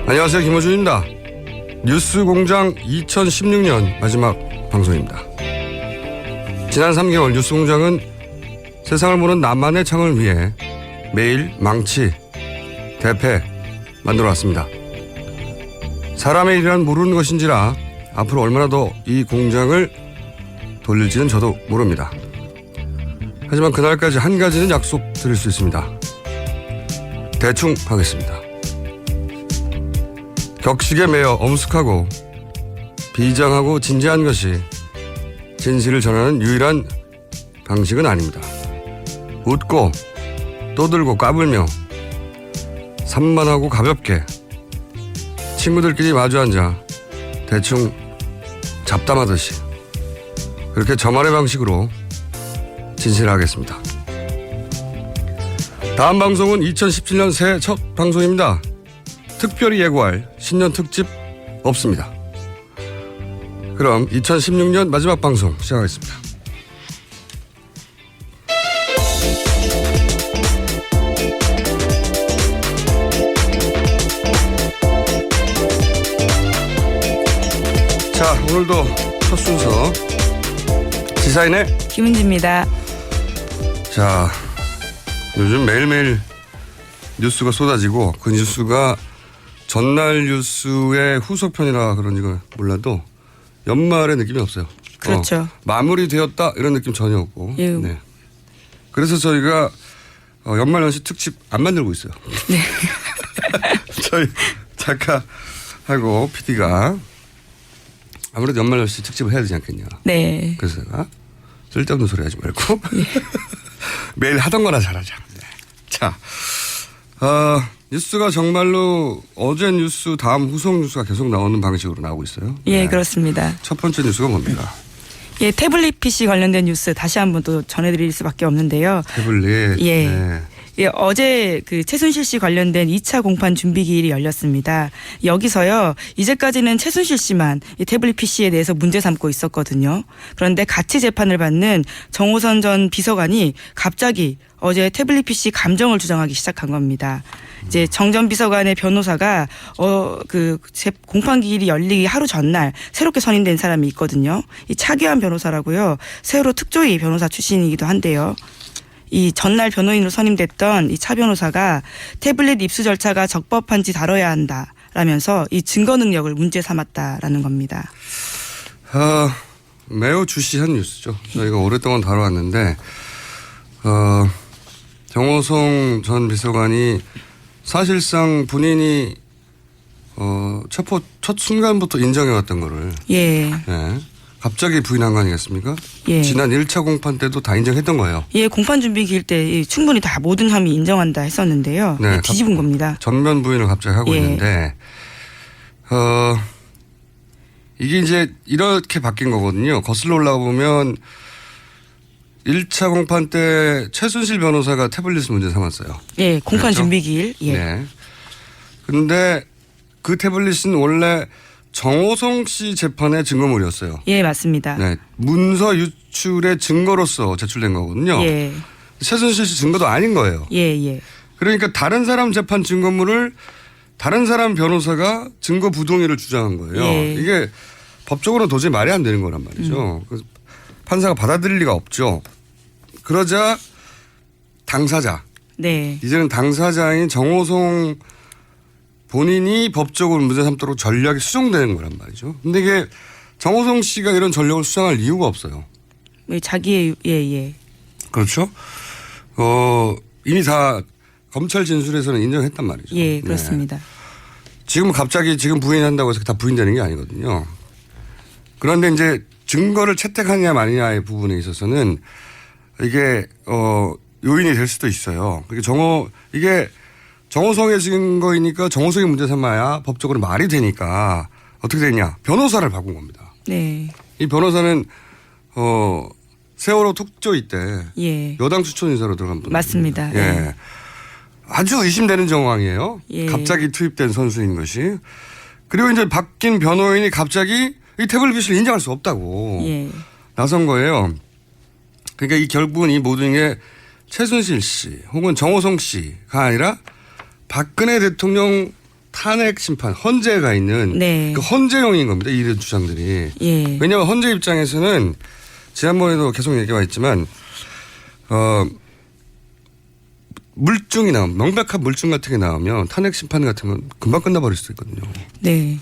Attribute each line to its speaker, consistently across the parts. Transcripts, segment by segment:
Speaker 1: 안녕하세요, 김호준입니다. 뉴스공장 2016년 마지막 방송입니다. 지난 3개월 뉴스공장은 세상을 보는 나만의 창을 위해 매일 망치, 대패 만들어왔습니다. 사람의 일이란 모르는 것인지라 앞으로 얼마나 더 이 공장을 돌릴지는 저도 모릅니다. 하지만 그날까지 한 가지는 약속드릴 수 있습니다. 대충 하겠습니다. 격식에 매여 엄숙하고 비장하고 진지한 것이 진실을 전하는 유일한 방식은 아닙니다. 웃고 떠들고 까불며 산만하고 가볍게 친구들끼리 마주 앉아 대충 잡담하듯이 그렇게 저만의 방식으로 진실하겠습니다. 다음 방송은 2017년 새해 첫 방송입니다. 특별히 예고할 신년 특집 없습니다. 그럼 2016년 마지막 방송 시작하겠습니다. 자, 오늘도 첫 순서 시사인의
Speaker 2: 김은지입니다.
Speaker 1: 자, 요즘 매일매일 뉴스가 쏟아지고 그 뉴스가 전날 뉴스의 후속편이라 그런지 몰라도 연말의 느낌이 없어요.
Speaker 2: 그렇죠.
Speaker 1: 마무리되었다 이런 느낌 전혀 없고.
Speaker 2: 예.
Speaker 1: 네. 그래서 저희가 연말연시 특집 안 만들고 있어요.
Speaker 2: 네.
Speaker 1: 저희 작가하고 PD가 아무래도 연말연시 특집을 해야 되지 않겠냐.
Speaker 2: 네.
Speaker 1: 그래서 제가 쓸데없는 소리 하지 말고
Speaker 2: 예.
Speaker 1: 매일 하던 거나 잘하자. 네. 자, 뉴스가 정말로 어제 뉴스 다음 후속 뉴스가 계속 나오는 방식으로 나오고 있어요.
Speaker 2: 예,
Speaker 1: 네.
Speaker 2: 그렇습니다.
Speaker 1: 첫 번째 뉴스가 뭡니까?
Speaker 2: 예, 태블릿 PC 관련된 뉴스 다시 한번 또 전해드릴 수밖에 없는데요.
Speaker 1: 태블릿.
Speaker 2: 예.
Speaker 1: 네.
Speaker 2: 예, 어제 그 최순실 씨 관련된 2차 공판 준비 기일이 열렸습니다. 여기서요, 이제까지는 최순실 씨만 이 태블릿 PC에 대해서 문제 삼고 있었거든요. 그런데 같이 재판을 받는 정호선 전 비서관이 갑자기 어제 태블릿 PC 감정을 주장하기 시작한 겁니다. 이제 정 전 비서관의 변호사가 그 공판 기일이 열리기 하루 전날 새롭게 선임된 사람이 있거든요. 이 차기환 변호사라고요. 세월호 특조위 변호사 출신이기도 한데요. 이 전날 변호인으로 선임됐던 이 차 변호사가 태블릿 입수 절차가 적법한지 다뤄야 한다라면서 이 증거 능력을 문제 삼았다라는 겁니다.
Speaker 1: 매우 주시한 뉴스죠. 저희가 오랫동안 다뤄왔는데 정호성 전 비서관이 사실상 본인이 체포 첫 순간부터 인정해왔던 거를
Speaker 2: 예.
Speaker 1: 네. 갑자기 부인한 거 아니겠습니까?
Speaker 2: 예.
Speaker 1: 지난 1차 공판 때도 다 인정했던 거예요.
Speaker 2: 예, 공판 준비 기일 때 충분히 다 모든 혐의 인정한다 했었는데요.
Speaker 1: 네,
Speaker 2: 뒤집은 겁니다.
Speaker 1: 전면 부인을 갑자기 하고
Speaker 2: 예.
Speaker 1: 있는데 이게 이제 이렇게 바뀐 거거든요. 거슬러 올라가 보면 1차 공판 때 최순실 변호사가 태블릿을 문제 삼았어요.
Speaker 2: 예, 공판
Speaker 1: 그렇죠?
Speaker 2: 준비 기일. 예.
Speaker 1: 네. 근데 그 태블릿은 원래 정호성 씨 재판의 증거물이었어요.
Speaker 2: 예, 맞습니다.
Speaker 1: 네. 문서 유출의 증거로서 제출된 거거든요.
Speaker 2: 예.
Speaker 1: 최순실 씨 증거도 아닌 거예요.
Speaker 2: 예, 예.
Speaker 1: 그러니까 다른 사람 재판 증거물을 다른 사람 변호사가 증거 부동의를 주장한 거예요.
Speaker 2: 예.
Speaker 1: 이게 법적으로 도저히 말이 안 되는 거란 말이죠. 그래서 판사가 받아들일 리가 없죠. 그러자 당사자.
Speaker 2: 네.
Speaker 1: 이제는 당사자인 정호성 본인이 법적으로 문제 삼도록 전략이 수정되는 거란 말이죠. 근데 이게 정호성 씨가 이런 전략을 수정할 이유가 없어요.
Speaker 2: 자기의 예.
Speaker 1: 그렇죠. 이미 다 검찰 진술에서는 인정했단 말이죠.
Speaker 2: 예, 그렇습니다.
Speaker 1: 네. 지금 갑자기 지금 부인한다고 해서 다 부인되는 게 아니거든요. 그런데 이제 증거를 채택하느냐 마느냐의 부분에 있어서는 이게 요인이 될 수도 있어요. 이게 정호성의 증거이니까 정호성이 문제 삼아야 법적으로 말이 되니까 어떻게 되냐. 변호사를 바꾼 겁니다.
Speaker 2: 네.
Speaker 1: 이 변호사는 세월호 특조위 때
Speaker 2: 예.
Speaker 1: 여당 추천 인사로 들어간 분.
Speaker 2: 맞습니다.
Speaker 1: 예.
Speaker 2: 예.
Speaker 1: 아주 의심되는 정황이에요.
Speaker 2: 예.
Speaker 1: 갑자기 투입된 선수인 것이. 그리고 이제 바뀐 변호인이 갑자기 이 태블릿을 인정할 수 없다고
Speaker 2: 예.
Speaker 1: 나선 거예요. 그러니까 이 결국은 이 모든 게 최순실 씨 혹은 정호성 씨가 아니라 박근혜 대통령 탄핵 심판 헌재가 있는
Speaker 2: 네.
Speaker 1: 그 헌재용인 겁니다. 이런 주장들이.
Speaker 2: 예.
Speaker 1: 왜냐하면 헌재 입장에서는 지난번에도 계속 얘기가 있지만 물증이 나오면 명백한 물증 같은 게 나오면 탄핵 심판 같은 건 금방 끝나버릴 수도 있거든요.
Speaker 2: 네.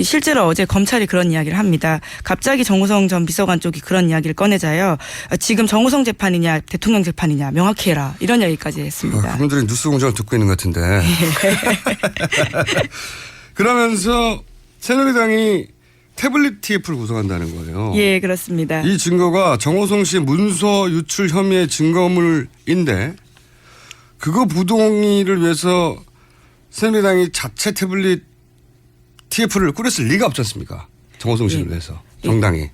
Speaker 2: 실제로 어제 검찰이 그런 이야기를 합니다. 갑자기 정호성 전 비서관 쪽이 그런 이야기를 꺼내자요. 지금 정호성 재판이냐 대통령 재판이냐 명확히 해라. 이런 이야기까지 했습니다.
Speaker 1: 그분들이 뉴스 공장을 듣고 있는 것 같은데. 그러면서 새누리당이 태블릿 TF를 구성한다는 거예요.
Speaker 2: 예, 그렇습니다.
Speaker 1: 이 증거가 정호성 씨의 문서 유출 혐의의 증거물인데 그거 부동의를 위해서 새누리당이 자체 태블릿 TF를 꾸렸을 리가 없지 않습니까? 정호성 씨를 위해서 정당이.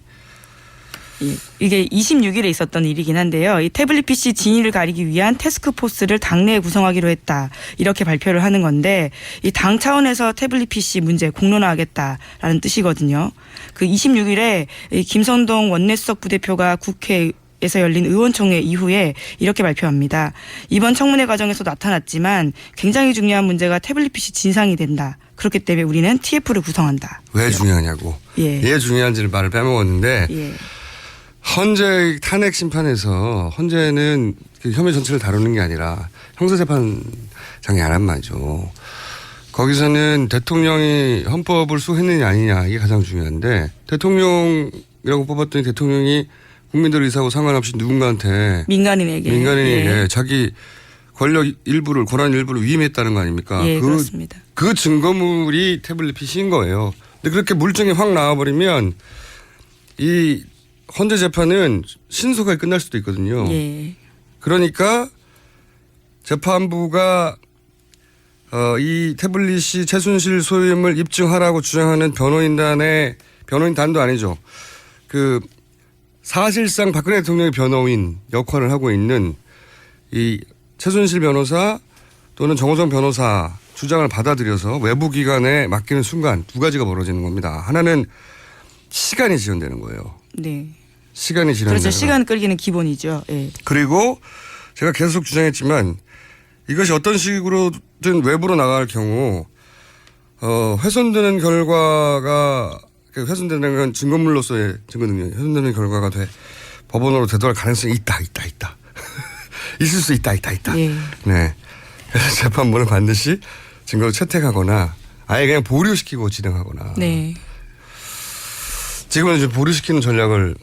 Speaker 2: 예, 이게 26일에 있었던 일이긴 한데요. 이 태블릿 PC 진위를 가리기 위한 태스크포스를 당내에 구성하기로 했다. 이렇게 발표를 하는 건데 이 당 차원에서 태블릿 PC 문제 공론화하겠다라는 뜻이거든요. 그 26일에 이 김선동 원내수석 부대표가 국회에서 열린 의원총회 이후에 이렇게 발표합니다. 이번 청문회 과정에서 나타났지만 굉장히 중요한 문제가 태블릿 PC 진상이 된다. 그렇기 때문에 우리는 TF를 구성한다.
Speaker 1: 왜 중요하냐고.
Speaker 2: 예.
Speaker 1: 왜 중요한지를 말을 빼먹었는데
Speaker 2: 예.
Speaker 1: 헌재 탄핵 심판에서 헌재는 그 혐의 전체를 다루는 게 아니라 형사재판장이 안한 말이죠. 거기서는 대통령이 헌법을 수호했느냐 아니냐 이게 가장 중요한데 대통령이라고 뽑았더니 대통령이 국민들 의사하고 상관없이 누군가한테 민간인에게 자기 권력 일부를 권한 일부를 위임했다는 거 아닙니까?
Speaker 2: 예, 그렇습니다.
Speaker 1: 그 증거물이 태블릿 PC인 거예요. 근데 그렇게 물증이 확 나와버리면 이 헌재 재판은 신속하게 끝날 수도 있거든요.
Speaker 2: 예.
Speaker 1: 그러니까 재판부가 이 태블릿이 최순실 소유임을 입증하라고 주장하는 변호인단도 아니죠. 그 사실상 박근혜 대통령의 변호인 역할을 하고 있는 이 최순실 변호사 또는 정호성 변호사 주장을 받아들여서 외부 기관에 맡기는 순간 두 가지가 벌어지는 겁니다. 하나는 시간이 지연되는 거예요.
Speaker 2: 네.
Speaker 1: 시간이 지연되는
Speaker 2: 그렇죠. 시간 끌기는 기본이죠. 예.
Speaker 1: 그리고 제가 계속 주장했지만 이것이 어떤 식으로든 외부로 나갈 경우 훼손되는 결과가 훼손되는 건 증거물로서의 증거 능력이 훼손되는 결과가 법원으로 되돌아갈 가능성이 있다. 있을 수 있다.
Speaker 2: 예.
Speaker 1: 네. 그래서 재판부는 반드시 증거를 채택하거나 아예 그냥 보류시키고 진행하거나.
Speaker 2: 네.
Speaker 1: 지금은 이제 보류시키는 전략을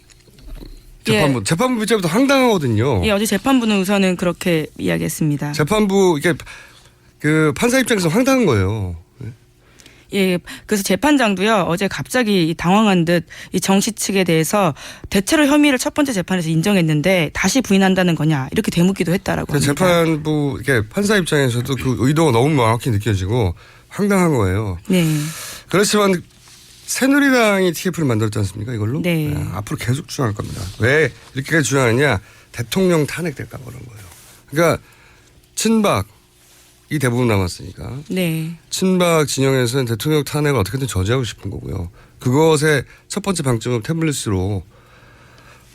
Speaker 1: 재판부 입장부터 황당하거든요.
Speaker 2: 예, 어제 재판부는 우선은 그렇게 이야기했습니다.
Speaker 1: 재판부 이게 그 판사 입장에서 황당한 거예요.
Speaker 2: 예, 그래서 재판장도요 어제 갑자기 당황한 듯 이 정씨 측에 대해서 대체로 혐의를 첫 번째 재판에서 인정했는데 다시 부인한다는 거냐 이렇게 되묻기도 했다라고 합니다.
Speaker 1: 재판부 이게 판사 입장에서도 그 의도가 너무 명확히 느껴지고 황당한 거예요.
Speaker 2: 네.
Speaker 1: 그렇지만 새누리당이 TF를 만들었지 않습니까 이걸로?
Speaker 2: 네.
Speaker 1: 앞으로 계속 주장할 겁니다. 왜 이렇게까지 주장하느냐? 대통령 탄핵될까 봐 그런 거예요. 그러니까 친박이 대부분 남았으니까.
Speaker 2: 네. 친박
Speaker 1: 진영에서는 대통령 탄핵을 어떻게든 저지하고 싶은 거고요. 그것의 첫 번째 방점은 태블릿으로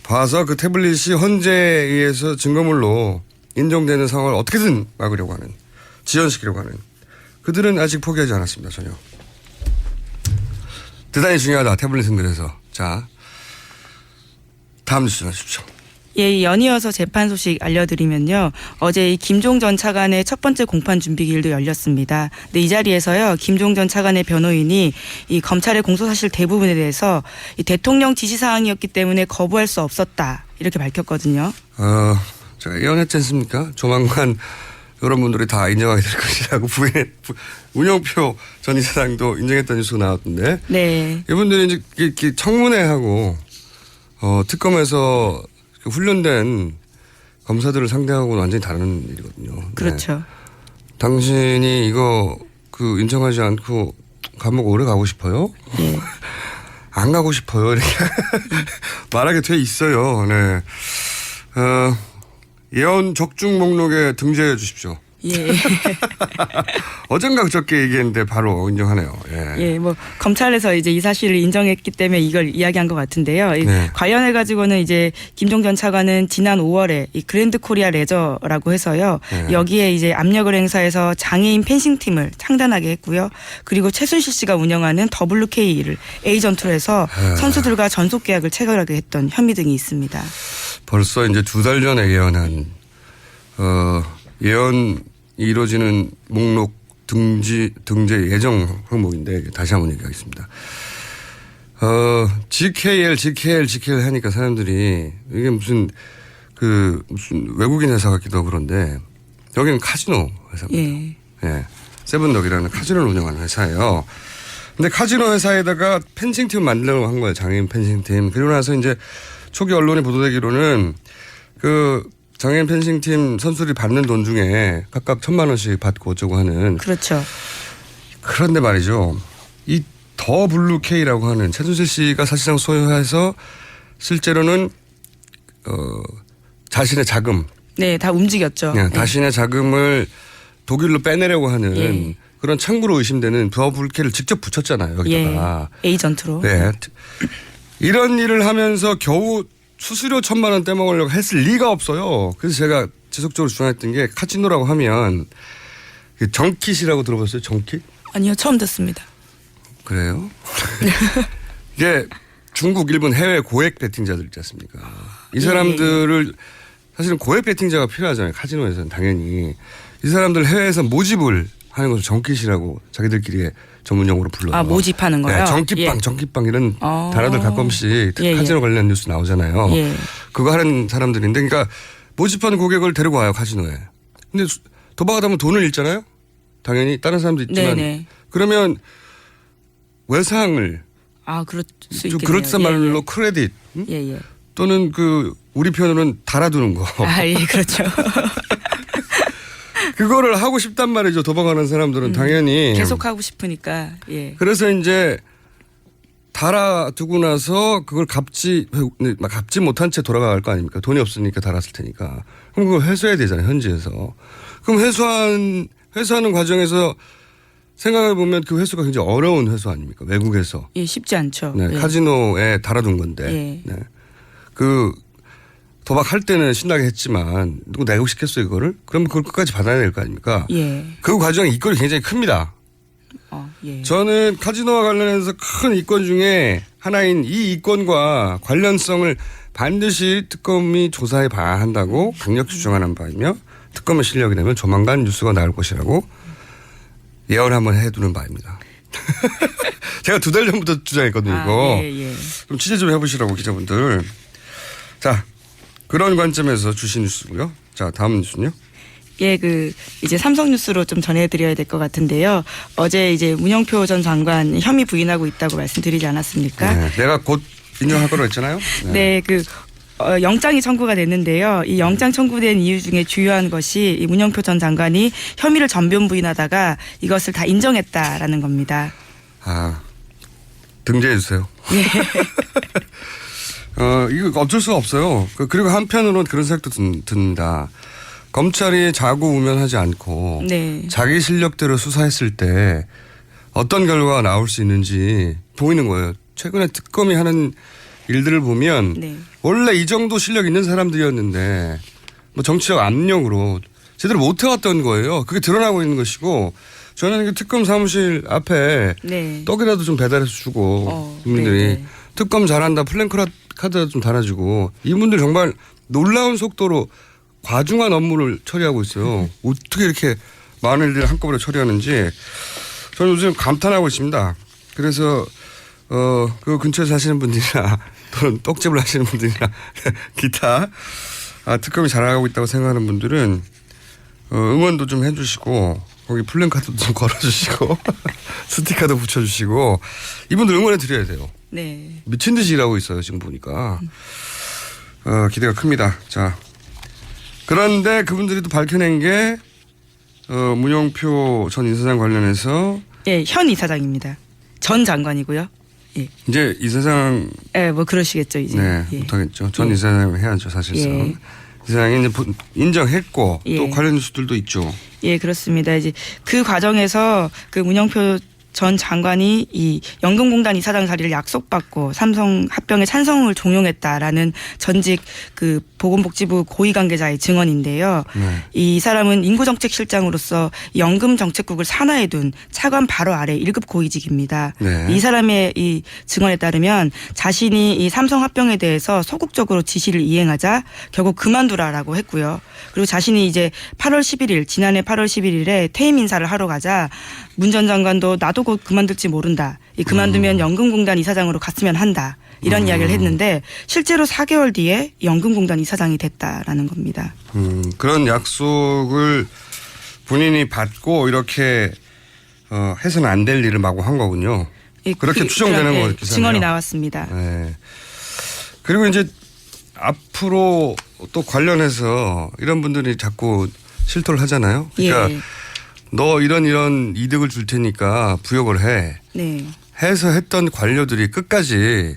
Speaker 1: 봐서 그 태블릿이 헌재에 의해서 증거물로 인정되는 상황을 어떻게든 막으려고 하는, 지연시키려고 하는. 그들은 아직 포기하지 않았습니다. 전혀. 대단히 중요하다. 태블릿 흔들어서. 자, 다음 뉴스 주십시오.
Speaker 2: 예, 연이어서 재판 소식 알려드리면요. 어제 이 김종 전 차관의 첫 번째 공판 준비기일도 열렸습니다. 근데 이 자리에서요, 김종 전 차관의 변호인이 이 검찰의 공소사실 대부분에 대해서 이 대통령 지시사항이었기 때문에 거부할 수 없었다. 이렇게 밝혔거든요.
Speaker 1: 제가 예언했지 않습니까? 조만간 여러분들이 다 인정하게 될 것이라고 운영표 전 이사장도 인정했다는 뉴스가 나왔던데.
Speaker 2: 네.
Speaker 1: 이분들이 이제 이렇게 청문회하고 특검에서 훈련된 검사들을 상대하고는 완전히 다른 일이거든요.
Speaker 2: 그렇죠.
Speaker 1: 네. 당신이 이거 인정하지 않고 감옥 오래 가고 싶어요?
Speaker 2: 네.
Speaker 1: 안 가고 싶어요. 이렇게 말하게 돼 있어요. 네. 예언 적중 목록에 등재해 주십시오.
Speaker 2: 예.
Speaker 1: 어젠가 그저께 얘기했는데 바로 인정하네요. 예.
Speaker 2: 예, 뭐 검찰에서 이제 이 사실을 인정했기 때문에 이걸 이야기한 것 같은데요.
Speaker 1: 네.
Speaker 2: 관련해 가지고는 이제 김종 전 차관은 지난 5월에 이 그랜드 코리아 레저라고 해서요.
Speaker 1: 네.
Speaker 2: 여기에 이제 압력을 행사해서 장애인 펜싱 팀을 창단하게 했고요. 그리고 최순실 씨가 운영하는 WK를 에이전트로 해서 선수들과 전속 계약을 체결하게 했던 혐의 등이 있습니다.
Speaker 1: 벌써 이제 2달 전에 예언한 예언이 이루어지는 목록 등재 예정 항목인데 다시 한번 얘기하겠습니다. GKL 하니까 사람들이 이게 무슨 외국인 회사 같기도 하고 그런데 여기는 카지노 회사입니다. 예. 세븐덕이라는 카지노를 운영하는 회사예요. 근데 카지노 회사에다가 펜싱팀 만들려고 한 거예요. 장애인 펜싱팀. 그리고 나서 이제 초기 언론에 보도되기로는 장애인 펜싱팀 선수들이 받는 돈 중에 각각 1,000만 원씩 받고 어쩌고 하는.
Speaker 2: 그렇죠.
Speaker 1: 그런데 말이죠. 이 더 블루 K라고 하는 최순실 씨가 사실상 소유해서 실제로는 자신의 자금.
Speaker 2: 네, 다 움직였죠.
Speaker 1: 네, 자신의 자금을 독일로 빼내려고 하는
Speaker 2: 예.
Speaker 1: 그런 창구로 의심되는 더 블루 K를 직접 붙였잖아요. 여기다가.
Speaker 2: 예. 에이전트로.
Speaker 1: 네. 이런 일을 하면서 겨우 수수료 1,000만 원 떼먹으려고 했을 리가 없어요. 그래서 제가 지속적으로 주장했던 게 카지노라고 하면 정킷이라고 들어봤어요? 정킷?
Speaker 2: 아니요, 처음 듣습니다.
Speaker 1: 그래요? 이게 중국, 일본 해외 고액 베팅자들 있지 않습니까? 이 사람들을 사실은 고액 베팅자가 필요하잖아요. 카지노에서는 당연히. 이 사람들 해외에서 모집을 하는 것을 정킷이라고 자기들끼리 전문 용어로 불러요.
Speaker 2: 아, 모집하는 거요?
Speaker 1: 네, 정kit방 이런 단어들 가끔씩 카지노 관련 뉴스 나오잖아요.
Speaker 2: 예.
Speaker 1: 그거 하는 사람들인데 그러니까 모집하는 고객을 데리고 와요. 카지노에. 근데 도박하다 보면 돈을 잃잖아요. 당연히 다른 사람도 있지만.
Speaker 2: 네네.
Speaker 1: 그러면 외상을
Speaker 2: 그럴 수
Speaker 1: 좀
Speaker 2: 있겠네요.
Speaker 1: 그렇단 말로 크레딧
Speaker 2: 예.
Speaker 1: 또는 우리 표현으로는 달아두는 거.
Speaker 2: 예, 그렇죠.
Speaker 1: 그거를 하고 싶단 말이죠. 도박하는 사람들은 당연히.
Speaker 2: 계속 하고 싶으니까. 예.
Speaker 1: 그래서 이제 달아두고 나서 그걸 갚지 못한 채 돌아갈 거 아닙니까? 돈이 없으니까 달았을 테니까. 그럼 그걸 회수해야 되잖아요. 현지에서. 그럼 회수하는 과정에서 생각해 보면 그 회수가 굉장히 어려운 회수 아닙니까? 외국에서.
Speaker 2: 예, 쉽지 않죠.
Speaker 1: 네,
Speaker 2: 예.
Speaker 1: 카지노에 달아둔 건데.
Speaker 2: 예.
Speaker 1: 네. 도박할 때는 신나게 했지만 누구 내고 싶겠어요 이거를? 그러면 그걸 끝까지 받아야 될 거 아닙니까?
Speaker 2: 예.
Speaker 1: 그 과정에 이권이 굉장히 큽니다.
Speaker 2: 예.
Speaker 1: 저는 카지노와 관련해서 큰 이권 중에 하나인 이 이권과 관련성을 반드시 특검이 조사해 봐야 한다고 강력히 주장하는 바이며 특검의 실력이 되면 조만간 뉴스가 나올 것이라고 예언 한번 해두는 바입니다. 제가 2달 전부터 주장했거든요. 이거.
Speaker 2: 예.
Speaker 1: 좀 취재 좀 해보시라고 기자분들. 자, 그런 관점에서 주신 뉴스고요. 자, 다음 뉴스는요.
Speaker 2: 예, 이제 삼성뉴스로 좀 전해드려야 될 것 같은데요. 어제 이제 문영표 전 장관 혐의 부인하고 있다고 말씀드리지 않았습니까?
Speaker 1: 네, 내가 곧 인정할 거라고 했잖아요.
Speaker 2: 네, 영장이 청구가 됐는데요. 이 영장 청구된 이유 중에 주요한 것이 이 문영표 전 장관이 혐의를 전면 부인하다가 이것을 다 인정했다라는 겁니다.
Speaker 1: 등재해 주세요. 이거 어쩔 수가 없어요. 그리고 한편으로는 그런 생각도 듭니다. 검찰이 자고우면하지 않고
Speaker 2: 네.
Speaker 1: 자기 실력대로 수사했을 때 어떤 결과가 나올 수 있는지 보이는 거예요. 최근에 특검이 하는 일들을 보면
Speaker 2: 네.
Speaker 1: 원래 이 정도 실력 있는 사람들이었는데 뭐 정치적 압력으로 제대로 못 해왔던 거예요. 그게 드러나고 있는 것이고 저는 그 특검 사무실 앞에
Speaker 2: 네.
Speaker 1: 떡이라도 좀 배달해서 주고 국민들이
Speaker 2: 네네.
Speaker 1: 특검 잘한다 플랜카드라도 좀 달아주고 이분들 정말 놀라운 속도로 과중한 업무를 처리하고 있어요. 어떻게 이렇게 많은 일들을 한꺼번에 처리하는지 저는 요즘 감탄하고 있습니다. 그래서 그 근처에 사시는 분들이나 또는 떡집을 하시는 분들이나 기타 특검이 잘하고 있다고 생각하는 분들은 응원도 좀 해주시고 거기 플랜카드도 좀 걸어주시고 스티커도 붙여주시고 이분들 응원해 드려야 돼요.
Speaker 2: 네.
Speaker 1: 미친 듯이 일하고 있어요. 지금 보니까 기대가 큽니다. 자, 그런데 그분들이 또 밝혀낸 게 문영표 전 이사장 관련해서
Speaker 2: 예, 현 이사장입니다. 전 장관이고요. 예.
Speaker 1: 이제 이사장
Speaker 2: 예, 뭐 그러시겠죠 이제.
Speaker 1: 네,
Speaker 2: 예.
Speaker 1: 못하겠죠. 전 이사장 해야죠 사실상.
Speaker 2: 예.
Speaker 1: 이제 인정했고
Speaker 2: 예.
Speaker 1: 또 관련 뉴스들도 있죠.
Speaker 2: 예, 그렇습니다. 이제 그 과정에서 그 문영표 전 장관이 이 연금공단 이사장 자리를 약속받고 삼성 합병에 찬성을 종용했다라는 전직 그 보건복지부 고위 관계자의 증언인데요.
Speaker 1: 네.
Speaker 2: 이 사람은 인구정책실장으로서 연금정책국을 산하에 둔 차관 바로 아래 1급 고위직입니다.
Speaker 1: 네.
Speaker 2: 이 사람의 이 증언에 따르면 자신이 이 삼성 합병에 대해서 소극적으로 지시를 이행하자 결국 그만두라라고 했고요. 그리고 자신이 이제 8월 11일 지난해 8월 11일에 퇴임 인사를 하러 가자 문 전 장관도 나도 곧 그만둘지 모른다. 이 그만두면 연금공단 이사장으로 갔으면 한다. 이런 이야기를 했는데 실제로 4개월 뒤에 연금공단 이사장이 됐다라는 겁니다.
Speaker 1: 그런 약속을 본인이 받고 이렇게 해서는 안 될 일을 마구 한 거군요.
Speaker 2: 예,
Speaker 1: 그렇게 추정되는
Speaker 2: 예,
Speaker 1: 거겠죠.
Speaker 2: 증언이 나왔습니다.
Speaker 1: 네. 그리고 이제 앞으로 또 관련해서 이런 분들이 자꾸 실토를 하잖아요. 그러니까
Speaker 2: 예.
Speaker 1: 너 이런 이득을 줄 테니까 부역을 해.
Speaker 2: 네.
Speaker 1: 해서 했던 관료들이 끝까지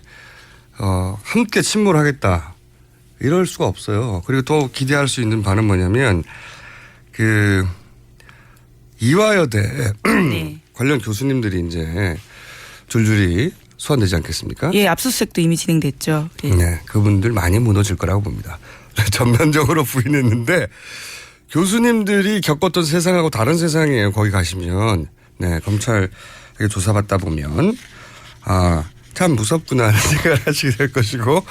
Speaker 1: 함께 침몰하겠다. 이럴 수가 없어요. 그리고 또 기대할 수 있는 바는 뭐냐면 그 이화여대
Speaker 2: 네.
Speaker 1: 관련 교수님들이 이제 줄줄이 소환되지 않겠습니까?
Speaker 2: 예, 압수수색도 이미 진행됐죠. 예.
Speaker 1: 네, 그분들 많이 무너질 거라고 봅니다. 전면적으로 부인했는데 교수님들이 겪었던 세상하고 다른 세상이에요. 거기 가시면 네, 검찰에게 조사받다 보면 참 무섭구나 하는 생각을 하시게 될 것이고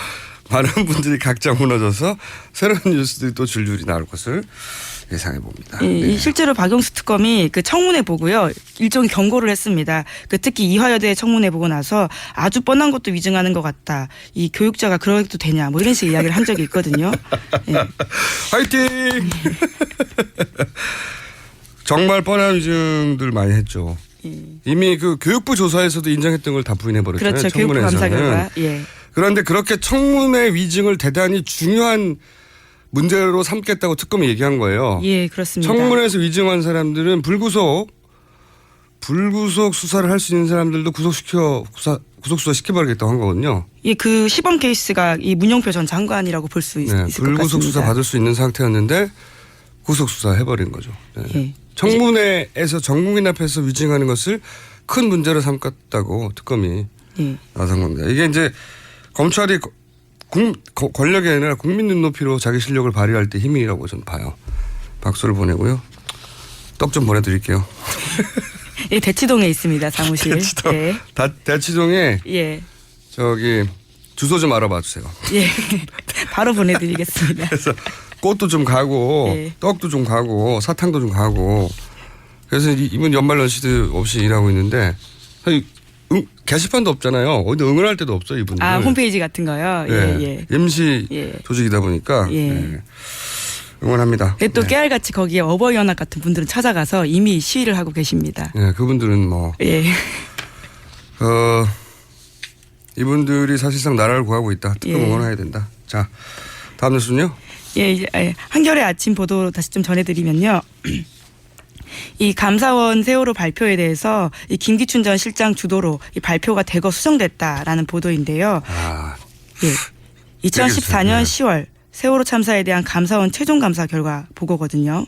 Speaker 1: 많은 분들이 각자 무너져서 새로운 뉴스들이 또 줄줄이 나올 것을 예상해 봅니다.
Speaker 2: 예,
Speaker 1: 네.
Speaker 2: 실제로 박영수 특검이 그 청문회 보고요. 일종의 경고를 했습니다. 그 특히 이화여대 청문회 보고 나서 아주 뻔한 것도 위증하는 것 같다. 이 교육자가 그래도 되냐 뭐 이런 식의 이야기를 한 적이 있거든요. 예.
Speaker 1: 화이팅! 정말 뻔한 위증들 많이 했죠.
Speaker 2: 예.
Speaker 1: 이미 그 교육부 조사에서도 인정했던 걸 다 부인해 버렸잖아요.
Speaker 2: 그렇죠. 교육부 감사 결과. 예.
Speaker 1: 그런데 그렇게 청문회 위증을 대단히 중요한 문제로 삼겠다고 특검이 얘기한 거예요.
Speaker 2: 예, 그렇습니다.
Speaker 1: 청문회에서 위증한 사람들은 불구속 수사를 할 수 있는 사람들도 구속수사 시켜버리겠다고 한 거거든요.
Speaker 2: 예, 그 시범 케이스가 이 문영표 전 장관이라고 볼 수 있을 것 같습니다.
Speaker 1: 불구속 수사 받을 수 있는 상태였는데 구속 수사 해버린 거죠. 네.
Speaker 2: 예.
Speaker 1: 청문회에서 전 국민 앞에서 위증하는 것을 큰 문제로 삼겠다고 특검이
Speaker 2: 예.
Speaker 1: 나선 겁니다. 이게 이제 검찰이 권력이 아니라 국민 눈높이로 자기 실력을 발휘할 때 힘이라고 저는 봐요. 박수를 보내고요. 떡 좀 보내드릴게요.
Speaker 2: 예, 대치동에 있습니다. 사무실.
Speaker 1: 대치동.
Speaker 2: 예.
Speaker 1: 대치동에
Speaker 2: 예.
Speaker 1: 저기 주소 좀 알아봐 주세요.
Speaker 2: 예. 바로 보내드리겠습니다.
Speaker 1: 그래서 꽃도 좀 가고
Speaker 2: 예.
Speaker 1: 떡도 좀 가고 사탕도 좀 가고 그래서 이번 연말 연시도 없이 일하고 있는데 게시판도 없잖아요. 어디 응원할 데도 없어요 이분들.
Speaker 2: 홈페이지 같은 거요. 예,
Speaker 1: 예.
Speaker 2: 예.
Speaker 1: 임시
Speaker 2: 예.
Speaker 1: 조직이다 보니까
Speaker 2: 예.
Speaker 1: 네. 응원합니다.
Speaker 2: 또
Speaker 1: 네.
Speaker 2: 깨알같이 거기에 어버이연합 같은 분들은 찾아가서 이미 시위를 하고 계십니다.
Speaker 1: 네, 그분들은 뭐
Speaker 2: 예.
Speaker 1: 이분들이 사실상 나라를 구하고 있다. 특검
Speaker 2: 예.
Speaker 1: 응원해야 된다. 자, 다음 뉴스는요.
Speaker 2: 예, 이제 한겨레 아침 보도 다시 좀 전해드리면요. 이 감사원 세월호 발표에 대해서 이 김기춘 전 실장 주도로 이 발표가 대거 수정됐다라는 보도인데요. 예. 2014년 10월 세월호 참사에 대한 감사원 최종 감사 결과 보고거든요.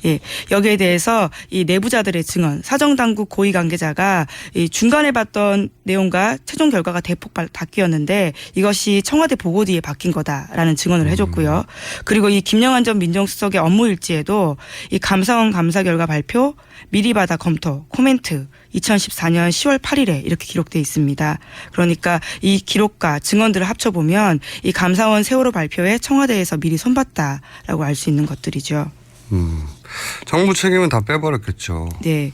Speaker 2: 예, 여기에 대해서 이 내부자들의 증언, 사정당국 고위 관계자가 이 중간에 봤던 내용과 최종 결과가 대폭 바뀌었는데 이것이 청와대 보고 뒤에 바뀐 거다라는 증언을 해줬고요. 그리고 이 김영한 전 민정수석의 업무 일지에도 이 감사원 감사 결과 발표, 미리 받아 검토, 코멘트 2014년 10월 8일에 이렇게 기록돼 있습니다. 그러니까 이 기록과 증언들을 합쳐보면 이 감사원 세월호 발표에 청와대에서 미리 손봤다라고 알 수 있는 것들이죠.
Speaker 1: 정부 책임은 다 빼버렸겠죠.
Speaker 2: 네.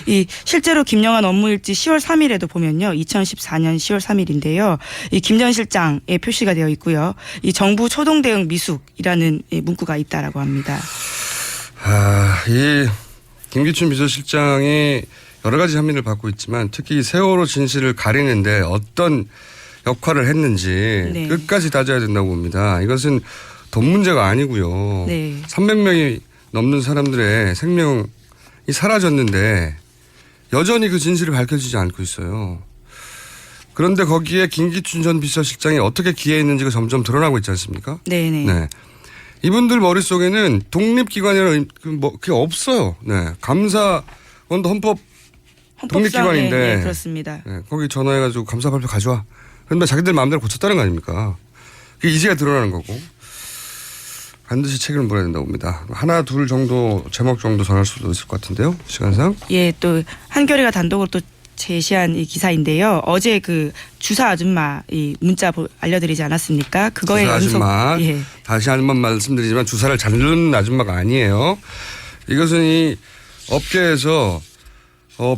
Speaker 2: 이 실제로 김영한 업무일지 10월 3일에도 보면요. 2014년 10월 3일인데요. 이 김 전 실장에 표시가 되어 있고요. 이 정부 초동 대응 미숙이라는 문구가 있다라고 합니다.
Speaker 1: 이 김기춘 비서실장이 여러 가지 혐의를 받고 있지만 특히 세월호 진실을 가리는데 어떤 역할을 했는지
Speaker 2: 네.
Speaker 1: 끝까지 따져야 된다고 봅니다. 이것은 돈 문제가 아니고요.
Speaker 2: 네.
Speaker 1: 300명이 넘는 사람들의 생명이 사라졌는데 여전히 그 진실이 밝혀지지 않고 있어요. 그런데 거기에 김기춘 전 비서실장이 어떻게 기여했는지가 점점 드러나고 있지 않습니까?
Speaker 2: 네네.
Speaker 1: 네. 이분들 머릿속에는 독립기관이라는 그게 없어요. 네. 감사원도 헌법 독립기관인데.
Speaker 2: 네, 그렇습니다.
Speaker 1: 네, 거기 전화해가지고 감사 발표 가져와. 그런데 자기들 마음대로 고쳤다는 거 아닙니까? 그게 이제야 드러나는 거고. 반드시 책임을 물어야 된다고 봅니다. 하나, 둘 정도, 제목 정도 전할 수도 있을 것 같은데요. 시간상.
Speaker 2: 예, 또 한겨레가 단독으로 또 제시한 이 기사인데요. 어제 그 주사 아줌마 이 문자 알려드리지 않았습니까? 그거에
Speaker 1: 주사 아줌마.
Speaker 2: 예.
Speaker 1: 다시 한 번 말씀드리지만 주사를 잘 누르는 아줌마가 아니에요. 이것은 이 업계에서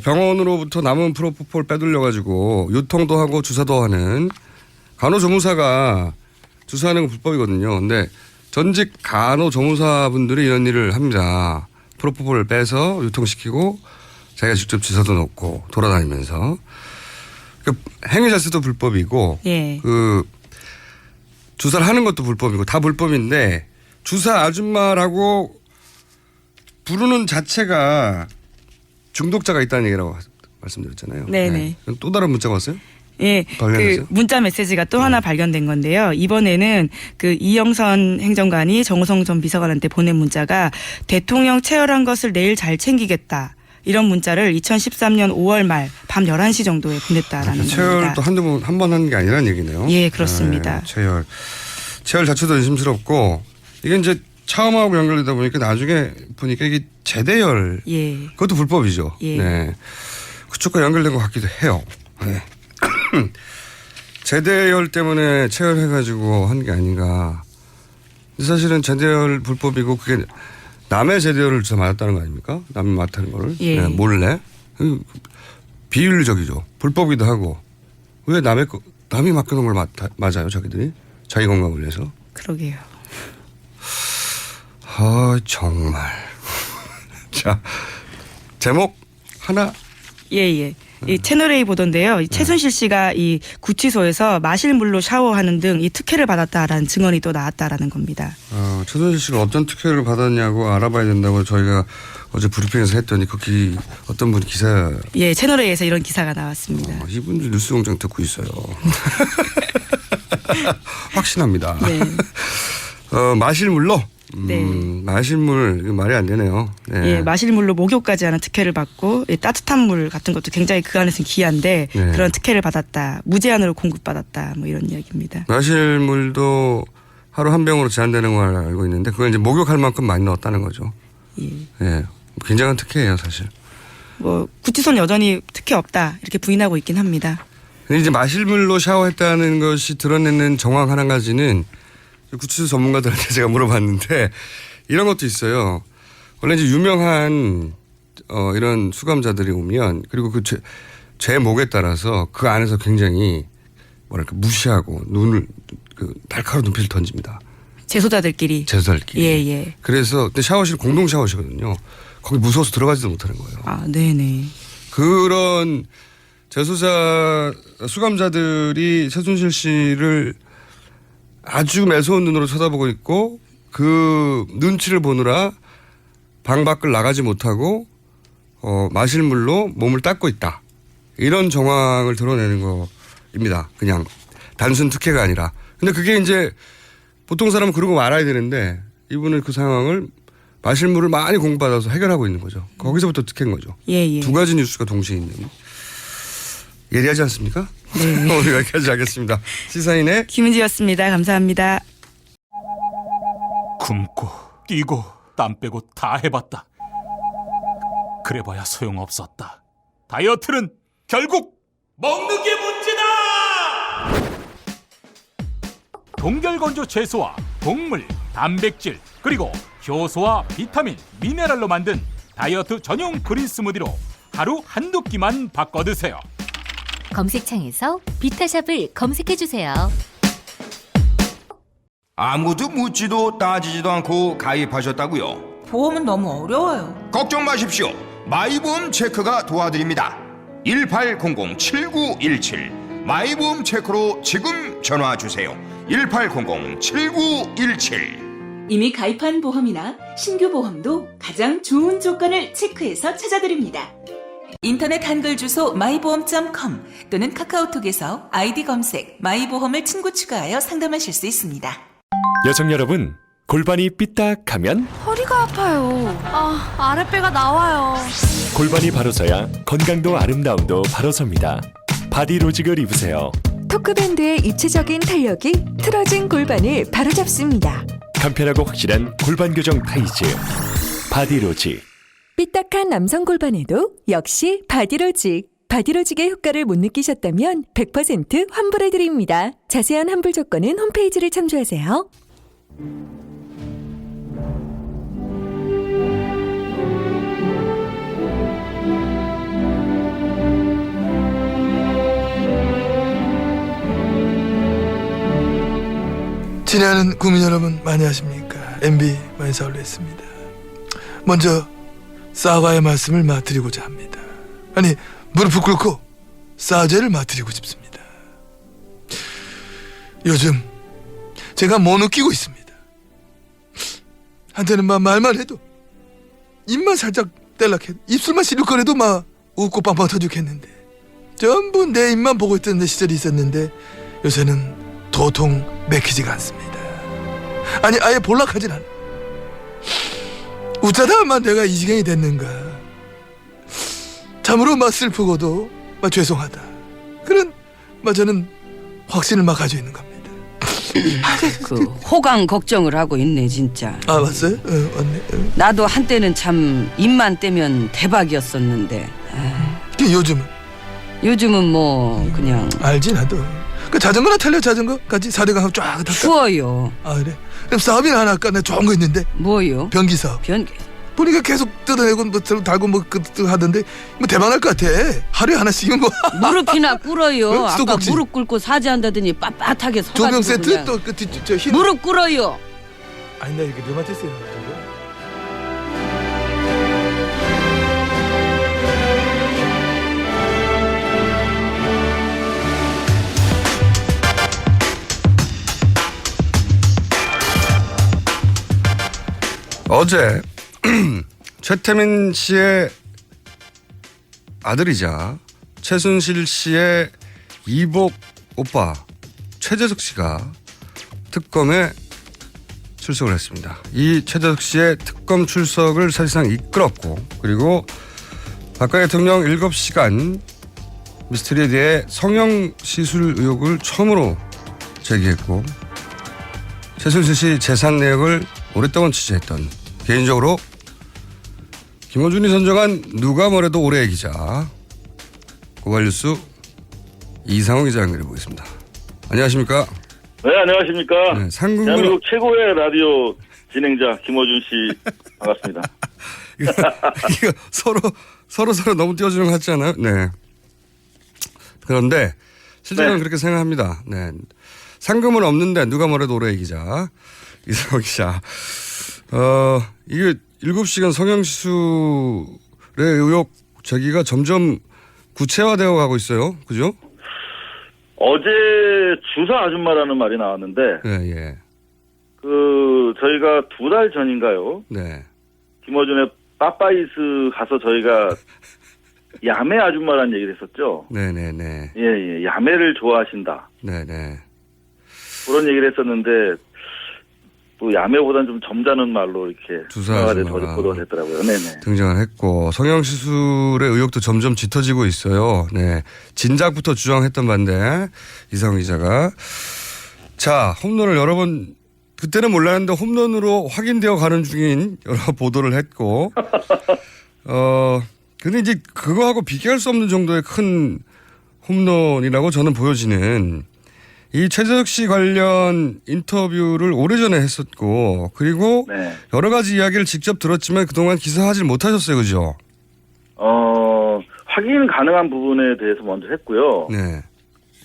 Speaker 1: 병원으로부터 남은 프로포폴 빼돌려가지고 유통도 하고 주사도 하는 간호조무사가 주사하는 건 불법이거든요. 근데 전직 간호조무사분들이 이런 일을 합니다. 프로포폴을 빼서 유통시키고 자기가 직접 주사도 넣고 돌아다니면서 그 행위 자체도 불법이고
Speaker 2: 예.
Speaker 1: 그 주사를 하는 것도 불법이고 다 불법인데 주사 아줌마라고 부르는 자체가 중독자가 있다는 얘기라고 말씀드렸잖아요.
Speaker 2: 네네.
Speaker 1: 네. 또 다른 문자가 왔어요?
Speaker 2: 예,
Speaker 1: 발견했어요?
Speaker 2: 그 문자 메시지가 또 하나 발견된 건데요. 이번에는 그 이영선 행정관이 정호성 전 비서관한테 보낸 문자가 대통령 체열한 것을 내일 잘 챙기겠다. 이런 문자를 2013년 5월 말 밤 11시 정도에 보냈다라는 겁니다.
Speaker 1: 체열도 한 번 하는 게 아니라는 얘기네요.
Speaker 2: 예, 그렇습니다.
Speaker 1: 네, 체열 자체도 의심스럽고 이게 이제 차음하고 연결되다 보니까 나중에 보니까 이게 제대열
Speaker 2: 예.
Speaker 1: 그것도 불법이죠.
Speaker 2: 예.
Speaker 1: 네. 그쪽과 연결된 것 같기도 해요. 네. 제대열 때문에 체열해가지고 한 게 아닌가. 사실은 제대열 불법이고 그게 남의 제대열을 주사 맞았다는 거 아닙니까? 남이 맡는 거를.
Speaker 2: 예.
Speaker 1: 네, 몰래. 비윤리적이죠. 불법이기도 하고. 왜 남이 맡겨놓은 걸 맞아요, 자기들이? 자기 건강을 위해서.
Speaker 2: 그러게요.
Speaker 1: 아, 정말. 자, 제목 하나.
Speaker 2: 예. 이 채널A 보던데요. 이 최순실 씨가 이 구치소에서 마실 물로 샤워하는 등 이 특혜를 받았다라는 증언이 또 나왔다라는 겁니다.
Speaker 1: 최순실 씨가 어떤 특혜를 받았냐고 알아봐야 된다고 저희가 어제 브리핑에서 했더니 거기 어떤 분이 기사.
Speaker 2: 예, 채널A에서 이런 기사가 나왔습니다.
Speaker 1: 이분들 뉴스공장 듣고 있어요. 확신합니다.
Speaker 2: 네.
Speaker 1: 마실 물로.
Speaker 2: 네.
Speaker 1: 마실 물 이거 말이 안 되네요. 네.
Speaker 2: 예, 마실 물로 목욕까지 하는 특혜를 받고 예, 따뜻한 물 같은 것도 굉장히 그 안에서는 귀한데
Speaker 1: 네.
Speaker 2: 그런 특혜를 받았다. 무제한으로 공급받았다. 뭐 이런 이야기입니다.
Speaker 1: 마실 물도 하루 한 병으로 제한되는 걸 알고 있는데 그걸 이제 목욕할 만큼 많이 넣었다는 거죠.
Speaker 2: 예.
Speaker 1: 예. 굉장한 특혜예요, 사실.
Speaker 2: 뭐 구치소는 여전히 특혜 없다. 이렇게 부인하고 있긴 합니다.
Speaker 1: 근데 이제 마실 물로 샤워했다는 것이 드러내는 정황 한 가지는 구치소 전문가들한테 제가 물어봤는데 이런 것도 있어요. 원래 이제 유명한 이런 수감자들이 오면 그리고 그 제 목에 따라서 그 안에서 굉장히 뭐랄까 무시하고 눈을 그 날카로운 눈빛을 던집니다.
Speaker 2: 재소자들끼리.
Speaker 1: 재소자들끼리.
Speaker 2: 예.
Speaker 1: 그래서 근데 샤워실 공동 샤워실거든요. 거기 무서워서 들어가지도 못하는 거예요.
Speaker 2: 아, 네네.
Speaker 1: 그런 재소자 수감자들이 최순실 씨를 아주 매서운 눈으로 쳐다보고 있고 그 눈치를 보느라 방 밖을 나가지 못하고 마실 물로 몸을 닦고 있다. 이런 정황을 드러내는 겁니다. 그냥 단순 특혜가 아니라. 근데 그게 이제 보통 사람은 그러고 말아야 되는데 이분은 그 상황을 마실 물을 많이 공급받아서 해결하고 있는 거죠. 거기서부터 특혜인 거죠.
Speaker 2: 예.
Speaker 1: 두 가지 뉴스가 동시에 있는. 예리하지 않습니까?
Speaker 2: 네.
Speaker 1: 오늘 여기까지 하겠습니다. 시사인의
Speaker 2: 김은지였습니다. 감사합니다.
Speaker 3: 굶고 뛰고 땀 빼고 다 해봤다. 그래봐야 소용없었다. 다이어트는 결국 먹는 게 문제다. 동결건조 채소와 곡물, 단백질 그리고 효소와 비타민, 미네랄로 만든 다이어트 전용 그린 스무디로 하루 한두 끼만 바꿔 드세요.
Speaker 4: 검색창에서 비타샵을 검색해주세요.
Speaker 5: 아무도 묻지도 따지지도 않고 가입하셨다고요?
Speaker 6: 보험은 너무 어려워요.
Speaker 5: 걱정 마십시오. 마이보험 체크가 도와드립니다. 1800-7917 마이보험 체크로 지금 전화 주세요. 1800-7917
Speaker 7: 이미 가입한 보험이나 신규 보험도 가장 좋은 조건을 체크해서 찾아드립니다. 인터넷 한글 주소 마이보험.com 또는 카카오톡에서 아이디 검색 마이보험을 친구 추가하여 상담하실 수 있습니다.
Speaker 8: 여성 여러분,
Speaker 6: 골반이 삐딱하면
Speaker 8: 허리가 아파요. 아랫배가 나와요.
Speaker 6: 골반이 바로 서야 건강도 아름다움도 바로 섭니다. 바디로직을 입으세요.
Speaker 9: 토크밴드의 입체적인 탄력이 틀어진 골반을 바로잡습니다.
Speaker 6: 간편하고 확실한 골반 교정 타이즈 바디로직.
Speaker 9: 삐딱한 남성 골반에도 역시 바디로직. 바디로직의 효과를 못 느끼셨다면 100% 환불해드립니다. 자세한 환불 조건은 홈페이지를 참조하세요.
Speaker 10: 친애하는 국민 여러분 많이 하십니까? MB 만사올로 했습니다. 먼저 사과의 말씀을 드리고자 합니다. 아니 무릎을 꿇고 사죄를 드리고 싶습니다. 요즘 제가 못 느끼고 있습니다. 한때는 말만 해도 입만 살짝 뗄락해도 입술만 실룩거려도 웃고 빵빵 터죽했는데 전부 내 입만 보고 있던 시절이 있었는데 요새는 도통 맥히지가 않습니다. 아니 아예 볼락하진 않아. 웃자다만 내가 이 지경이 됐는가. 참으로 슬프고도 죄송하다. 그런 저는 확신을 가지고 있는 겁니다.
Speaker 11: 그 호강 걱정을 하고 있네 진짜.
Speaker 10: 아 맞어요? 맞네.
Speaker 11: 나도 한때는 참 입만 떼면 대박이었었는데 요즘은 뭐 그냥
Speaker 10: 알지 나도. 그 자전거나 탈려 자전거 같이 4대강 쫙 탈까?
Speaker 11: 추워요.
Speaker 10: 아 그래? 그럼 사업이나 하나 할까? 나 좋은 거 있는데.
Speaker 11: 뭐요?
Speaker 10: 변기 사업. 보니까 계속 뜯어내고 달고 하던데 대박 날 것 같아. 하루에 하나씩은
Speaker 11: 무릎이나 꿇어요. 아까
Speaker 10: 수도꼭지.
Speaker 11: 무릎 꿇고 사죄한다더니 빳빳하게 서가지고
Speaker 10: 조명 세트
Speaker 11: 그냥.
Speaker 10: 또 저 흰.
Speaker 11: 무릎 꿇어요.
Speaker 10: 아니 나 이렇게 류마티스예요.
Speaker 1: 어제 최태민 씨의 아들이자 최순실 씨의 이복 오빠 최재석 씨가 특검에 출석을 했습니다. 이 최재석 씨의 특검 출석을 사실상 이끌었고 그리고 박근혜 대통령 7시간 미스터리에 대해 성형 시술 의혹을 처음으로 제기했고 최순실 씨 재산 내역을 오랫동안 취재했던 개인적으로 김어준이 선정한 누가 뭐래도 올해의 기자 고발뉴스 이상호 기자 연결해 보겠습니다. 안녕하십니까?
Speaker 12: 네, 안녕하십니까?
Speaker 1: 네,
Speaker 12: 대한민국 최고의 라디오 진행자 김어준 씨 반갑습니다.
Speaker 1: 이거 서로 너무 띄워주는 것 같지 않아요? 네. 그런데 실제로는 그렇게 생각합니다. 네. 상금은 없는데 누가 뭐래도 올해의 기자 이상호 기자. 이게 7시간 성형시술의 의혹 제기가 점점 구체화되어 가고 있어요. 그죠?
Speaker 12: 어제 주사 아줌마라는 말이 나왔는데,
Speaker 1: 예.
Speaker 12: 저희가 2달 전인가요?
Speaker 1: 네.
Speaker 12: 김어준의 빠빠이스 가서 저희가 야매 아줌마라는 얘기를 했었죠?
Speaker 1: 네네네.
Speaker 12: 예, 야매를 좋아하신다.
Speaker 1: 네네.
Speaker 12: 그런 얘기를 했었는데, 또 야매보다는 좀 점잖은 말로 이렇게
Speaker 1: 주사 아줌마가
Speaker 12: 보도가 됐더라고요. 네네.
Speaker 1: 등장을 했고 성형시술의 의혹도 점점 짙어지고 있어요. 네, 진작부터 주장했던 반대 이상호 기자가 자 홈런을 여러 번 그때는 몰랐는데 홈런으로 확인되어 가는 중인 여러 보도를 했고 근데 이제 그거하고 비교할 수 없는 정도의 큰 홈런이라고 저는 보여지는 이 최재석 씨 관련 인터뷰를 오래전에 했었고 그리고
Speaker 12: 네.
Speaker 1: 여러 가지 이야기를 직접 들었지만 그동안 기사하지 못하셨어요. 그죠?
Speaker 12: 확인 가능한 부분에 대해서 먼저 했고요.
Speaker 1: 네.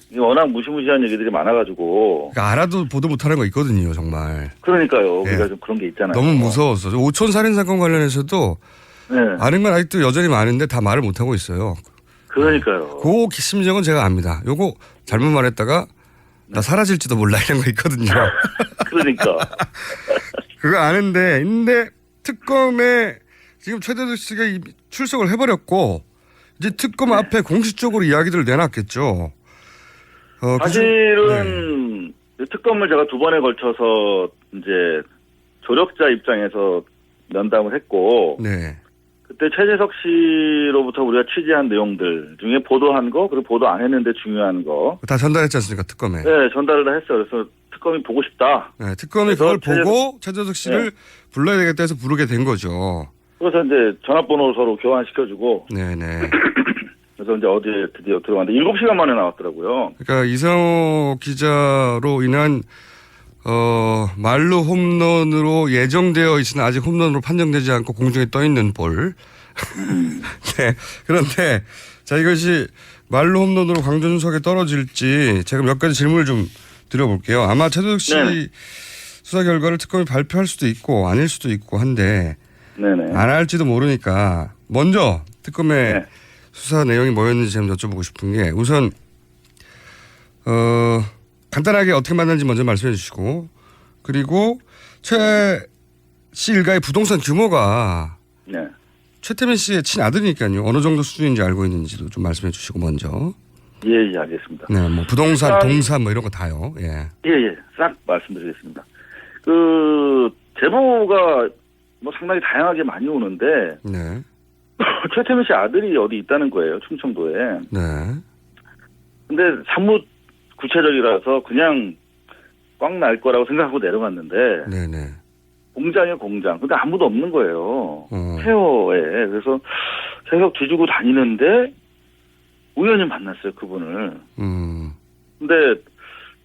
Speaker 12: 이게 워낙 무시무시한 얘기들이 많아가지고.
Speaker 1: 그러니까 알아도 보도 못하는 거 있거든요. 정말.
Speaker 12: 그러니까요.
Speaker 1: 네.
Speaker 12: 우리가 좀 그런 게 있잖아요.
Speaker 1: 너무 무서웠어. 오촌 살인사건 관련해서도
Speaker 12: 네.
Speaker 1: 아는 건 아직도 여전히 많은데 다 말을 못하고 있어요.
Speaker 12: 그러니까요.
Speaker 1: 그 심정은 제가 압니다. 요거 잘못 말했다가 나 사라질지도 몰라 이런 거 있거든요.
Speaker 12: 그러니까.
Speaker 1: 그거 아는데 근데 특검에 지금 최재석 씨가 출석을 해버렸고 이제 특검 앞에 공식적으로 이야기들을 내놨겠죠.
Speaker 12: 사실은 특검을 제가 2번에 걸쳐서 이제 조력자 입장에서 면담을 했고
Speaker 1: 네.
Speaker 12: 그때 최재석 씨로부터 우리가 취재한 내용들 중에 보도한 거 그리고 보도 안 했는데 중요한 거
Speaker 1: 다 전달했지 않습니까? 특검에.
Speaker 12: 네, 전달을 다 했어요. 그래서 특검이 보고 싶다.
Speaker 1: 네, 특검이 그걸 보고 최재석 씨를 불러야 되겠다 해서 부르게 된 거죠.
Speaker 12: 그래서 이제 전화번호를 서로 교환시켜주고
Speaker 1: 네네.
Speaker 12: 그래서 이제 어디에 드디어 들어갔는데 7시간 만에 나왔더라고요.
Speaker 1: 그러니까 이상호 기자로 인한 말루 홈런으로 예정되어 있으나 아직 홈런으로 판정되지 않고 공중에 떠 있는 볼. 네. 그런데 자 이것이 말루 홈런으로 광준석에 떨어질지 제가 몇 가지 질문을 좀 드려볼게요. 아마 최재석 씨
Speaker 12: 네네.
Speaker 1: 수사 결과를 특검이 발표할 수도 있고 아닐 수도 있고 한데
Speaker 12: 네네.
Speaker 1: 안 할지도 모르니까 먼저 특검의 수사 내용이 뭐였는지 좀 여쭤보고 싶은 게 우선 간단하게 어떻게 만났는지 먼저 말씀해 주시고 그리고 최 씨 일가의 부동산 규모가
Speaker 12: 네.
Speaker 1: 최태민 씨의 친아들이니까요. 어느 정도 수준인지 알고 있는지도 좀 말씀해 주시고 먼저.
Speaker 12: 예, 알겠습니다.
Speaker 1: 네, 뭐 부동산, 동산 뭐 이런 거 다요. 예.
Speaker 12: 예, 싹 말씀드리겠습니다. 그 제보가 뭐 상당히 다양하게 많이 오는데
Speaker 1: 네.
Speaker 12: 최태민 씨 아들이 어디 있다는 거예요, 충청도에.
Speaker 1: 네.
Speaker 12: 근데 사뭇 구체적이라서 그냥 꽉 날 거라고 생각하고 내려갔는데
Speaker 1: 네네.
Speaker 12: 공장에 공장. 근데 아무도 없는 거예요. 폐허에. 그래서 계속 뒤지고 다니는데 우연히 만났어요, 그분을. 근데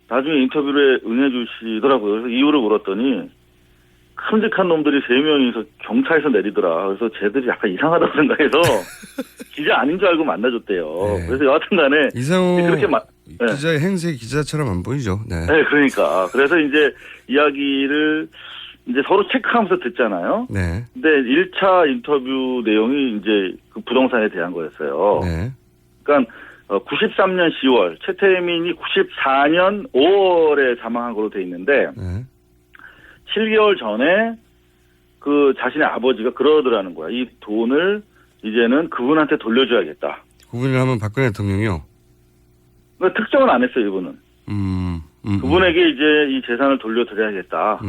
Speaker 12: 나중에 인터뷰에 응해주시더라고요. 그래서 이유를 물었더니 큼직한 놈들이 3명이서 경차에서 내리더라. 그래서 쟤들이 약간 이상하다고 생각해서 기자 아닌 줄 알고 만나줬대요.
Speaker 1: 네.
Speaker 12: 그래서 여하튼 간에
Speaker 1: 이상호
Speaker 12: 그렇게
Speaker 1: 기자의 행세 기자처럼 안 보이죠. 네.
Speaker 12: 네, 그러니까. 그래서 이제 이야기를 이제 서로 체크하면서 듣잖아요.
Speaker 1: 네.
Speaker 12: 근데 1차 인터뷰 내용이 이제 그 부동산에 대한 거였어요.
Speaker 1: 네.
Speaker 12: 그러니까 93년 10월, 최태민이 94년 5월에 사망한 걸로 돼 있는데
Speaker 1: 네.
Speaker 12: 7개월 전에 그 자신의 아버지가 그러더라는 거야. 이 돈을 이제는 그분한테 돌려줘야겠다.
Speaker 1: 그분을 하면 박근혜 대통령이요.
Speaker 12: 그러니까 특정은 안 했어요, 이분은. 그분에게 이제 이 재산을 돌려드려야겠다.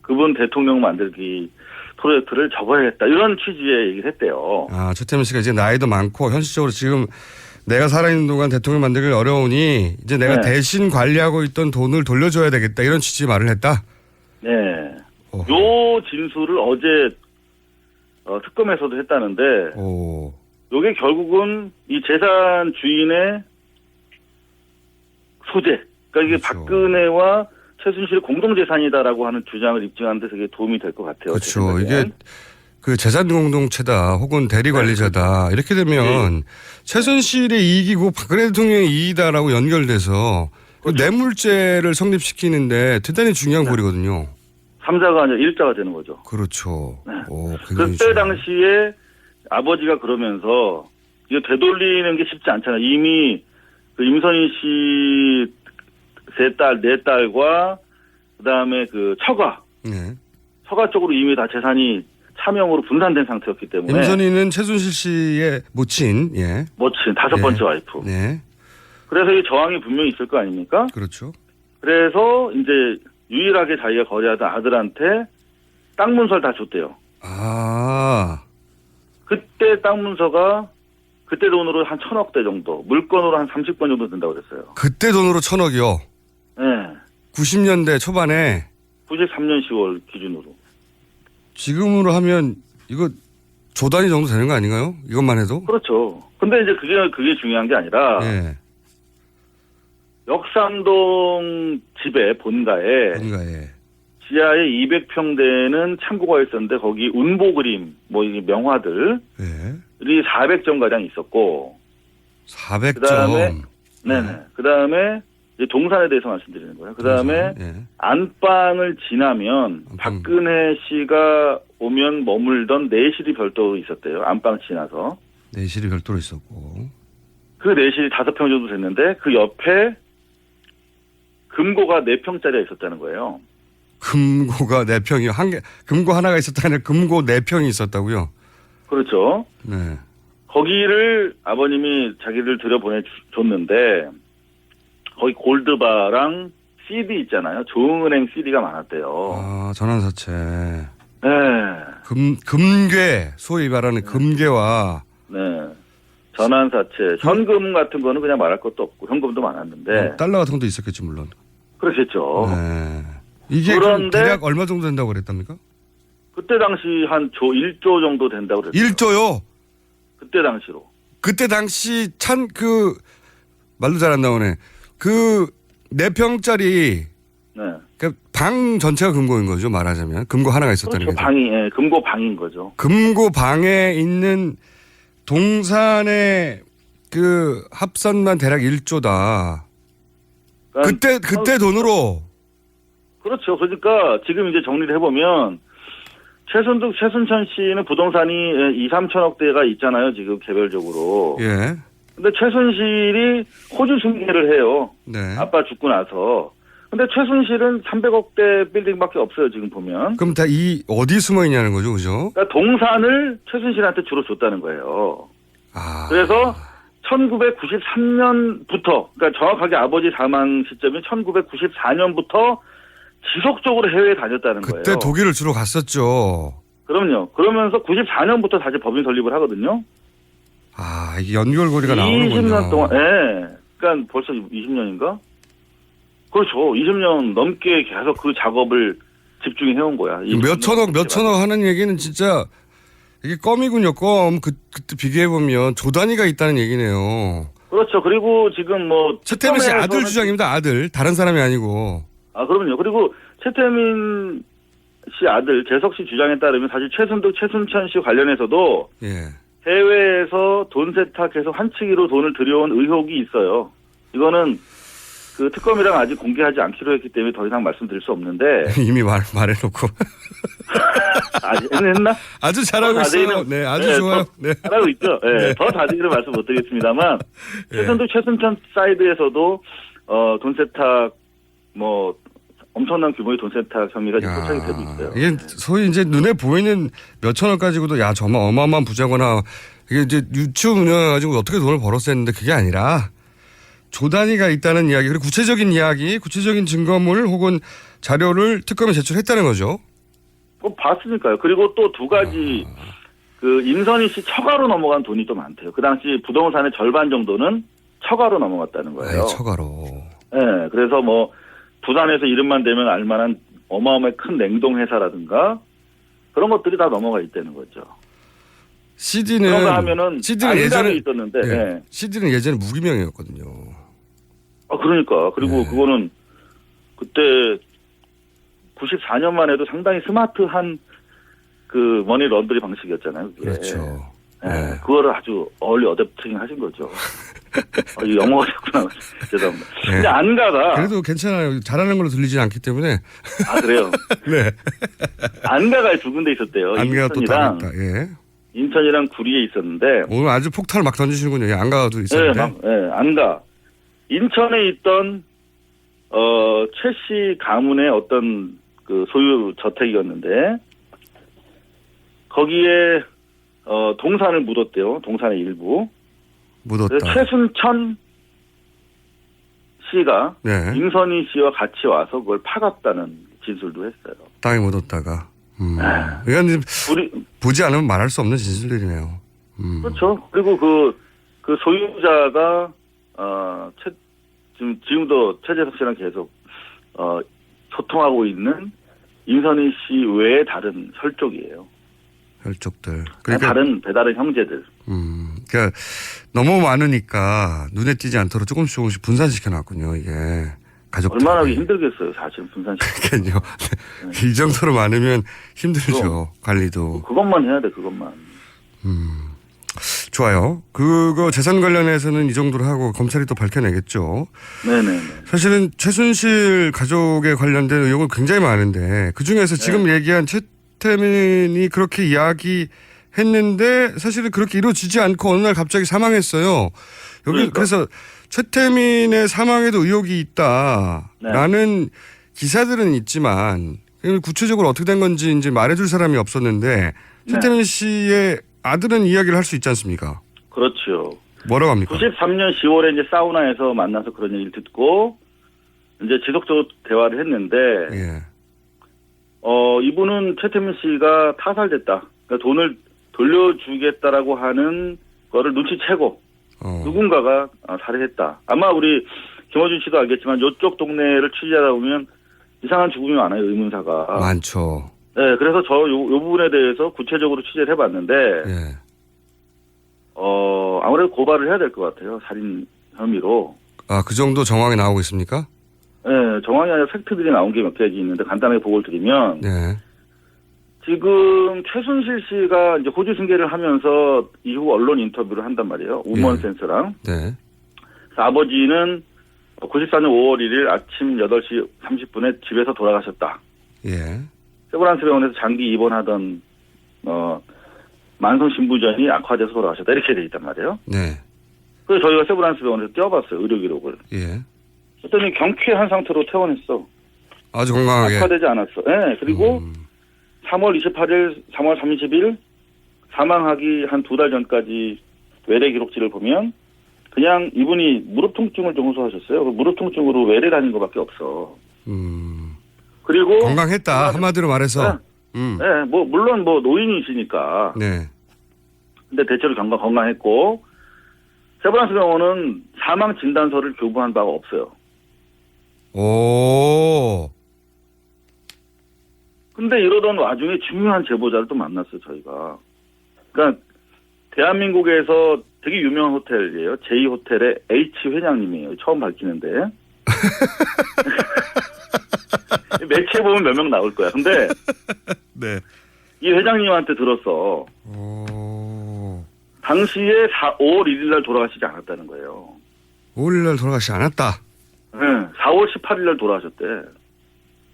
Speaker 12: 그분 대통령 만들기 프로젝트를 접어야겠다. 이런 취지의 얘기를 했대요.
Speaker 1: 아, 최태민 씨가 이제 나이도 많고 현실적으로 지금 내가 살아있는 동안 대통령 만들기 어려우니 이제 내가
Speaker 12: 네.
Speaker 1: 대신 관리하고 있던 돈을 돌려줘야 되겠다. 이런 취지의 말을 했다.
Speaker 12: 네. 요 진술을 어제 특검에서도 했다는데 요게 결국은 이 재산 주인의 소재. 그러니까 이게
Speaker 1: 그렇죠.
Speaker 12: 박근혜와 최순실의 공동재산이다라고 하는 주장을 입증하는 데 되게 도움이 될 것 같아요.
Speaker 1: 그렇죠. 이게 그 재산 공동체다 혹은 대리 관리자다 이렇게 되면 최순실의 이익이고 박근혜 대통령의 이익이다라고 연결돼서 그 뇌물죄를 성립시키는데 대단히 중요한 고리거든요.
Speaker 12: 3자가 아니라 1자가 되는 거죠.
Speaker 1: 그렇죠.
Speaker 12: 그때 당시에 아버지가 그러면서 이거 되돌리는 게 쉽지 않잖아요. 이미 그 임선희 씨 세 딸, 네 딸과 그다음에 그 처가.
Speaker 1: 네.
Speaker 12: 처가 쪽으로 이미 다 재산이 차명으로 분산된 상태였기 때문에.
Speaker 1: 임선희는 최순실 씨의 모친, 예.
Speaker 12: 모친, 5번째 와이프.
Speaker 1: 네.
Speaker 12: 그래서 이 저항이 분명히 있을 거 아닙니까?
Speaker 1: 그렇죠.
Speaker 12: 그래서 이제 유일하게 자기가 거래하던 아들한테 땅 문서를 다 줬대요.
Speaker 1: 아.
Speaker 12: 그때 땅 문서가 그때 돈으로 한 1,000억대 정도, 물건으로 한 30건 정도 된다고 그랬어요.
Speaker 1: 그때 돈으로 1,000억이요?
Speaker 12: 네.
Speaker 1: 90년대 초반에.
Speaker 12: 93년 10월 기준으로.
Speaker 1: 지금으로 하면 이거 조 단위 정도 되는 거 아닌가요? 이것만 해도?
Speaker 12: 그렇죠. 근데 이제 그게 중요한 게 아니라.
Speaker 1: 예.
Speaker 12: 역삼동 집에 본가에 지하에 200평 되는 창고가 있었는데 거기 운보 그림 뭐 이게 명화들이 400점 가량 있었고
Speaker 1: 400점.
Speaker 12: 그다음에 네네. 그다음에 이제 동산에 대해서 말씀드리는 거예요. 그다음에 안방을 지나면 박근혜 씨가 오면 머물던 내실이 별도로 있었대요. 안방 지나서.
Speaker 1: 내실이 별도로 있었고.
Speaker 12: 그 내실이 5평 정도 됐는데 그 옆에 금고가 4평짜리가 있었다는 거예요.
Speaker 1: 금고가 4평이요? 금고 하나가 있었다는 아니라 금고 4평이 있었다고요?
Speaker 12: 그렇죠.
Speaker 1: 네.
Speaker 12: 거기를 아버님이 자기를 들여보내줬는데 거기 골드바랑 CD 있잖아요. 조은행 CD가 많았대요.
Speaker 1: 아, 전환사채.
Speaker 12: 네.
Speaker 1: 금괴, 소위 말하는 금괴와.
Speaker 12: 네. 전환사채, 현금 같은 거는 그냥 말할 것도 없고 현금도 많았는데.
Speaker 1: 달러 같은 것도 있었겠지 물론.
Speaker 12: 그렇겠죠.
Speaker 1: 네. 이게
Speaker 12: 그런데
Speaker 1: 대략 얼마 정도 된다고 그랬답니까?
Speaker 12: 그때 당시 한 1조 정도 된다고 그랬어요.
Speaker 1: 1조요?
Speaker 12: 그때 당시로.
Speaker 1: 그때 당시 말도 잘 안 나오네. 4평짜리
Speaker 12: 네.
Speaker 1: 방 전체가 금고인 거죠, 말하자면. 금고 하나가 있었다는
Speaker 12: 그렇죠.
Speaker 1: 거죠.
Speaker 12: 방이, 금고 방인 거죠.
Speaker 1: 금고 방에 있는 동산의 합산만 대략 1조다.
Speaker 12: 그러니까
Speaker 1: 그때 돈으로.
Speaker 12: 그렇죠. 그러니까 지금 이제 정리를 해보면 최순득, 최순천 씨는 부동산이 2, 3천억대가 있잖아요. 지금 개별적으로.
Speaker 1: 예.
Speaker 12: 근데 최순실이 호주 승계를 해요.
Speaker 1: 네.
Speaker 12: 아빠 죽고 나서. 근데 최순실은 300억대 빌딩밖에 없어요. 지금 보면.
Speaker 1: 그럼 다 어디 숨어 있냐는 거죠, 그죠?
Speaker 12: 그러니까 동산을 최순실한테 주로 줬다는 거예요. 그래서 1993년부터, 그러니까 정확하게 아버지 사망 시점이 1994년부터 지속적으로 해외에 다녔다는 거예요.
Speaker 1: 그때 독일을 주로 갔었죠.
Speaker 12: 그럼요. 그러면서 94년부터 다시 법인 설립을 하거든요.
Speaker 1: 이게 연결고리가 나오는군요.
Speaker 12: 20년 동안, 예. 그러니까 벌써 20년인가? 그렇죠. 20년 넘게 계속 그 작업을 집중해 해온 거야.
Speaker 1: 몇 천억 하는 얘기는 진짜 이게 껌이군요, 껌. 그때 비교해보면 조 단위가 있다는 얘기네요.
Speaker 12: 그렇죠. 그리고 지금
Speaker 1: 최태민 씨 아들 주장입니다, 아들. 다른 사람이 아니고.
Speaker 12: 그럼요. 그리고 최태민 씨 아들 재석 씨 주장에 따르면 사실 최순득, 최순천 씨 관련해서도
Speaker 1: 예.
Speaker 12: 해외에서 돈 세탁해서 환치기로 돈을 들여온 의혹이 있어요. 이거는 특검이랑 아직 공개하지 않기로 했기 때문에 더 이상 말씀드릴 수 없는데.
Speaker 1: 이미 말해놓고.
Speaker 12: 했나?
Speaker 1: 아주 잘하고 있어요. 네, 아주 좋아요. 네.
Speaker 12: 잘하고 있죠. 네, 더 자세히는 말씀 못 드리겠습니다만. 최순득, 최순천 사이드에서도 돈 세탁, 엄청난 규모의 돈 세탁 혐의가 지금 포착이 되고 있어요.
Speaker 1: 이게 소위 이제 눈에 보이는 몇천억 가지고도 정말 어마어마한 부자거나 이게 이제 유치원 운영해가지고 어떻게 돈을 벌었어 했는데 그게 아니라 조 단위가 있다는 이야기, 그리고 구체적인 이야기, 구체적인 증거물 혹은 자료를 특검에 제출했다는 거죠.
Speaker 12: 봤으니까요. 그리고 또 두 가지, 임선희 씨 처가로 넘어간 돈이 또 많대요. 그 당시 부동산의 절반 정도는 처가로 넘어갔다는 거예요.
Speaker 1: 처가로.
Speaker 12: 네, 그래서 부산에서 이름만 대면 알만한 어마어마한 큰 냉동회사라든가 그런 것들이 다 넘어가 있다는 거죠.
Speaker 1: CD는
Speaker 12: 예전에 있었는데, 네.
Speaker 1: CD는 예전에 무기명이었거든요.
Speaker 12: 그러니까. 그리고 그거는 그때 94년만 해도 상당히 스마트한 머니 런더리 방식이었잖아요. 그게.
Speaker 1: 그렇죠.
Speaker 12: 네. 그거를 아주 얼리 어댑팅 하신 거죠. 영어가 됐구나. 죄송합니다.
Speaker 1: 네.
Speaker 12: 근데 안가가.
Speaker 1: 그래도 괜찮아요. 잘하는 걸로 들리지 않기 때문에.
Speaker 12: 그래요?
Speaker 1: 네.
Speaker 12: 안가가 두 군데 있었대요.
Speaker 1: 안가가 또 다르다. 예.
Speaker 12: 인천이랑 구리에 있었는데.
Speaker 1: 오늘 아주 폭탄을 막 던지시는군요. 안가도 있었는데.
Speaker 12: 네, 안가. 인천에 있던, 최 씨 가문의 어떤 소유 저택이었는데, 거기에, 동산을 묻었대요. 동산의 일부.
Speaker 1: 묻었다.
Speaker 12: 최순천 씨가
Speaker 1: 네.
Speaker 12: 임선희 씨와 같이 와서 그걸 파갔다는 진술도 했어요.
Speaker 1: 땅에 묻었다가. 이건 보지 않으면 말할 수 없는 진술들이네요.
Speaker 12: 그렇죠. 그리고 그 소유자가 지금도 최재석 씨랑 계속 소통하고 있는 임선희 씨 외에 다른 혈족이에요.
Speaker 1: 혈족들.
Speaker 12: 그러니까 다른 형제들.
Speaker 1: 그러니까 너무 많으니까 눈에 띄지 않도록 조금씩 분산시켜 놨군요. 이게 가족들.
Speaker 12: 얼마나 하기 힘들겠어요. 사실 분산시켜.
Speaker 1: 그러니까요. 이 정도로 많으면 힘들죠. 관리도.
Speaker 12: 그것만 해야 돼. 그것만.
Speaker 1: 좋아요. 그거 재산 관련해서는 이 정도로 하고 검찰이 또 밝혀내겠죠.
Speaker 12: 네네네.
Speaker 1: 사실은 최순실 가족에 관련된 의혹은 굉장히 많은데 그중에서 지금 얘기한 최태민이 그렇게 이야기했는데 사실은 그렇게 이루어지지 않고 어느 날 갑자기 사망했어요. 여기 그래서 최태민의 사망에도 의혹이 있다라는 기사들은 있지만 구체적으로 어떻게 된 건지 이제 말해줄 사람이 없었는데 최태민 씨의 아들은 이야기를 할 수 있지 않습니까?
Speaker 12: 그렇죠.
Speaker 1: 뭐라고 합니까?
Speaker 12: 93년 10월에 이제 사우나에서 만나서 그런 얘기를 듣고 이제 지속적으로 대화를 했는데,
Speaker 1: 예.
Speaker 12: 이분은 최태민 씨가 타살됐다. 그러니까 돈을 돌려주겠다라고 하는 거를 눈치채고 누군가가 살해했다. 아마 우리 김어준 씨도 알겠지만 이쪽 동네를 취재하다 보면 이상한 죽음이 많아요. 의문사가.
Speaker 1: 많죠.
Speaker 12: 네, 그래서 요 부분에 대해서 구체적으로 취재를 해봤는데,
Speaker 1: 예.
Speaker 12: 아무래도 고발을 해야 될 것 같아요. 살인 혐의로.
Speaker 1: 아, 그 정도 정황이 나오고 있습니까?
Speaker 12: 네, 정황이 아니라 팩트들이 나온 게 몇 가지 있는데 간단하게 보고를 드리면,
Speaker 1: 네.
Speaker 12: 지금 최순실 씨가 이제 호주 승계를 하면서 이후 언론 인터뷰를 한단 말이에요. 우먼
Speaker 1: 예.
Speaker 12: 센스랑.
Speaker 1: 네.
Speaker 12: 그래서 아버지는 94년 5월 1일 아침 8시 30분에 집에서 돌아가셨다.
Speaker 1: 예.
Speaker 12: 세브란스 병원에서 장기 입원하던 만성 신부전이 악화돼서 돌아가셨다. 이렇게 돼 있단 말이에요.
Speaker 1: 네.
Speaker 12: 그래서 저희가 세브란스 병원에서 떼어봤어요. 의료 기록을.
Speaker 1: 예.
Speaker 12: 그랬더니 경쾌한 상태로 퇴원했어.
Speaker 1: 아주 건강하게.
Speaker 12: 악화되지 않았어. 네. 그리고 3월 28일, 3월 30일 사망하기 한 2달 전까지 외래 기록지를 보면 그냥 이분이 무릎 통증을 좀 호소하셨어요. 무릎 통증으로 외래 다닌 것밖에 없어. 그리고
Speaker 1: 건강했다. 한마디로 말해서.
Speaker 12: 네, 뭐 물론 뭐 노인이시니까.
Speaker 1: 네.
Speaker 12: 근데 대체로 건강했고 세브란스 병원은 사망 진단서를 교부한 바가 없어요.
Speaker 1: 오.
Speaker 12: 근데 이러던 와중에 중요한 제보자를 또 만났어요, 저희가. 그러니까 대한민국에서 되게 유명한 호텔이에요. J호텔의 H 회장님이에요. 처음 밝히는데. 매체에 보면 몇 명 나올 거야. 근데
Speaker 1: 네.
Speaker 12: 이 회장님한테 들었어.
Speaker 1: 오.
Speaker 12: 당시에 5월 1일 날 돌아가시지 않았다는 거예요.
Speaker 1: 5일 날 돌아가시지 않았다.
Speaker 12: 네, 4월 18일 날 돌아가셨대.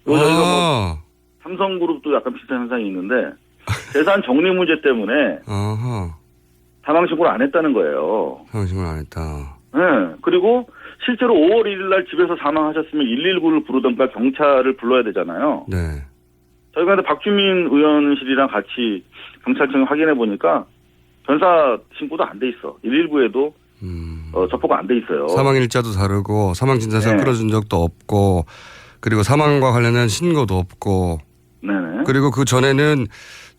Speaker 12: 저희가 뭐 삼성그룹도 약간 비슷한 현상이 있는데 재산 정리 문제 때문에 사망신고를 안 했다는 거예요.
Speaker 1: 사망신고를 안 했다.
Speaker 12: 네, 그리고 실제로 5월 1일 날 집에서 사망하셨으면 119를 부르던가 경찰을 불러야 되잖아요.
Speaker 1: 네.
Speaker 12: 저희가 근데 박주민 의원실이랑 같이 경찰청에 확인해 보니까 변사 신고도 안 돼 있어. 119에도 접보가 안 돼 있어요.
Speaker 1: 사망일자도 다르고 사망진단서를
Speaker 12: 네.
Speaker 1: 끌어준 적도 없고 그리고 사망과 관련한 신고도 없고
Speaker 12: 네네.
Speaker 1: 그리고 그 전에는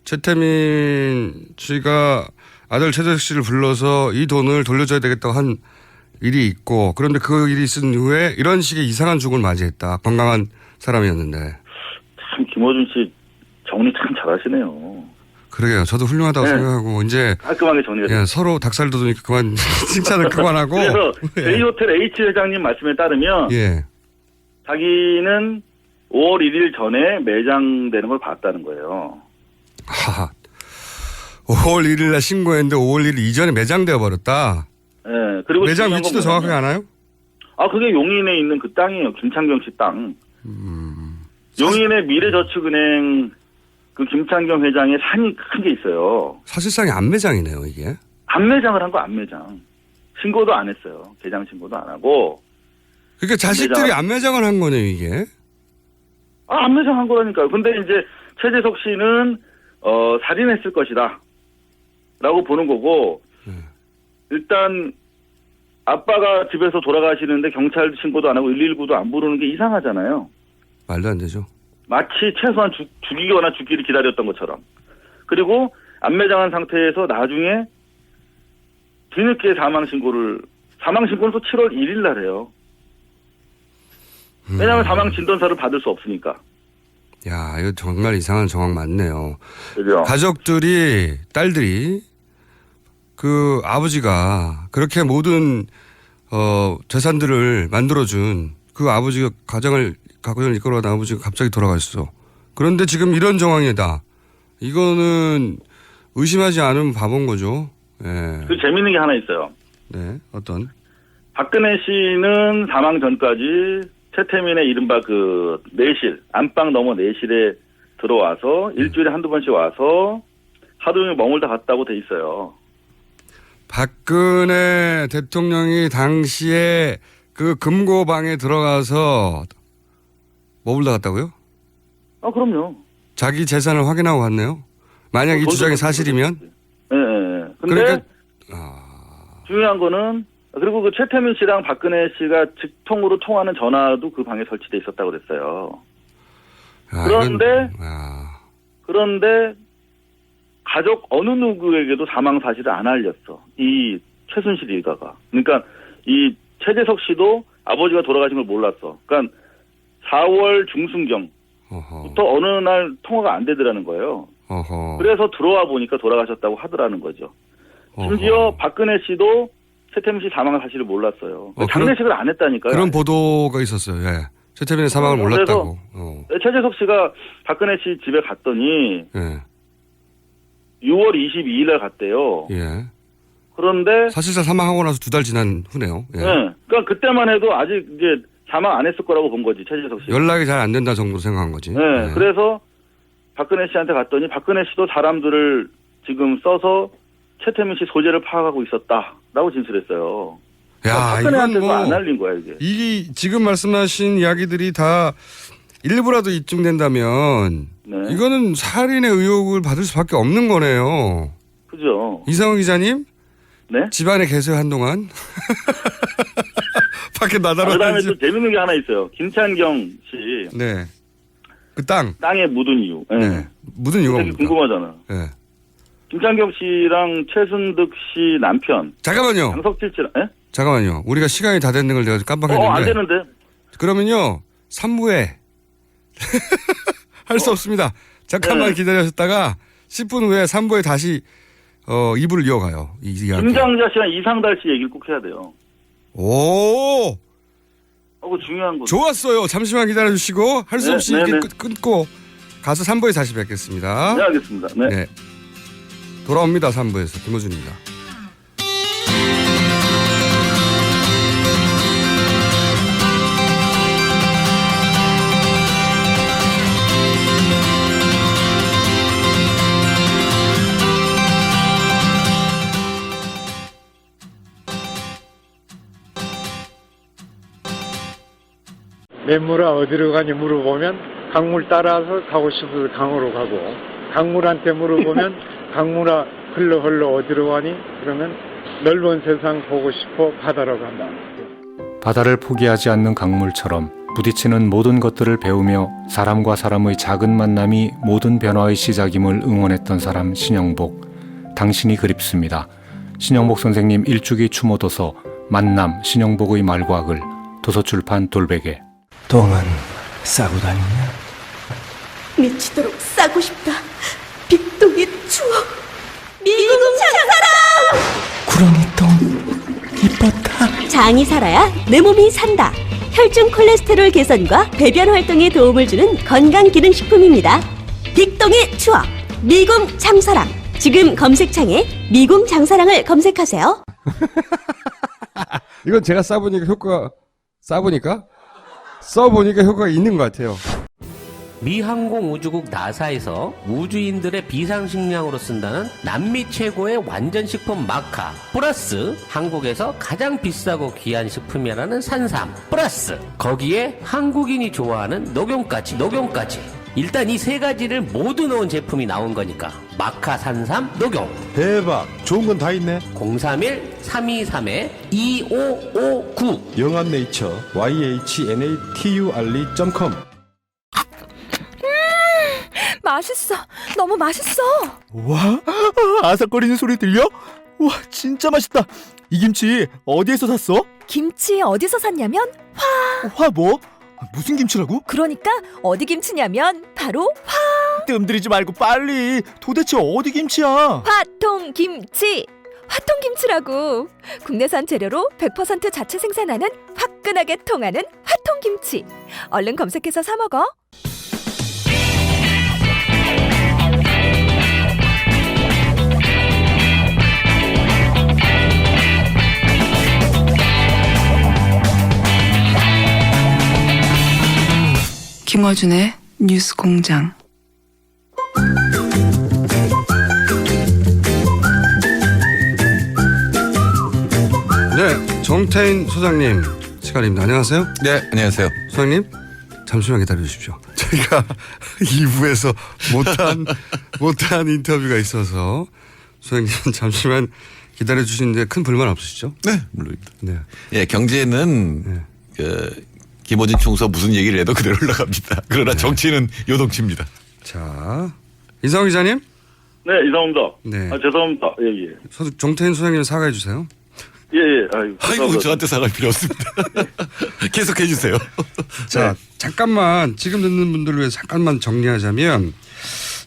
Speaker 1: 최태민 씨가 아들 최재석 씨를 불러서 이 돈을 돌려줘야 되겠다고 한 일이 있고 그런데 그 일이 있은 후에 이런 식의 이상한 죽음을 맞이했다. 건강한 사람이었는데.
Speaker 12: 참 김어준 씨 정리 참 잘하시네요.
Speaker 1: 그러게요. 저도 훌륭하다고 생각하고 이제
Speaker 12: 깔끔하게 정리가
Speaker 1: 서로 닭살 돋으니까 그만 칭찬을 그만하고.
Speaker 12: 그래서 J호텔 H 회장님 말씀에 따르면
Speaker 1: 예.
Speaker 12: 자기는 5월 1일 전에 매장되는 걸 봤다는 거예요.
Speaker 1: 하하. 5월 1일 날 신고했는데 5월 1일 이전에 매장되어 버렸다.
Speaker 12: 네. 그리고
Speaker 1: 매장 위치도 정확하게 아나요?
Speaker 12: 그게 용인에 있는 그 땅이에요. 김창경 씨 땅. 용인의 미래저축은행 그 김창경 회장의 산이 큰 게 있어요.
Speaker 1: 사실상의 안매장이네요, 이게.
Speaker 12: 안매장을 한 거 안매장. 신고도 안 했어요. 개장 신고도 안 하고.
Speaker 1: 그러니까 자식들이 안매장을 한 거네요, 이게.
Speaker 12: 안매장 한 거라니까요. 근데 이제 최재석 씨는 살인했을 것이다. 라고 보는 거고 일단 아빠가 집에서 돌아가시는데 경찰 신고도 안 하고 119도 안 부르는 게 이상하잖아요.
Speaker 1: 말도 안 되죠.
Speaker 12: 마치 최소한 죽이거나 죽기를 기다렸던 것처럼. 그리고 안매장한 상태에서 나중에 뒤늦게 사망신고는 또 7월 1일 날 해요. 왜냐하면 사망 진단서를 받을 수 없으니까.
Speaker 1: 야, 이거 정말 이상한 정황 맞네요.
Speaker 12: 그죠?
Speaker 1: 가족들이, 딸들이 그 아버지가 그렇게 모든 재산들을 만들어준 그 아버지가 가정을 이끌어가던 아버지가 갑자기 돌아갔어. 그런데 지금 이런 정황이다. 이거는 의심하지 않으면 바본 거죠. 예.
Speaker 12: 그 재밌는 게 하나 있어요.
Speaker 1: 네, 어떤?
Speaker 12: 박근혜 씨는 사망 전까지 최태민의 이른바 그 내실, 안방 넘어 내실에 들어와서 일주일에 한두 번씩 와서 하루 종일 머물다 갔다고 돼 있어요.
Speaker 1: 박근혜 대통령이 당시에 그 금고방에 들어가서 머물다 갔다고요?
Speaker 12: 그럼요.
Speaker 1: 자기 재산을 확인하고 갔네요. 만약 이 주장이 사실이면?
Speaker 12: 네. 근데
Speaker 1: 그러니까
Speaker 12: 중요한 거는 그리고 그 최태민 씨랑 박근혜 씨가 직통으로 통하는 전화도 그 방에 설치돼 있었다고 그랬어요. 그런데 가족 어느 누구에게도 사망 사실을 안 알렸어. 이 최순실 일가가. 그러니까 이 최재석 씨도 아버지가 돌아가신 걸 몰랐어. 그러니까 4월 중순경부터 어느 날 통화가 안 되더라는 거예요. 그래서 들어와 보니까 돌아가셨다고 하더라는 거죠. 심지어 박근혜 씨도 최태민 씨 사망 사실을 몰랐어요. 장례식을 안 했다니까요.
Speaker 1: 그런 보도가 있었어요. 예. 최태민의 사망을 몰랐다고.
Speaker 12: 최재석 씨가 박근혜 씨 집에 갔더니
Speaker 1: 예.
Speaker 12: 6월 22일에 갔대요.
Speaker 1: 예.
Speaker 12: 그런데
Speaker 1: 사실상 사망하고 나서 2달 지난 후네요. 예.
Speaker 12: 네. 그러니까 그때만 해도 아직 이제 사망 안 했을 거라고 본 거지, 최재석 씨.
Speaker 1: 연락이 잘 안 된다 정도로 생각한 거지.
Speaker 12: 네.
Speaker 1: 예.
Speaker 12: 그래서 박근혜 씨한테 갔더니 박근혜 씨도 사람들을 지금 써서 최태민 씨 소재를 파악하고 있었다라고 진술했어요.
Speaker 1: 야,
Speaker 12: 박근혜한테도
Speaker 1: 이건 뭐
Speaker 12: 안 알린 거야, 이게.
Speaker 1: 이 지금 말씀하신 이야기들이 다 일부라도 입증된다면
Speaker 12: 네.
Speaker 1: 이거는 살인의 의혹을 받을 수밖에 없는 거네요.
Speaker 12: 그죠.
Speaker 1: 이상훈 기자님?
Speaker 12: 네?
Speaker 1: 집안에 계세요 한동안? 밖에 나다로
Speaker 12: 그다음에 또 재밌는 게 하나 있어요. 김찬경 씨.
Speaker 1: 네. 그 땅.
Speaker 12: 땅에 묻은 이유. 네.
Speaker 1: 네. 묻은 이유가
Speaker 12: 되게
Speaker 1: 뭡니까?
Speaker 12: 궁금하잖아.
Speaker 1: 네.
Speaker 12: 김찬경 씨랑 최순득 씨 남편.
Speaker 1: 잠깐만요.
Speaker 12: 장석칠 씨랑, 예?
Speaker 1: 잠깐만요. 우리가 시간이 다 됐는 걸 내가 깜빡했는데.
Speaker 12: 안 되는데.
Speaker 1: 그러면요. 3부에 할 수 없습니다. 잠깐만
Speaker 12: 네.
Speaker 1: 기다리셨다가 10분 후에 3부에 다시 2부를 이어가요. 이 이야기.
Speaker 12: 김장자 씨랑 이상달 씨 얘기를 꼭 해야 돼요.
Speaker 1: 오.
Speaker 12: 그거 중요한 거.
Speaker 1: 좋았어요. 잠시만 기다려주시고 할 수
Speaker 12: 네,
Speaker 1: 없이
Speaker 12: 네,
Speaker 1: 이렇게
Speaker 12: 네.
Speaker 1: 끊고 가서 3부에 다시 뵙겠습니다.
Speaker 12: 네, 알겠습니다. 네.
Speaker 1: 네. 돌아옵니다. 3부에서 김호준입니다.
Speaker 13: 냇물아 어디로 가니 물어보면 강물 따라서 가고 싶어서 강으로 가고, 강물한테 물어보면 강물아 흘러 어디로 가니? 그러면 넓은 세상 보고 싶어 바다로 간다.
Speaker 14: 바다를 포기하지 않는 강물처럼 부딪히는 모든 것들을 배우며 사람과 사람의 작은 만남이 모든 변화의 시작임을 응원했던 사람 신영복. 당신이 그립습니다. 신영복 선생님 일주기 추모도서 만남 신영복의 말과 글, 도서출판 돌베개.
Speaker 15: 똥은 싸고 다니냐?
Speaker 16: 미치도록 싸고 싶다. 빅동의 추억. 미국 장사랑.
Speaker 15: 구렁이 똥 이뻤다.
Speaker 16: 장이 살아야 내 몸이 산다. 혈중 콜레스테롤 개선과 배변 활동에 도움을 주는 건강기능식품입니다. 빅동의 추억. 미궁 장사랑. 지금 검색창에 미궁 장사랑을 검색하세요.
Speaker 1: 이건 제가 써보니까 효과가 있는 것 같아요.
Speaker 17: 미 항공우주국 나사에서 우주인들의 비상식량으로 쓴다는 남미 최고의 완전식품 마카 플러스 한국에서 가장 비싸고 귀한 식품이라는 산삼 플러스 거기에 한국인이 좋아하는 녹용까지 일단 이 세 가지를 모두 넣은 제품이 나온 거니까 마카 산삼 녹용.
Speaker 18: 대박, 좋은 건 다 있네.
Speaker 17: 031-3232-2559
Speaker 18: 영한네이처 yhnaturi.com.
Speaker 8: 맛있어. 너무 맛있어.
Speaker 19: 와, 아삭거리는 소리 들려? 와, 진짜 맛있다. 이 김치 어디에서 샀어?
Speaker 8: 김치 어디서 샀냐면
Speaker 19: 화 뭐? 무슨 김치라고?
Speaker 8: 그러니까 어디 김치냐면 바로
Speaker 19: 뜸들이지 말고 빨리. 도대체 어디 김치야?
Speaker 8: 화통김치. 화통김치라고. 국내산 재료로 100% 자체 생산하는 화끈하게 통하는 화통김치. 얼른 검색해서 사 먹어.
Speaker 20: 김어준의 뉴스공장.
Speaker 1: 네, 정태인 소장님 시간입니다. 안녕하세요.
Speaker 21: 네, 안녕하세요.
Speaker 1: 소장님 잠시만 기다려 주십시오. 저희가 2부에서 못한 인터뷰가 있어서 소장님 잠시만 기다려 주시는데 큰 불만 없으시죠?
Speaker 21: 네, 물론입니다.
Speaker 1: 네.
Speaker 21: 예, 경제는 김어준 총수가 무슨 얘기를 해도 그대로 올라갑니다. 그러나 정치는 요동칩니다.
Speaker 1: 자, 이상호 기자님.
Speaker 12: 네, 이상호입니다.
Speaker 1: 네.
Speaker 12: 죄송합니다. 예, 예.
Speaker 1: 정태인 소장님 사과해 주세요.
Speaker 12: 예, 예.
Speaker 21: 아이고, 저한테 사과할 필요 없습니다. 계속 해주세요.
Speaker 1: 자, 잠깐만 지금 듣는 분들을 위해서 잠깐만 정리하자면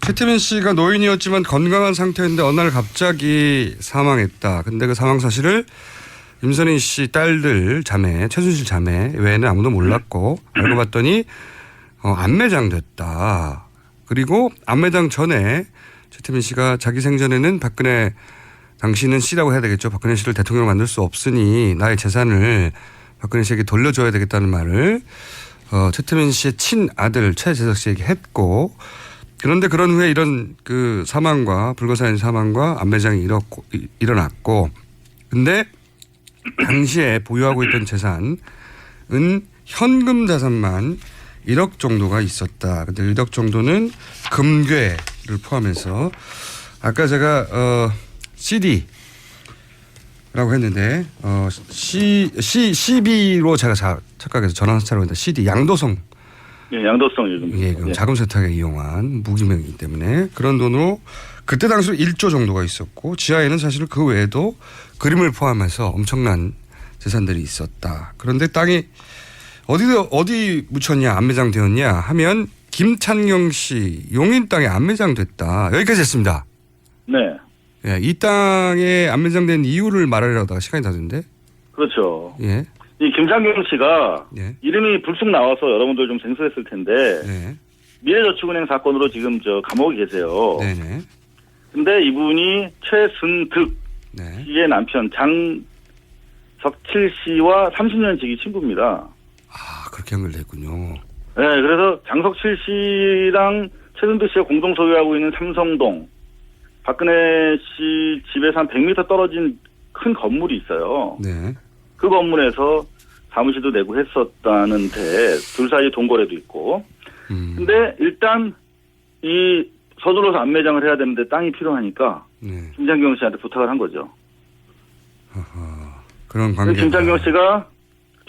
Speaker 1: 최태민 씨가 노인이었지만 건강한 상태였는데 어느 날 갑자기 사망했다. 근데 그 사망 사실을 임선인 씨 딸들 자매, 최순실 자매 외에는 아무도 몰랐고 알고 봤더니 안매장 됐다. 그리고 안매장 전에 최태민 씨가 자기 생전에는 박근혜 당신은 씨라고 해야 되겠죠. 박근혜 씨를 대통령으로 만들 수 없으니 나의 재산을 박근혜 씨에게 돌려줘야 되겠다는 말을 최태민 씨의 친아들 최재석 씨에게 했고 그런데 그런 후에 이런 그 사망과 불거사인 사망과 안매장이 일어났고 근데 당시에 보유하고 있던 재산은 현금 자산만 1억 정도가 있었다. 근데 1억 정도는 금괴를 포함해서 아까 제가 CD라고 했는데 CB로 제가 착각해서 전화사차로 했는데 CD 양도성
Speaker 12: 예, 양도성 예금.
Speaker 1: 예금 자금 세탁에 이용한 무기명이기 때문에 그런 돈으로 그때 당시로 1조 정도가 있었고 지하에는 사실 그 외에도 그림을 포함해서 엄청난 재산들이 있었다. 그런데 땅이 어디 묻혔냐 안매장 되었냐 하면 김찬경 씨 용인 땅에 안매장 됐다. 여기까지 했습니다.
Speaker 12: 네.
Speaker 1: 예, 이 땅에 안매장된 이유를 말하려다가 시간이 다 됐는데.
Speaker 12: 그렇죠.
Speaker 1: 예.
Speaker 12: 이 김창경 씨가
Speaker 1: 예.
Speaker 12: 이름이 불쑥 나와서 여러분들 좀 생소했을 텐데
Speaker 1: 네.
Speaker 12: 미래저축은행 사건으로 지금 감옥에 계세요.
Speaker 1: 네네.
Speaker 12: 근데 이분이 최순득
Speaker 1: 네.
Speaker 12: 씨의 남편 장석칠 씨와 30년 지기 친구입니다.
Speaker 1: 아 그렇게 연결됐군요.
Speaker 12: 네, 그래서 장석칠 씨랑 최순득 씨가 공동 소유하고 있는 삼성동 박근혜 씨 집에서 한 100m 떨어진 큰 건물이 있어요.
Speaker 1: 네.
Speaker 12: 그 건물에서 사무실도 내고 했었다는데 둘 사이에 돈거래도 있고. 근데 일단 이 서둘러서 안매장을 해야 되는데 땅이 필요하니까
Speaker 1: 네.
Speaker 12: 김창경 씨한테 부탁을 한 거죠.
Speaker 1: 그런 관계.
Speaker 12: 김창경 씨가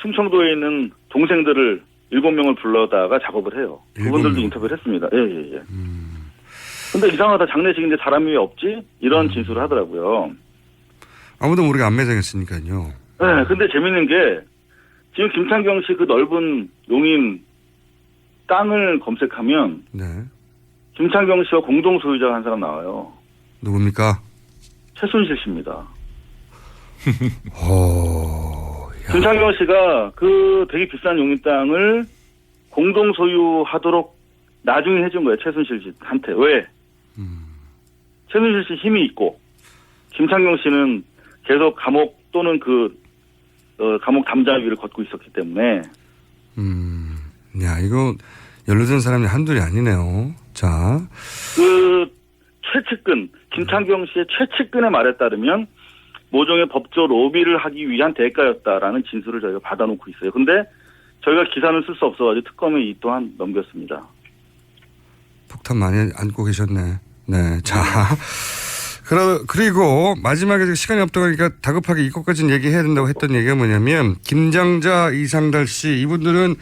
Speaker 12: 충청도에 있는 동생들을 7명을 불러다가 작업을 해요. 그분들도 인터뷰를 했습니다. 예. 근데 이상하다. 장례식인데 사람이 왜 없지? 이런 진술을 하더라고요.
Speaker 1: 아무도 모르게 안매장했으니까요.
Speaker 12: 네, 근데 재밌는 게 지금 김창경 씨 그 넓은 용인 땅을 검색하면
Speaker 1: 네.
Speaker 12: 김창경 씨와 공동 소유자가 한 사람 나와요.
Speaker 1: 누굽니까?
Speaker 12: 최순실 씨입니다. 김창경 씨가 그 되게 비싼 용인 땅을 공동 소유하도록 나중에 해준 거예요. 최순실 씨한테. 왜? 최순실 씨 힘이 있고 김창경 씨는 계속 감옥 또는 감옥 담장위를 걷고 있었기 때문에.
Speaker 1: 야, 이거 연루된 사람이 한둘이 아니네요. 자.
Speaker 12: 최측근, 김창경 씨의 최측근의 말에 따르면 모종의 법조 로비를 하기 위한 대가였다라는 진술을 저희가 받아놓고 있어요. 근데 저희가 기사는 쓸 수 없어가지고 특검에 이 또한 넘겼습니다.
Speaker 1: 폭탄 많이 안고 계셨네. 네. 자. 그리고 마지막에 시간이 없다 보니까 다급하게 이것까지는 얘기해야 된다고 했던 얘기가 뭐냐면 김장자, 이상달 씨 이분들은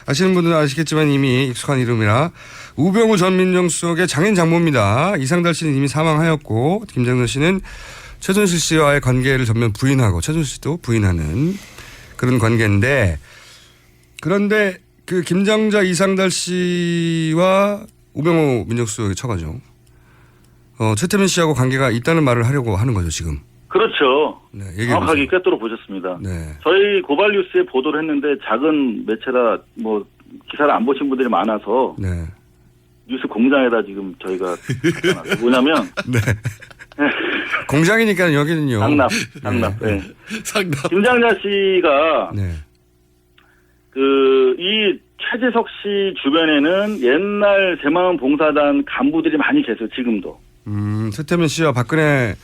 Speaker 1: 아시는 분들은 아시겠지만 이미 익숙한 이름이라 우병우 전 민정수석의 장인 장모입니다. 이상달 씨는 이미 사망하였고 김장자 씨는 최순실 씨와의 관계를 전면 부인하고 최순실 씨도 부인하는 그런 관계인데 그런데 그 김장자, 이상달 씨와 우병우 민정수석의 처가죠. 최태민 씨하고 관계가 있다는 말을 하려고 하는 거죠, 지금.
Speaker 12: 그렇죠.
Speaker 1: 네,
Speaker 12: 정확하게 꿰뚫어 보셨습니다.
Speaker 1: 네.
Speaker 12: 저희 고발뉴스에 보도를 했는데 작은 매체라 기사를 안 보신 분들이 많아서
Speaker 1: 네.
Speaker 12: 뉴스 공장에다 지금 저희가 뭐냐면
Speaker 1: 네. 공장이니까 여기는요.
Speaker 12: 상납. 네.
Speaker 21: 상납.
Speaker 12: 김장자 씨가
Speaker 1: 네.
Speaker 12: 이 최재석 씨 주변에는 옛날 새마을 봉사단 간부들이 많이 계세요. 지금도.
Speaker 1: 최태민 씨와 박근혜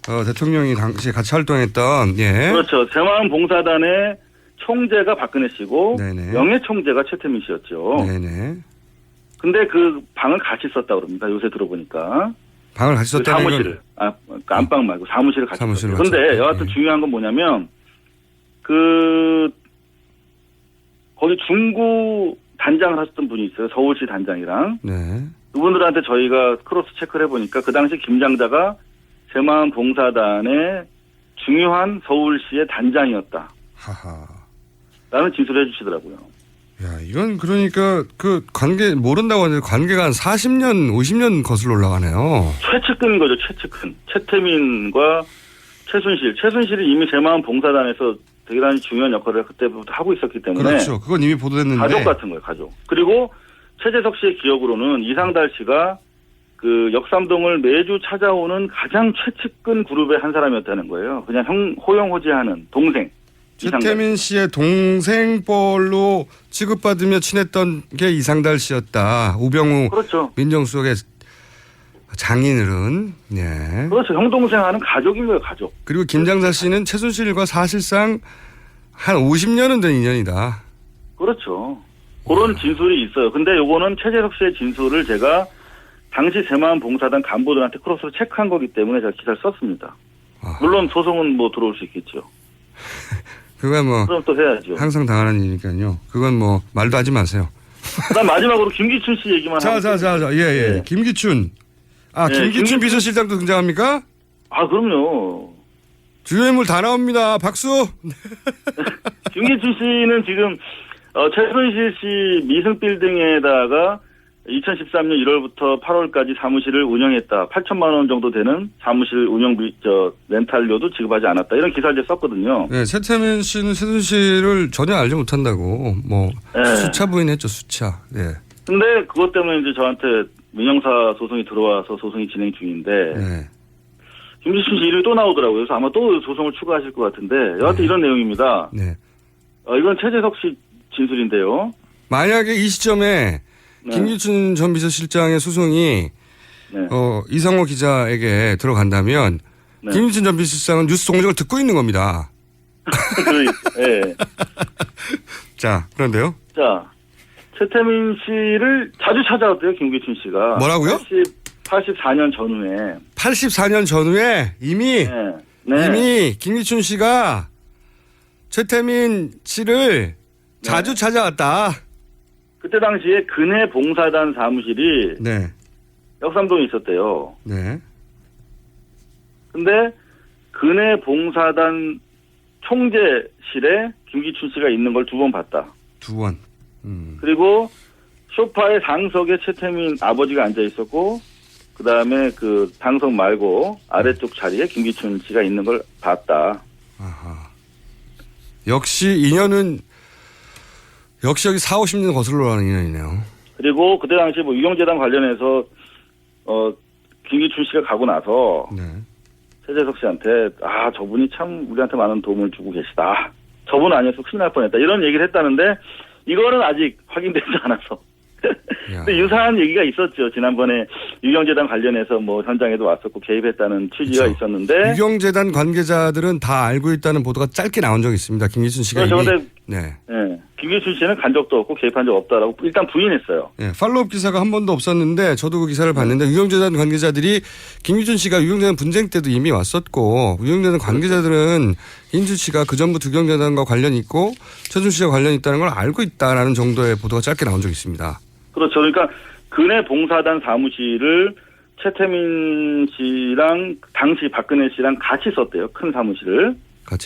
Speaker 1: 대통령이 당시에 같이 활동했던 예.
Speaker 12: 그렇죠. 새마을 봉사단의 총재가 박근혜 씨고
Speaker 1: 네네.
Speaker 12: 명예 총재가 최태민 씨였죠.
Speaker 1: 네네.
Speaker 12: 근데 그 방을 같이 썼다고 그럽니다. 요새 들어보니까.
Speaker 1: 방을 같이 썼다는
Speaker 12: 사무실을. 그러니까 안방 말고 사무실을 같이
Speaker 1: 사무실을
Speaker 12: 썼어요. 근데
Speaker 1: 같이
Speaker 12: 여하튼
Speaker 1: 예.
Speaker 12: 중요한 건 뭐냐면 거기 중구 단장을 하셨던 분이 있어요. 서울시 단장이랑.
Speaker 1: 네.
Speaker 12: 그분들한테 저희가 크로스 체크를 해보니까 그 당시 김장자가 새마을 봉사단의 중요한 서울시의 단장이었다.
Speaker 1: 하하.
Speaker 12: 라는 진술을 해주시더라고요.
Speaker 1: 야, 이건 그러니까 그 관계 모른다고 하는데 관계가 한 40년, 50년 거슬러 올라가네요.
Speaker 12: 최측근인 거죠. 최측근. 최태민과 최순실. 최순실이 이미 새마을 봉사단에서 대단히 중요한 역할을 그때부터 하고 있었기 때문에.
Speaker 1: 그렇죠. 그건 이미 보도됐는데.
Speaker 12: 가족 같은 거예요. 가족. 그리고 최재석 씨의 기억으로는 이상달 씨가 그 역삼동을 매주 찾아오는 가장 최측근 그룹의 한 사람이었다는 거예요. 그냥 호용호지하는 동생.
Speaker 1: 최태민 씨의 동생뻘로 취급받으며 친했던 게 이상달 씨였다. 우병우
Speaker 12: 그렇죠.
Speaker 1: 민정수석의 장인어른. 네.
Speaker 12: 그렇죠. 형 동생 하는 가족인 거예요. 가족.
Speaker 1: 그리고 김장자 씨는 최순실과 사실상 한 50년은 된 인연이다.
Speaker 12: 그렇죠. 그런 진술이 있어요. 근데 요거는 최재석 씨의 진술을 제가 당시 새마을 봉사단 간부들한테 크로스로 체크한 거기 때문에 제가 기사를 썼습니다. 물론 소송은 뭐 들어올 수 있겠죠.
Speaker 1: 그건 뭐
Speaker 12: 그럼 또 해야죠.
Speaker 1: 항상 당하는 일이니까요. 그건 뭐 말도 하지 마세요.
Speaker 12: 그다음 마지막으로 김기춘 씨 얘기만 하고.
Speaker 1: 예.
Speaker 12: 네.
Speaker 1: 김기춘.
Speaker 12: 네,
Speaker 1: 김기춘 비서실장도 등장합니까?
Speaker 12: 그럼요.
Speaker 1: 주요 인물 다 나옵니다. 박수.
Speaker 12: 김기춘 씨는 지금 최순실 씨 미승 빌딩에다가 2013년 1월부터 8월까지 사무실을 운영했다. 8천만 원 정도 되는 사무실 운영비 렌탈료도 지급하지 않았다. 이런 기사를 이제 썼거든요.
Speaker 1: 네, 최태민 씨는 최순실을 전혀 알지 못한다고
Speaker 12: 네.
Speaker 1: 수차 부인했죠. 수차. 네.
Speaker 12: 근데 그것 때문에 이제 저한테 민형사 소송이 들어와서 소송이 진행 중인데
Speaker 1: 네.
Speaker 12: 김기춘 씨 이름이 또 나오더라고요. 그래서 아마 또 소송을 추가하실 것 같은데 여하튼 이런 내용입니다.
Speaker 1: 네.
Speaker 12: 이건 최재석 씨 진술인데요.
Speaker 1: 만약에 이 시점에 김기춘 전 비서실장의 소송이 이상호 기자에게 들어간다면 김기춘 전 비서실장은 뉴스 공정을 듣고 있는 겁니다.
Speaker 12: 네.
Speaker 1: 자, 그런데요.
Speaker 12: 자, 최태민 씨를 자주 찾아왔대요, 김기춘 씨가.
Speaker 1: 뭐라고요?
Speaker 12: 84년 전후에.
Speaker 1: 84년 전후에 이미 김기춘 씨가 최태민 씨를 자주 찾아왔다.
Speaker 12: 그때 당시에 근해 봉사단 사무실이 역삼동에 있었대요.
Speaker 1: 네.
Speaker 12: 근데 근해 봉사단 총재실에 김기춘 씨가 있는 걸 2번 봤다.
Speaker 1: 2번.
Speaker 12: 그리고 소파의 당석에 최태민 아버지가 앉아 있었고, 그 다음에 그 당석 말고 아래쪽 자리에 김기춘 씨가 있는 걸 봤다.
Speaker 1: 아하. 역시 인연은 역시 여기 4, 50년 거슬러 가는 인연이네요.
Speaker 12: 그리고 그때 당시 뭐 유경재단 관련해서 김기춘 씨가 가고 나서 최재석 씨한테 저분이 참 우리한테 많은 도움을 주고 계시다. 저분 아니었으면 큰일 날 뻔했다. 이런 얘기를 했다는데 이거는 아직 확인되지 않아서. 근데 유사한 얘기가 있었죠. 지난번에 유경재단 관련해서 뭐 현장에도 왔었고 개입했다는 취지가 있었는데.
Speaker 1: 유경재단 관계자들은 다 알고 있다는 보도가 짧게 나온 적이 있습니다. 김기춘 씨가
Speaker 12: 그런데 김기춘 씨는 간 적도 없고 개입한 적 없다라고 일단 부인했어요.
Speaker 1: 네, 팔로업 기사가 한 번도 없었는데 저도 그 기사를 봤는데 유경재단 관계자들이 김기춘 씨가 유경재단 분쟁 때도 이미 왔었고 유경재단 관계자들은 김기춘 씨가 그 전부터 유경재단과 관련이 있고 최순실 씨와 관련이 있다는 걸 알고 있다라는 정도의 보도가 짧게 나온 적이 있습니다.
Speaker 12: 그렇죠. 그러니까 근해 봉사단 사무실을 최태민 씨랑 당시 박근혜 씨랑 같이 썼대요. 큰 사무실을.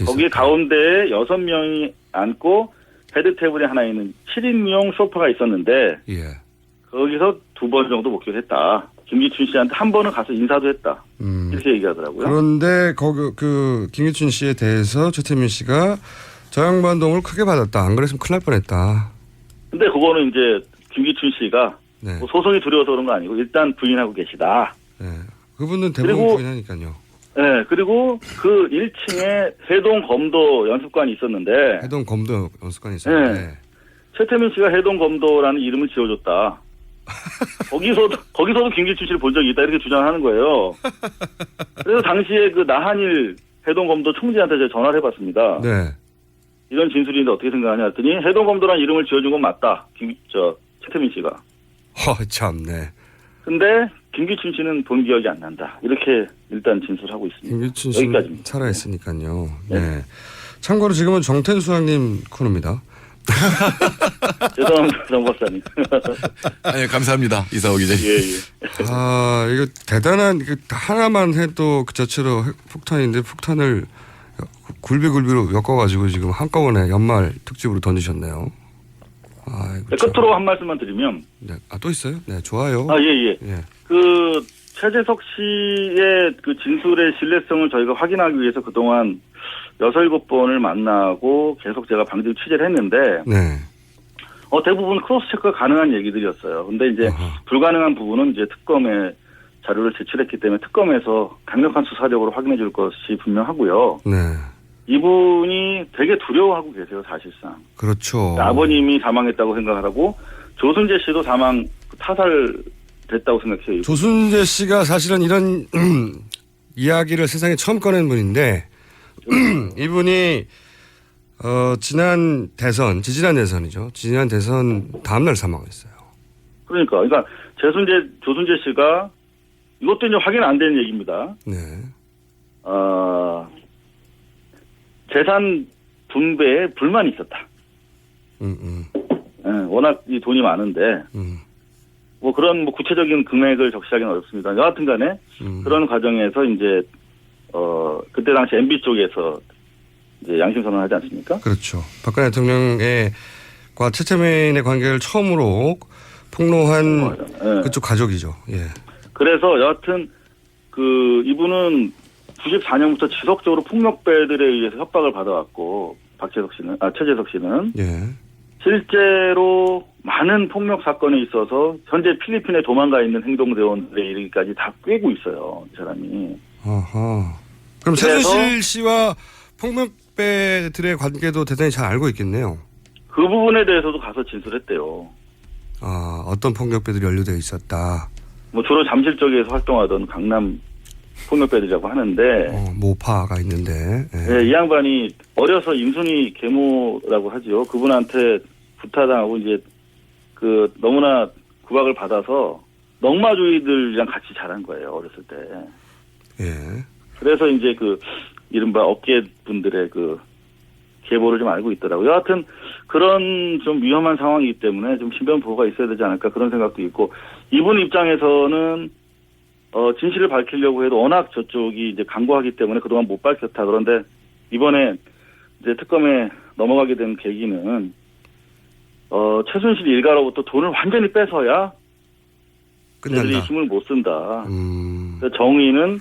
Speaker 12: 거기 가운데에 6명이 앉고 헤드 테이블에 하나 있는 7인용 소파가 있었는데 거기서 2번 정도 목격을 했다. 김기춘 씨한테 한 번은 가서 인사도 했다. 이렇게 얘기하더라고요.
Speaker 1: 그런데 그 김기춘 씨에 대해서 최태민 씨가 저 양반 도움을 크게 받았다. 안 그랬으면 큰일 날 뻔했다.
Speaker 12: 근데 그거는 이제 김기춘 씨가 뭐 소송이 두려워서 그런 거 아니고 일단 부인하고 계시다.
Speaker 1: 그분은 대부분 부인하니까요.
Speaker 12: 네, 그리고 그 1층에 해동 검도 연습관이 있었는데.
Speaker 1: 해동 검도 연습관이 있었는데.
Speaker 12: 최태민 씨가 해동 검도라는 이름을 지어줬다. 거기서도 김기춘 씨를 본 적이 있다 이렇게 주장하는 거예요. 그래서 당시에 그 나한일 해동 검도 총재한테 제가 전화를 해봤습니다. 이런 진술인데 어떻게 생각하냐 했더니 해동 검도라는 이름을 지어준 건 맞다. 최태민 씨가.
Speaker 1: 참네.
Speaker 12: 근데 김기춘 씨는 본 기억이 안 난다. 이렇게 일단 진술하고 있습니다.
Speaker 1: 김기춘 씨는
Speaker 12: 여기까지입니다.
Speaker 1: 살아있으니까요. 네. 참고로 지금은 정태인 수장님 코너입니다.
Speaker 12: 죄송합니다, 정 박사님.
Speaker 21: 아니, 감사합니다. 이사오 기자님.
Speaker 12: 예, 예.
Speaker 1: 아, 이거 대단한, 하나만 해도 그 자체로 폭탄인데 폭탄을 굴비굴비로 엮어가지고 지금 한꺼번에 연말 특집으로 던지셨네요. 아,
Speaker 12: 네, 끝으로 한 말씀만 드리면.
Speaker 1: 네. 아, 또 있어요? 네, 좋아요.
Speaker 12: 아, 예, 예. 그, 최재석 씨의 그 진술의 신뢰성을 저희가 확인하기 위해서 그동안 6, 7번을 만나고 계속 제가 방송 취재를 했는데.
Speaker 1: 네.
Speaker 12: 대부분 크로스 체크가 가능한 얘기들이었어요. 근데 이제 불가능한 부분은 이제 특검에 자료를 제출했기 때문에 특검에서 강력한 수사력으로 확인해 줄 것이 분명하고요.
Speaker 1: 네.
Speaker 12: 이분이 되게 두려워하고 계세요, 사실상.
Speaker 1: 그렇죠.
Speaker 12: 아버님이 사망했다고 생각하고 조순재 씨도 타살됐다고 생각해요.
Speaker 1: 조순재 씨가 사실은 이런 이야기를 세상에 처음 꺼낸 분인데 이분이 지지난 대선이죠. 지지난 대선 다음날 사망했어요.
Speaker 12: 그러니까 조순재 씨가 이것도 이제 확인 안 되는 얘기입니다.
Speaker 1: 네.
Speaker 12: 재산 분배에 불만이 있었다. 네, 워낙 이 돈이 많은데 뭐 그런 구체적인 금액을 적시하기는 어렵습니다. 여하튼간에 그런 과정에서 이제 그때 당시 MB 쪽에서 이제 양심 선언을 하지 않습니까?
Speaker 1: 그렇죠. 박근혜 대통령과 최채민의 관계를 처음으로 폭로한
Speaker 12: 네.
Speaker 1: 그쪽 가족이죠. 예.
Speaker 12: 그래서 여하튼 이분은 94년부터 지속적으로 폭력배들에 의해서 협박을 받아왔고 최재석 씨는
Speaker 1: 예.
Speaker 12: 실제로 많은 폭력 사건에 있어서 현재 필리핀에 도망가 있는 행동대원들에 이르기까지 다 꿰고 있어요. 이 사람이.
Speaker 1: 어허. 그럼 최순실 씨와 폭력배들의 관계도 대단히 잘 알고 있겠네요.
Speaker 12: 그 부분에 대해서도 가서 진술했대요.
Speaker 1: 아, 어떤 폭력배들이 연루되어 있었다.
Speaker 12: 뭐 주로 잠실 쪽에서 활동하던 강남 폭력배들이라고 하는데.
Speaker 1: 모파가 있는데. 예.
Speaker 12: 네, 이 양반이 어려서 임순희 계모라고 하죠. 그분한테 구타당하고 이제 너무나 구박을 받아서 넉마주의들이랑 같이 자란 거예요. 어렸을 때.
Speaker 1: 예.
Speaker 12: 그래서 이제 이른바 업계 분들의 계보를 좀 알고 있더라고요. 여하튼 그런 좀 위험한 상황이기 때문에 좀 신변 보호가 있어야 되지 않을까 그런 생각도 있고 이분 입장에서는 진실을 밝히려고 해도 워낙 저쪽이 이제 강구하기 때문에 그동안 못 밝혔다. 그런데 이번에 이제 특검에 넘어가게 된 계기는 최순실 일가로부터 돈을 완전히 뺏어야 그들이 힘을 못 쓴다. 그래서 정의는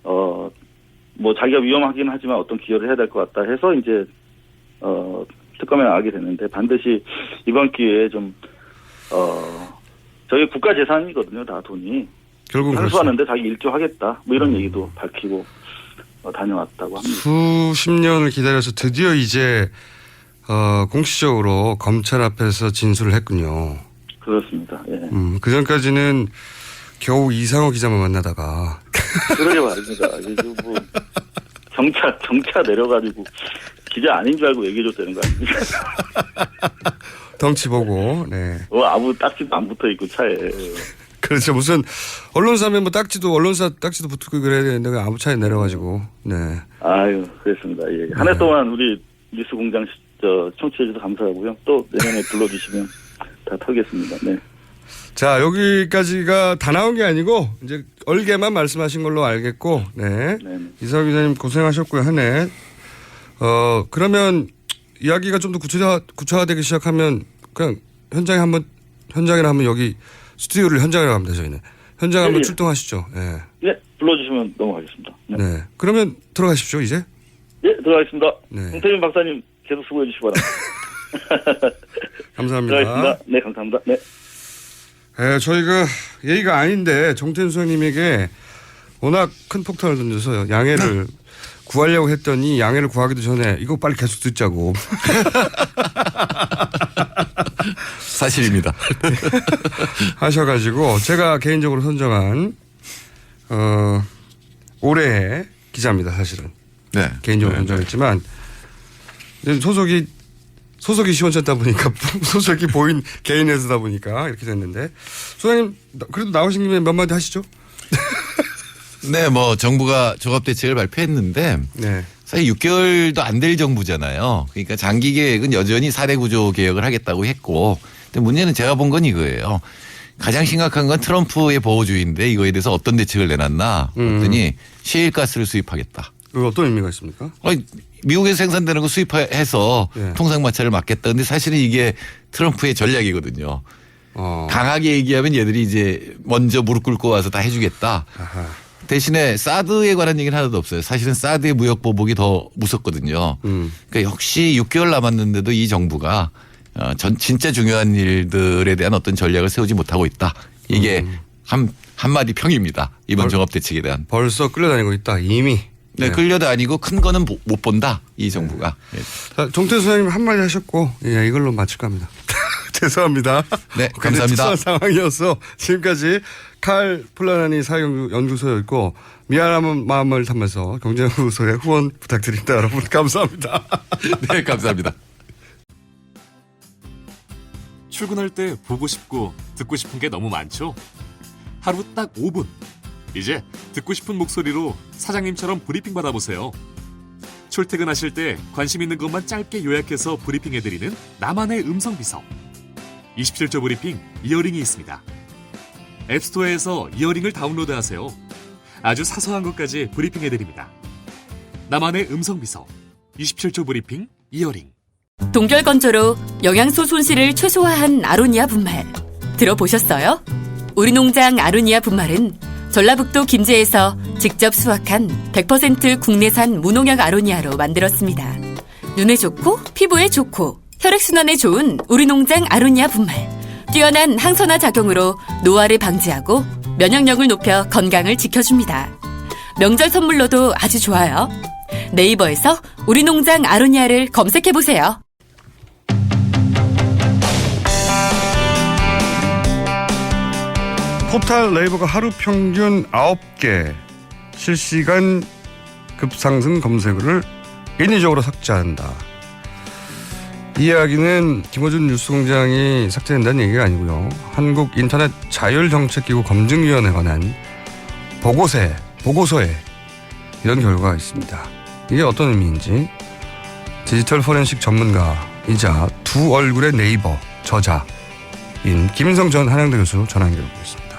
Speaker 12: 뭐 자기가 위험하긴 하지만 어떤 기여를 해야 될 것 같다 해서 이제 특검에 나가게 됐는데 반드시 이번 기회에 좀 저희 국가 재산이거든요. 다 돈이.
Speaker 1: 결국
Speaker 12: 항소하는데 자기 일조하겠다. 뭐 이런 얘기도 밝히고 다녀왔다고 합니다.
Speaker 1: 수십 년을 기다려서 드디어 이제 공식적으로 검찰 앞에서 진술을 했군요.
Speaker 12: 그렇습니다. 예.
Speaker 1: 그 전까지는 겨우 이상호 기자만 만나다가.
Speaker 12: 그러게 말입니다. 이제 뭐 경차 내려가지고 기자 아닌 줄 알고 얘기해줬다는 거 아닙니까?
Speaker 1: 덩치 보고. 네.
Speaker 12: 아무 딱지도 안 붙어 있고 차에.
Speaker 1: 그렇죠. 무슨 언론사면 언론사 딱지도 붙고 그래야 되는데 아무 차에 내려가지고. 네.
Speaker 12: 아유, 그랬습니다. 예. 한 해 동안 우리 뉴스 공장 청취해주셔서 감사하고요. 또 내년에 불러주시면 다 털겠습니다. 네.
Speaker 1: 자, 여기까지가 다 나온 게 아니고 이제 얼개만 말씀하신 걸로 알겠고, 네. 이사호 기자님 고생하셨고요, 한 해. 그러면 이야기가 좀 더 구체화되기 시작하면 그냥 현장에 한번 여기 스튜디오를 현장이라고 합니다, 저희는. 현장 한번 출동하시죠. 예.
Speaker 12: 네, 불러주시면 넘어가겠습니다.
Speaker 1: 네. 그러면 들어가십시오, 이제.
Speaker 12: 예, 들어가겠습니다.
Speaker 1: 네.
Speaker 12: 홍태민 박사님 계속 수고해 주시기 바랍니다.
Speaker 1: 감사합니다.
Speaker 12: 들어가겠습니다. 네, 감사합니다. 네.
Speaker 1: 저희가 예의가 아닌데 정태인 수석님에게 워낙 큰 폭탄을 던져서 양해를 구하려고 했더니 양해를 구하기도 전에 이거 빨리 계속 듣자고.
Speaker 21: 사실입니다.
Speaker 1: 하셔가지고 제가 개인적으로 선정한 올해의 기자입니다. 사실은.
Speaker 21: 네.
Speaker 1: 개인적으로 선정했지만 소속이 소속이 시원찮다 보니까 소속이 보인 개인 회사다 보니까 이렇게 됐는데 소장님 그래도 나오신 김에 몇 마디 하시죠.
Speaker 21: 네, 뭐 정부가 종합 대책을 발표했는데
Speaker 1: 네.
Speaker 21: 사실 6개월도 안 될 정부잖아요. 그러니까 장기 계획은 여전히 4대 구조 개혁을 하겠다고 했고, 근데 문제는 제가 본 건 이거예요. 가장 심각한 건 트럼프의 보호주의인데 이거에 대해서 어떤 대책을 내놨나 했더니 시일가스를 수입하겠다.
Speaker 1: 그 어떤 의미가 있습니까?
Speaker 21: 아니, 미국에서 생산되는 거 수입해서
Speaker 1: 네.
Speaker 21: 통상마찰을 막겠다. 근데 사실은 이게 트럼프의 전략이거든요. 강하게 얘기하면 얘들이 이제 먼저 무릎 꿇고 와서 다 해주겠다.
Speaker 1: 아하.
Speaker 21: 대신에 사드에 관한 얘기는 하나도 없어요. 사실은 사드의 무역 보복이 더 무섭거든요. 그러니까 역시 6개월 남았는데도 이 정부가 진짜 중요한 일들에 대한 어떤 전략을 세우지 못하고 있다. 이게 한마디 평입니다. 이번 종합대책에 대한.
Speaker 1: 벌써 끌려다니고 있다. 이미.
Speaker 21: 네, 끌려다니고 큰 거는 못 본다. 이 정부가. 네.
Speaker 1: 자, 정태수 소장님 한마디 하셨고 예, 이걸로 마칠까 합니다. 죄송합니다.
Speaker 21: 네, 감사합니다.
Speaker 1: 특수한 상황이어서 지금까지 칼 플라나니 사회연구소였고 미안한 마음을 담아서 경제연구소에 후원 부탁드립니다. 여러분 감사합니다.
Speaker 21: 네, 감사합니다.
Speaker 6: 출근할 때 보고 싶고 듣고 싶은 게 너무 많죠? 하루 딱 5분. 이제 듣고 싶은 목소리로 사장님처럼 브리핑 받아보세요. 출퇴근하실 때 관심 있는 것만 짧게 요약해서 브리핑해드리는 나만의 음성비서. 27조 브리핑 이어링이 있습니다. 앱스토어에서 이어링을 다운로드하세요. 아주 사소한 것까지 브리핑해드립니다. 나만의 음성비서 27조 브리핑 이어링.
Speaker 2: 동결건조로 영양소 손실을 최소화한 아로니아 분말 들어보셨어요? 우리 농장 아로니아 분말은 전라북도 김제에서 직접 수확한 100% 국내산 무농약 아로니아로 만들었습니다. 눈에 좋고 피부에 좋고 혈액순환에 좋은 우리 농장 아로니아 분말. 뛰어난 항산화 작용으로 노화를 방지하고 면역력을 높여 건강을 지켜줍니다. 명절 선물로도 아주 좋아요. 네이버에서 우리 농장 아로니아를 검색해보세요.
Speaker 1: 포탈 네이버가 하루 평균 9개 실시간 급상승 검색어를 인위적으로 삭제한다. 이 이야기는 김어준 뉴스공장이 삭제된다는 얘기가 아니고요. 한국인터넷자율정책기구 검증위원회에 관한 보고서에 이런 결과가 있습니다. 이게 어떤 의미인지 디지털 포렌식 전문가이자 두 얼굴의 네이버 저자인 김인성 전 한양대 교수 전화 연결해보겠습니다.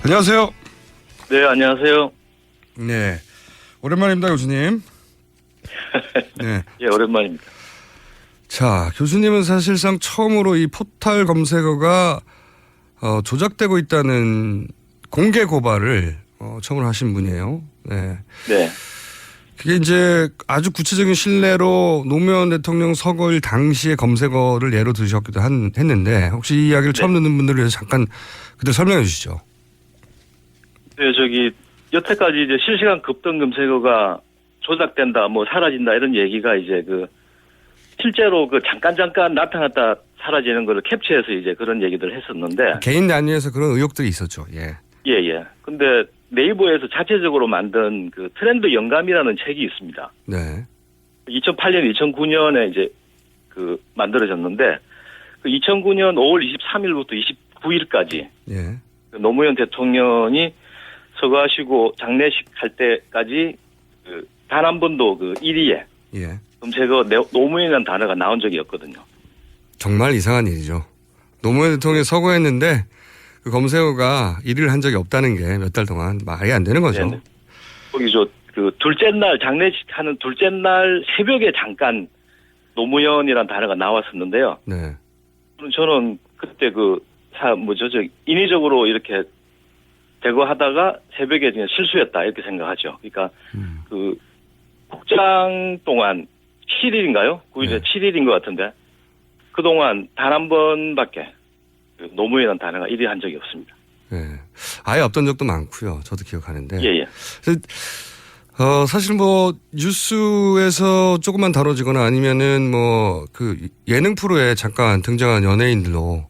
Speaker 1: 안녕하세요.
Speaker 12: 네, 안녕하세요.
Speaker 1: 네, 오랜만입니다, 교수님. 네,
Speaker 12: 예, 오랜만입니다.
Speaker 1: 자, 교수님은 사실상 처음으로 이 포탈 검색어가 조작되고 있다는 공개 고발을 처음으로 하신 분이에요. 네.
Speaker 12: 네.
Speaker 1: 그게 이제 아주 구체적인 신뢰로 노무현 대통령 서거일 당시의 검색어를 예로 드셨기도 했는데 혹시 이 이야기를 처음 듣는 분들을 위해서 잠깐 그때 설명해 주시죠.
Speaker 12: 네, 여태까지 이제 실시간 급등 검색어가 조작된다, 뭐 사라진다 이런 얘기가 이제 실제로 잠깐 나타났다 사라지는 걸 캡처해서 이제 그런 얘기들 했었는데.
Speaker 1: 개인 단위에서 그런 의혹들이 있었죠. 예.
Speaker 12: 예. 근데 네이버에서 자체적으로 만든 트렌드 영감이라는 책이 있습니다.
Speaker 1: 네.
Speaker 12: 2008년, 2009년에 이제 만들어졌는데 2009년 5월 23일부터 29일까지
Speaker 1: 예.
Speaker 12: 노무현 대통령이 서거하시고 장례식 할 때까지 단 한 번도 1위에
Speaker 1: 예.
Speaker 12: 검색어 노무현이라는 단어가 나온 적이 없거든요.
Speaker 1: 정말 이상한 일이죠. 노무현 대통령이 서거했는데 그 검색어가 1위를 한 적이 없다는 게 몇 달 동안 말이 안 되는 거죠.
Speaker 12: 네네. 거기 둘째 날 장례식 하는 둘째 날 새벽에 잠깐 노무현이라는 단어가 나왔었는데요.
Speaker 1: 네.
Speaker 12: 저는 그때 인위적으로 이렇게 제거하다가 새벽에 그냥 실수했다 이렇게 생각하죠. 그러니까 국장 동안 7일인가요? 9일에 7일인 것 같은데 그동안 단 한 번밖에 노무현이라는 단어가 1위 한 적이 없습니다.
Speaker 1: 네. 아예 없던 적도 많고요. 저도 기억하는데.
Speaker 12: 예.
Speaker 1: 사실 뉴스에서 조금만 다뤄지거나 아니면은 예능 프로에 잠깐 등장한 연예인들로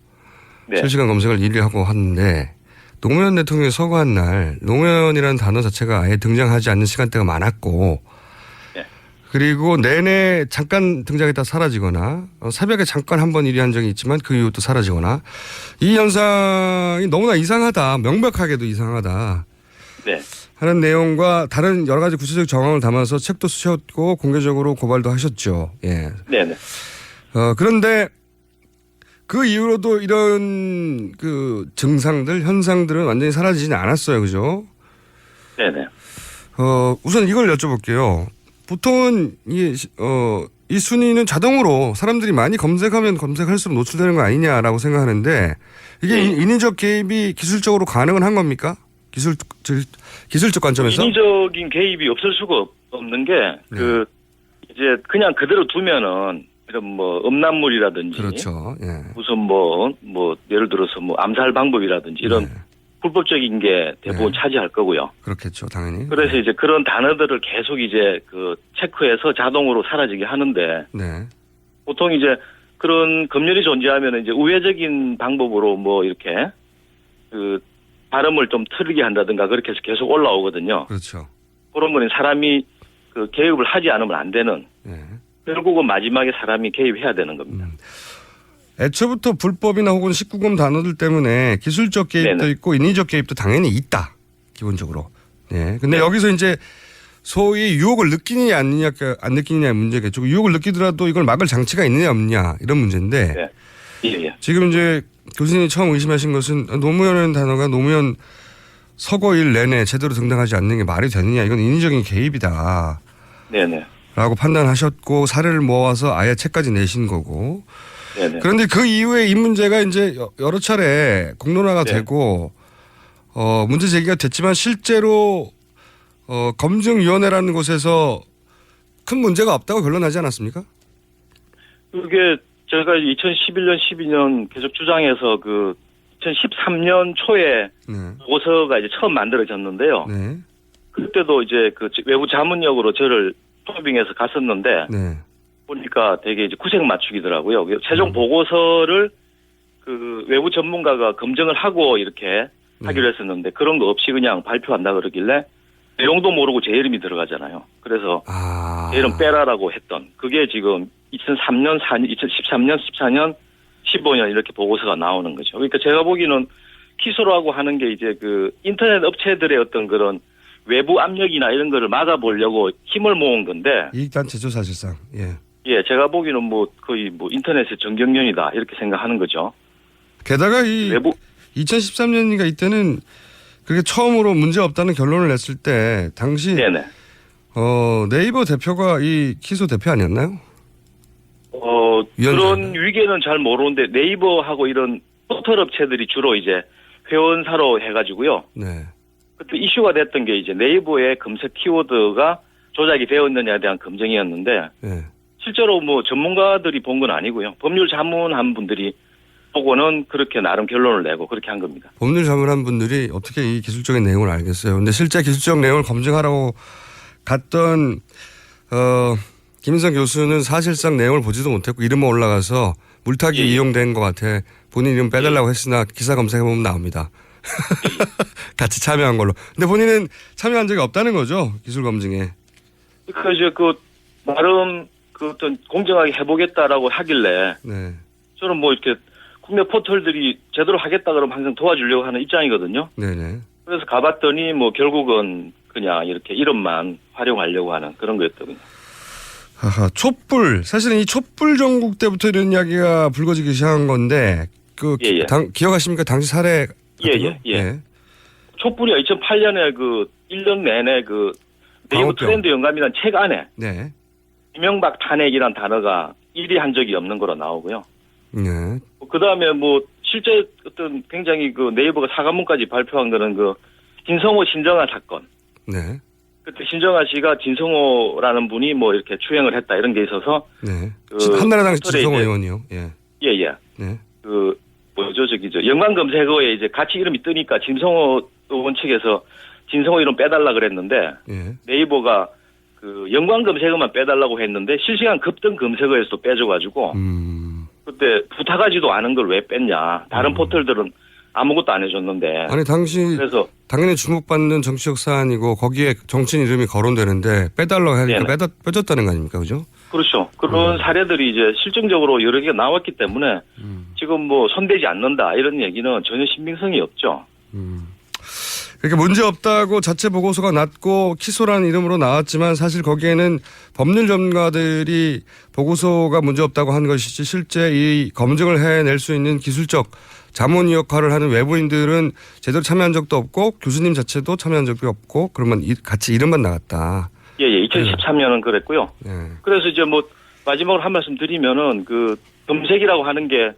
Speaker 12: 네.
Speaker 1: 실시간 검색을 1위 하고 하는데 노무현 대통령이 서거한 날 노무현이라는 단어 자체가 아예 등장하지 않는 시간대가 많았고
Speaker 12: 네.
Speaker 1: 그리고 내내 잠깐 등장했다 사라지거나 새벽에 잠깐 한 번 1위 한 적이 있지만 그 이후 또 사라지거나 이 현상이 너무나 이상하다. 명백하게도 이상하다.
Speaker 12: 네.
Speaker 1: 하는 내용과 다른 여러 가지 구체적 정황을 담아서 책도 쓰셨고 공개적으로 고발도 하셨죠. 예.
Speaker 12: 네네.
Speaker 1: 그런데 그 이후로도 이런 그 증상들, 현상들은 완전히 사라지지는 않았어요. 그죠?
Speaker 12: 네네.
Speaker 1: 우선 이걸 여쭤볼게요. 보통은 이 순위는 자동으로 사람들이 많이 검색하면 검색할수록 노출되는 거 아니냐라고 생각하는데 이게 인위적 개입이 기술적으로 가능은 한 겁니까? 기술적 관점에서?
Speaker 12: 인위적인 개입이 없을 수가 없는 게 이제 그냥 그대로 두면은 이런 뭐 음란물이라든지
Speaker 1: 그렇죠. 예.
Speaker 12: 무슨 뭐 예를 들어서 뭐 암살 방법이라든지 이런 불법적인 게 대부분 차지할 거고요.
Speaker 1: 그렇겠죠, 당연히.
Speaker 12: 그래서 이제 그런 단어들을 계속 이제 그 체크해서 자동으로 사라지게 하는데
Speaker 1: 네.
Speaker 12: 보통 이제 그런 검열이 존재하면 이제 우회적인 방법으로 뭐 이렇게 그 발음을 좀 틀리게 한다든가 그렇게 해서 계속 올라오거든요.
Speaker 1: 그렇죠.
Speaker 12: 그런 거는 사람이 그 개입을 하지 않으면 안 되는. 결국은 마지막에 사람이 개입해야 되는 겁니다.
Speaker 1: 애초부터 불법이나 혹은 19금 단어들 때문에 기술적 개입도
Speaker 12: 네네.
Speaker 1: 있고 인위적 개입도 당연히 있다. 기본적으로. 네. 근데 여기서 이제 소위 유혹을 느끼느냐 안 느끼느냐의 문제겠죠. 유혹을 느끼더라도 이걸 막을 장치가 있느냐 없느냐 이런 문제인데
Speaker 12: 네. 예.
Speaker 1: 지금 이제 교수님이 처음 의심하신 것은 노무현이라는 단어가 노무현 서거일 내내 제대로 등장하지 않는 게 말이 되느냐. 이건 인위적인 개입이다.
Speaker 12: 네네.
Speaker 1: 라고 판단하셨고 사례를 모아서 아예 책까지 내신 거고.
Speaker 12: 네네.
Speaker 1: 그런데 그 이후에 이 문제가 이제 여러 차례 공론화가 되고 문제 제기가 됐지만 실제로 검증위원회라는 곳에서 큰 문제가 없다고 결론나지 않았습니까?
Speaker 12: 그게 제가 2011년, 12년 계속 주장해서 그 2013년 초에 보고서가 이제 처음 만들어졌는데요. 그때도 이제 그 외부 자문역으로 저를 토빙해서 갔었는데 보니까 되게 이제 구색 맞추기더라고요. 최종 보고서를 그 외부 전문가가 검증을 하고 이렇게 하기로 했었는데 그런 거 없이 그냥 발표한다 그러길래 내용도 모르고 제 이름이 들어가잖아요. 그래서 제 이름 빼라라고 했던 그게 지금 2003년, 2013년, 14년, 15년 이렇게 보고서가 나오는 거죠. 그러니까 제가 보기에는 키소라고 하는 게 이제 그 인터넷 업체들의 어떤 그런 외부 압력이나 이런 거를 막아보려고 힘을 모은 건데.
Speaker 1: 이익단체죠, 사실상. 예.
Speaker 12: 예, 제가 보기에는 뭐 거의 뭐 인터넷의 정경련이다 이렇게 생각하는 거죠.
Speaker 1: 게다가 이
Speaker 12: 외부
Speaker 1: 2013년인가 이때는 그게 처음으로 문제 없다는 결론을 냈을 때 당시 네이버 대표가 이 키소 대표 아니었나요?
Speaker 12: 그런 위계는 잘 모르는데 네이버하고 이런 포털 업체들이 주로 이제 회원사로 해가지고요.
Speaker 1: 네.
Speaker 12: 그때 이슈가 됐던 게 이제 네이버의 검색 키워드가 조작이 되었느냐에 대한 검증이었는데 실제로 뭐 전문가들이 본 건 아니고요. 법률 자문한 분들이 보고는 그렇게 나름 결론을 내고 그렇게 한 겁니다.
Speaker 1: 법률 자문한 분들이 어떻게 이 기술적인 내용을 알겠어요. 근데 실제 기술적 내용을 검증하라고 갔던 김인성 교수는 사실상 내용을 보지도 못했고 이름만 올라가서 물타기 이용된 것 같아. 본인 이름 빼달라고 했으나 기사 검색해보면 나옵니다. 같이 참여한 걸로. 근데 본인은 참여한 적이 없다는 거죠. 기술 검증에.
Speaker 12: 그래서 그 나름 그 어떤 공정하게 해보겠다라고 하길래 저는 뭐 이렇게 국내 포털들이 제대로 하겠다 그러면 항상 도와주려고 하는 입장이거든요.
Speaker 1: 네네.
Speaker 12: 그래서 가봤더니 뭐 결국은 그냥 이렇게 이름만 활용하려고 하는 그런 거였더군요.
Speaker 1: 촛불. 사실은 이 촛불 전국 때부터 이런 이야기가 불거지기 시작한 건데 기억하십니까? 당시 사례
Speaker 12: 예. 촛불이 2008년에 그 1년 내내 그 네이버 트렌드 영감이라는 책 안에 이명박 탄핵이란 단어가 1위 한 적이 없는 거로 나오고요. 그 다음에 뭐 실제 어떤 굉장히 그 네이버가 사과문까지 발표한 거는 그 진성호 신정아 사건. 그때 신정아 씨가 진성호라는 분이 뭐 이렇게 추행을 했다 이런 게 있어서.
Speaker 1: 그 한나라당 진성호 의원이요.
Speaker 12: 예. 그 뭐죠 연관 검색어에 이제 같이 이름이 뜨니까 진성호 의원 측에서 진성호 이름 빼달라 그랬는데 네이버가 그 연관 검색어만 빼달라고 했는데 실시간 급등 검색어에서도 빼줘가지고 그때 부탁하지도 않은 걸 왜 뺐냐. 다른 포털들은
Speaker 3: 아무것도 안 해줬는데.
Speaker 1: 아니
Speaker 3: 그래서
Speaker 1: 당연히 주목받는 정치적 사안이고 거기에 정치인 이름이 거론되는데 빼달라고 하니까 빼줬다는 거 아닙니까, 그죠?
Speaker 3: 그렇죠. 그런 사례들이 이제 실증적으로 여러 개가 나왔기 때문에 지금 뭐 손대지 않는다 이런 얘기는 전혀 신빙성이 없죠.
Speaker 1: 그러니까 문제 없다고 자체 보고서가 났고 키소라는 이름으로 나왔지만 사실 거기에는 법률 전문가들이 보고서가 문제 없다고 한 것이지 실제 이 검증을 해낼 수 있는 기술적 자문 역할을 하는 외부인들은 제대로 참여한 적도 없고 교수님 자체도 참여한 적이 없고 그러면 같이 이름만 나갔다.
Speaker 3: 예, 2013년은 그랬고요.
Speaker 1: 네.
Speaker 3: 그래서 이제 뭐 마지막으로 한 말씀 드리면은 그 검색이라고 하는 게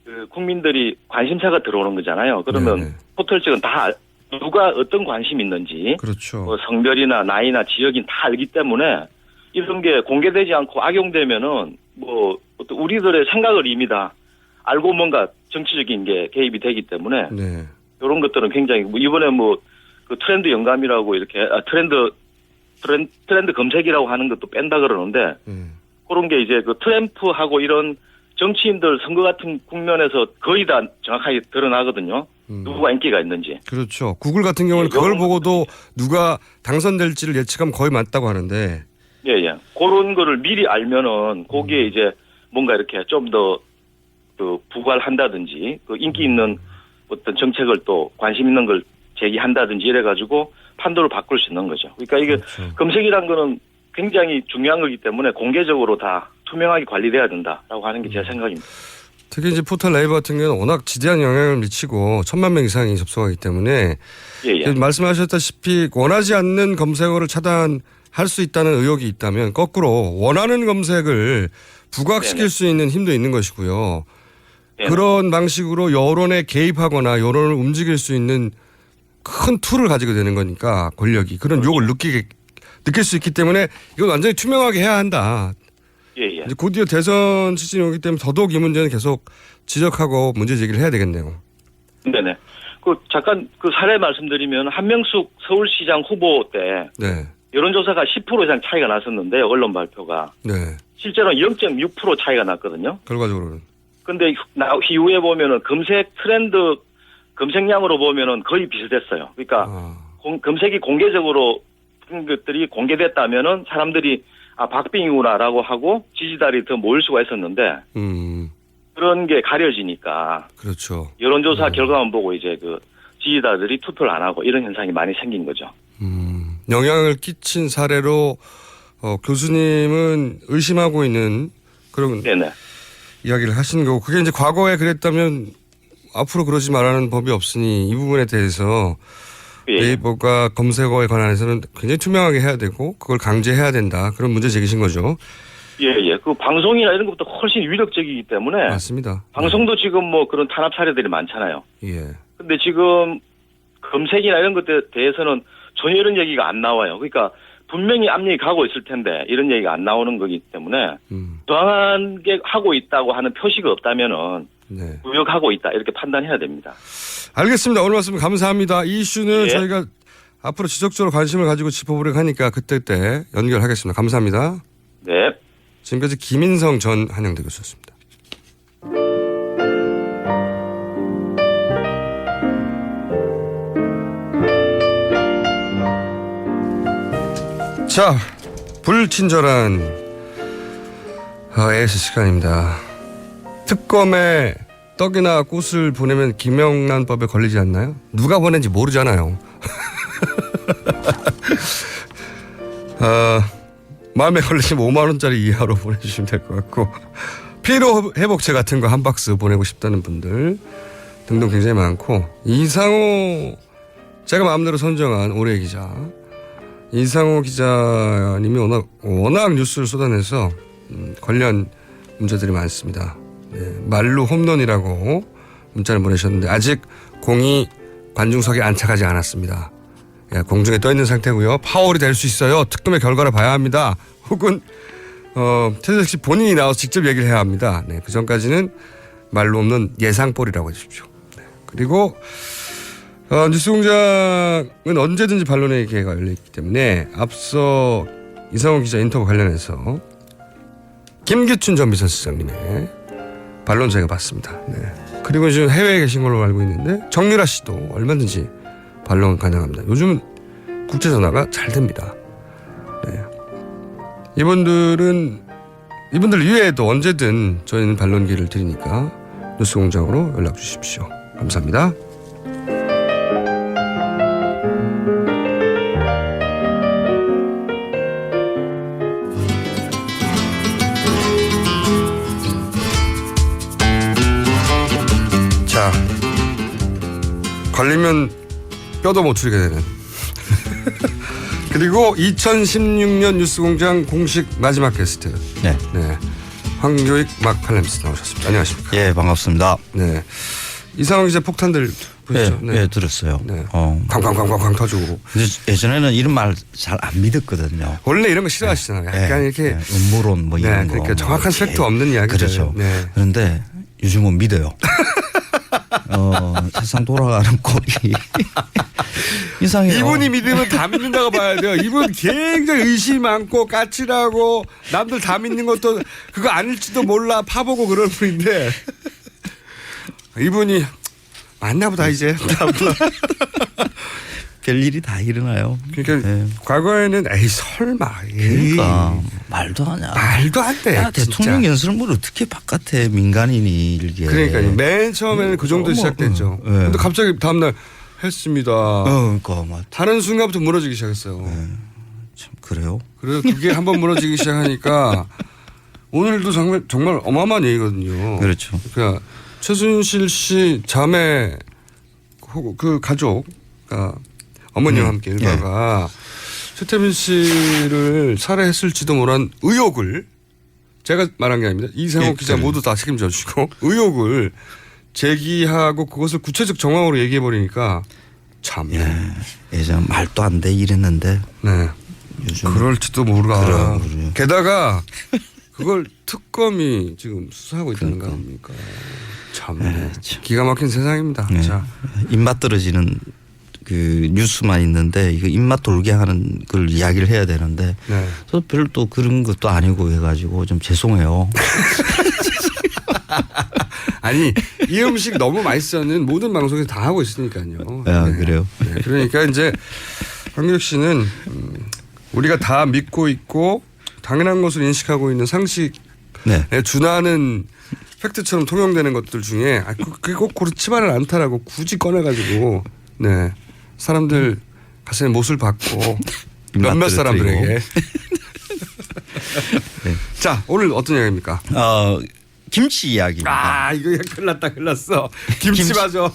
Speaker 3: 그 국민들이 관심사가 들어오는 거잖아요. 그러면 포털 측은 다 누가 어떤 관심이 있는지,
Speaker 1: 그렇죠.
Speaker 3: 뭐 성별이나 나이나 지역인 다 알기 때문에 이런 게 공개되지 않고 악용되면은 뭐 어떤 우리들의 생각을 이미 다 알고 뭔가 정치적인 게 개입이 되기 때문에 이런 것들은 굉장히 뭐 이번에 뭐 그 트렌드 영감이라고 이렇게 트렌드 검색이라고 하는 것도 뺀다 그러는데 그런 게 이제 그 트램프하고 이런 정치인들 선거 같은 국면에서 거의 다 정확하게 드러나거든요. 누구가 인기가 있는지.
Speaker 1: 그렇죠. 구글 같은 경우는 그걸 보고도 누가 당선될지를 예측하면 거의 맞다고 하는데.
Speaker 3: 예. 그런 거를 미리 알면은 거기에 이제 뭔가 이렇게 좀 더 그 부과한다든지 그 인기 있는 어떤 정책을 또 관심 있는 걸 제기한다든지 이래가지고 판도를 바꿀 수 있는 거죠. 그러니까 이게 검색이란 거는 굉장히 중요한 거기 때문에 공개적으로 다 투명하게 관리돼야 된다라고 하는 게 제 생각입니다.
Speaker 1: 특히 이제 포털 네이버 같은 경우는 워낙 지대한 영향을 미치고 1,000만 명 이상이 접속하기 때문에 말씀하셨다시피 원하지 않는 검색어를 차단할 수 있다는 의혹이 있다면 거꾸로 원하는 검색을 부각시킬 수 있는 힘도 있는 것이고요. 그런 방식으로 여론에 개입하거나 여론을 움직일 수 있는 큰 툴을 가지게 되는 거니까 권력이 그런 유혹을 느낄 수 있기 때문에 이건 완전히 투명하게 해야 한다. 이제 곧이어 대선 시즌이 오기 때문에 더더욱 이 문제는 계속 지적하고 문제 제기를 해야 되겠네요.
Speaker 3: 네네. 그 잠깐 그 사례 말씀드리면 한명숙 서울시장 후보 때 여론조사가 10% 이상 차이가 났었는데 언론 발표가 실제로는 0.6% 차이가 났거든요.
Speaker 1: 결과적으로는.
Speaker 3: 근데 이후에 보면은 검색 트렌드 검색량으로 보면은 거의 비슷했어요. 그러니까 검색이 공개적으로 것들이 공개됐다면은 사람들이 박빙이구나라고 하고 지지자들이 더 모일 수가 있었는데 그런 게 가려지니까
Speaker 1: 그렇죠.
Speaker 3: 여론조사 결과만 보고 이제 그 지지자들이 투표를 안 하고 이런 현상이 많이 생긴 거죠.
Speaker 1: 영향을 끼친 사례로 교수님은 의심하고 있는 그런 이야기를 하시는 거고 그게 이제 과거에 그랬다면 앞으로 그러지 말라는 법이 없으니 이 부분에 대해서 네이버가 검색어에 관해서는 굉장히 투명하게 해야 되고 그걸 강제해야 된다. 그런 문제 제기신 거죠.
Speaker 3: 예. 그 방송이나 이런 것보다 훨씬 위력적이기 때문에.
Speaker 1: 맞습니다.
Speaker 3: 방송도 지금 뭐 그런 탄압 사례들이 많잖아요.
Speaker 1: 예.
Speaker 3: 근데 지금 검색이나 이런 것에 대해서는 전혀 이런 얘기가 안 나와요. 그러니까 분명히 압력이 가고 있을 텐데 이런 얘기가 안 나오는 거기 때문에 저항한 게 하고 있다고 하는 표시가 없다면은 무역하고 있다 이렇게 판단해야 됩니다.
Speaker 1: 알겠습니다. 오늘 말씀 감사합니다. 이 이슈는 저희가 앞으로 지속적으로 관심을 가지고 짚어보려고 하니까 그때 연결하겠습니다. 감사합니다.
Speaker 3: 네.
Speaker 1: 지금까지 김인성 전 한양대 교수였습니다. 자, 불친절한 AS 시간입니다. 특검에 떡이나 꽃을 보내면 김영란법에 걸리지 않나요? 누가 보낸지 모르잖아요. 마음에 걸리시면 5만 원짜리 이하로 보내주시면 될 것 같고 피로 회복제 같은 거 한 박스 보내고 싶다는 분들 등등 굉장히 많고 이상호 제가 마음대로 선정한 올해의 기자 이상호 기자님이 워낙 뉴스를 쏟아내서 관련 문제들이 많습니다. 말루 홈런이라고 문자를 보내셨는데 아직 공이 관중석에 안착하지 않았습니다. 공중에 떠있는 상태고요. 파울이 될 수 있어요. 특검의 결과를 봐야 합니다. 혹은 태석 씨 본인이 나와서 직접 얘기를 해야 합니다. 그 전까지는 말로 없는 예상볼이라고 해주십시오. 그리고 뉴스공장은 언제든지 반론의 기회가 열려있기 때문에 앞서 이상호 기자 인터뷰 관련해서 김규춘 전 비서실장님의 반론 저희가 받습니다. 네. 그리고 지금 해외에 계신 걸로 알고 있는데 정유라 씨도 얼마든지 반론 가능합니다. 요즘은 국제 전화가 잘 됩니다. 네. 이분들 이외에도 언제든 저희는 반론 기회를 드리니까 뉴스공장으로 연락 주십시오. 감사합니다. 자, 걸리면 뼈도 못 추리게 되는 그리고 2016년 뉴스공장 공식 마지막 게스트 네. 황교익 막 칼럼니스트 나오셨습니다. 안녕하십니까?
Speaker 4: 예, 반갑습니다.
Speaker 1: 네, 이상한 기자 폭탄들 보셨죠?
Speaker 4: 네, 들었어요.
Speaker 1: 네. 쾅쾅쾅쾅 터지고.
Speaker 4: 예전에는 이런 말 잘 안 믿었거든요.
Speaker 1: 원래 이런 거 싫어하시잖아요. 약간 이렇게
Speaker 4: 음모론 뭐 이런 거.
Speaker 1: 그러니까 정확한 팩트 없는 이야기들.
Speaker 4: 그렇죠.
Speaker 1: 네.
Speaker 4: 그런데 요즘은 믿어요. 세상 돌아가는 꼴이 이상해요.
Speaker 1: 이분이 믿으면 다 믿는다고 봐야 돼요. 이분 굉장히 의심이 많고 까칠하고 남들 다 믿는 것도 그거 아닐지도 몰라 파보고 그런 분인데 이분이 맞나 보다 이제.
Speaker 4: 별일이 다 일어나요.
Speaker 1: 그러니까 과거에는 에이 설마
Speaker 4: 그러니까 말도 안 해.
Speaker 1: 말도 안 돼.
Speaker 4: 야, 대통령 연설문을 어떻게 바깥에 민간인이 일게.
Speaker 1: 그러니까요. 맨 처음에는 그 정도 시작됐죠. 근데 갑자기 다음날 했습니다.
Speaker 4: 그러니까
Speaker 1: 다른 순간부터 무너지기 시작했어요.
Speaker 4: 참 그래요.
Speaker 1: 그래서 그게 한번 무너지기 시작하니까 오늘도 정말 어마어마한 얘기거든요.
Speaker 4: 그렇죠.
Speaker 1: 그러니까 최순실 씨 자매 그 가족, 그러니까 어머니와 함께 일가가 최태민 씨를 살해했을지도 모르는 의혹을 제가 말한 게 아닙니다. 이상욱 기자 모두 다 책임져 주시고 의혹을 제기하고 그것을 구체적 정황으로 얘기해 버리니까 참.
Speaker 4: 예전 말도 안 돼 이랬는데.
Speaker 1: 네.
Speaker 4: 요즘
Speaker 1: 그럴지도 모르라. 게다가 그걸 특검이 지금 수사하고 있다는 거 아닙니까? 참. 기가 막힌 세상입니다. 자,
Speaker 4: 입맛 떨어지는 그 뉴스만 있는데 이거 입맛 돌게 하는 걸 이야기를 해야 되는데 저 별로 또 그런 것도 아니고 해가지고 좀 죄송해요.
Speaker 1: 아니 이 음식 너무 맛있어는 모든 방송에서 다 하고 있으니까요.
Speaker 4: 그래요.
Speaker 1: 네, 그러니까 이제 황교익 씨는 우리가 다 믿고 있고 당연한 것을 인식하고 있는 상식에 준하는 팩트처럼 통용되는 것들 중에 그게 꼭 그렇지만은 않다라고 굳이 꺼내가지고 사람들 가슴에 못을 박고 몇몇 사람들에게. 자, 오늘 어떤 이야기입니까?
Speaker 4: 김치 이야기입니다.
Speaker 1: 아, 이거 큰일 났어. 김치 맞아.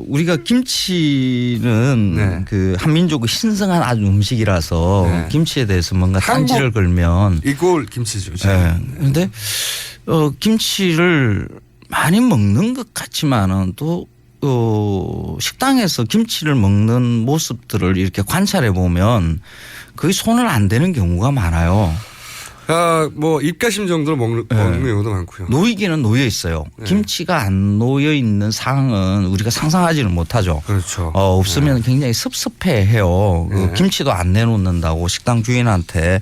Speaker 4: 우리가 김치는 그 한민족의 신성한 아주 음식이라서 김치에 대해서 뭔가 딴지를 걸면
Speaker 1: 이꼴 김치죠.
Speaker 4: 그런데 김치를 많이 먹는 것 같지만은 또 식당에서 김치를 먹는 모습들을 이렇게 관찰해 보면 거의 손을 안 대는 경우가 많아요.
Speaker 1: 뭐 입가심 정도로 먹는 경우도 많고요.
Speaker 4: 놓이기는 놓여 있어요. 김치가 안 놓여 있는 상황은 우리가 상상하지는 못하죠.
Speaker 1: 그렇죠.
Speaker 4: 없으면 굉장히 섭섭해해요. 그 김치도 안 내놓는다고 식당 주인한테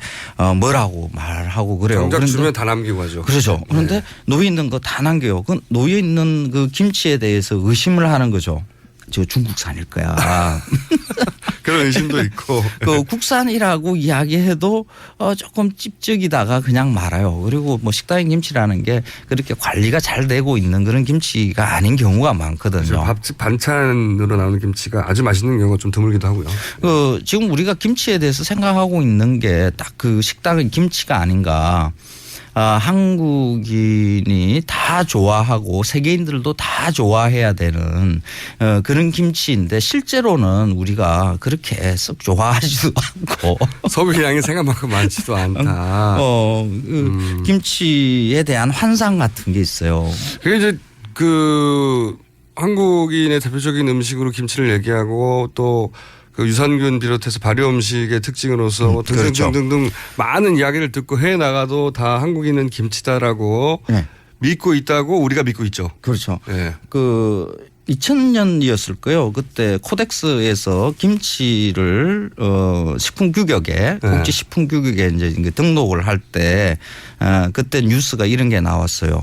Speaker 4: 뭐라고 말하고 그래요.
Speaker 1: 정작 주면 다 남기고 하죠.
Speaker 4: 그렇죠. 그런데 놓여 있는 거 다 남겨요. 그 놓여 있는 그 김치에 대해서 의심을 하는 거죠. 저 중국산일 거야.
Speaker 1: 그런 의심도 있고.
Speaker 4: 그 국산이라고 이야기해도 조금 찝쩍이다가 그냥 말아요. 그리고 뭐 식당의 김치라는 게 그렇게 관리가 잘 되고 있는 그런 김치가 아닌 경우가 많거든요.
Speaker 1: 밥집 반찬으로 나오는 김치가 아주 맛있는 경우가 좀 드물기도 하고요.
Speaker 4: 지금 우리가 김치에 대해서 생각하고 있는 게 딱 그 식당의 김치가 아닌가. 한국인이 다 좋아하고 세계인들도 다 좋아해야 되는 그런 김치인데 실제로는 우리가 그렇게 썩 좋아하지도 않고
Speaker 1: 소비량이 생각만큼 많지도 않다.
Speaker 4: 김치에 대한 환상 같은 게 있어요.
Speaker 1: 그게 이제 한국인의 대표적인 음식으로 김치를 얘기하고 또 그 유산균 비롯해서 발효 음식의 특징으로서 등등등등 많은 이야기를 듣고 해외 나가도 다 한국인은 김치다라고 믿고 있다고 우리가 믿고 있죠.
Speaker 4: 그렇죠. 그 2000년이었을 거예요. 그때 코덱스에서 김치를 식품 규격에 국제 식품 규격에 이제 등록을 할 때 그때 뉴스가 이런 게 나왔어요.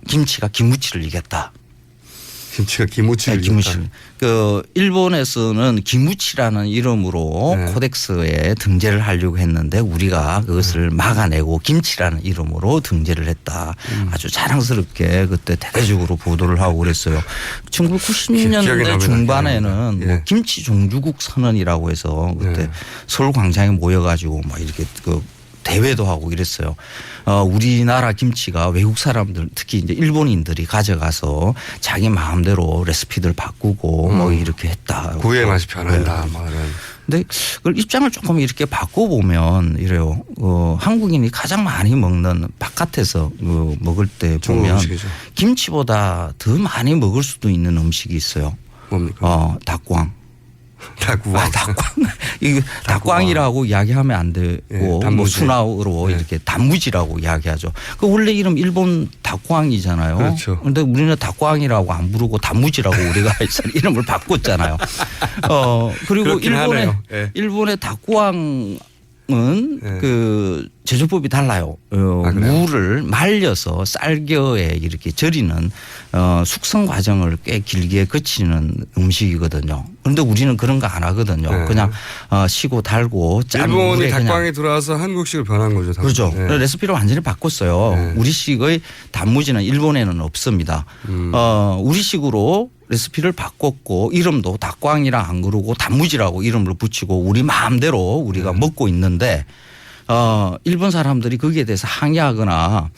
Speaker 4: 김치가 기무치를 이겼다.
Speaker 1: 김치가 기무치를
Speaker 4: 기무치. 그 일본에서는 기무치라는 이름으로 코덱스에 등재를 하려고 했는데 우리가 그것을 막아내고 김치라는 이름으로 등재를 했다. 아주 자랑스럽게 그때 대대적으로 보도를 하고 그랬어요. 1990년대 중반에는 뭐 김치 종주국 선언이라고 해서 그때 서울 광장에 모여가지고 막 이렇게 그 대회도 하고 이랬어요. 우리나라 김치가 외국 사람들 특히 이제 일본인들이 가져가서 자기 마음대로 레시피들 바꾸고 뭐 이렇게 했다.
Speaker 1: 고유의 맛이 변한다. 뭐 이런.
Speaker 4: 근데 그걸 입장을 조금 이렇게 바꿔보면 이래요. 한국인이 가장 많이 먹는 바깥에서 먹을 때 보면 김치보다 더 많이 먹을 수도 있는 음식이 있어요.
Speaker 1: 뭡니까?
Speaker 4: 닭광.
Speaker 1: 닭광.
Speaker 4: 이거 닭광이라고 이야기하면 안 되고 뭐 순화로 이렇게 단무지라고 이야기하죠. 그 원래 이름 일본 닭광이잖아요.
Speaker 1: 그렇죠.
Speaker 4: 그런데 우리는 닭광이라고 안 부르고 단무지라고 우리가 이름을 바꿨잖아요. 그리고 일본의 닭광은 그 제조법이 달라요. 무를 말려서 쌀겨에 이렇게 절이는 숙성 과정을 꽤 길게 거치는 음식이거든요. 그런데 우리는 그런 거 안 하거든요. 그냥 시고 달고 짠 물에
Speaker 1: 일본이 닭광에 들어와서 한국식으로 변한 거죠.
Speaker 4: 그렇죠. 레시피를 완전히 바꿨어요. 우리식의 단무지는 일본에는 없습니다. 우리식으로 레시피를 바꿨고 이름도 닭광이라 안 그러고 단무지라고 이름을 붙이고 우리 마음대로 우리가 먹고 있는데 일본 사람들이 거기에 대해서 항의하거나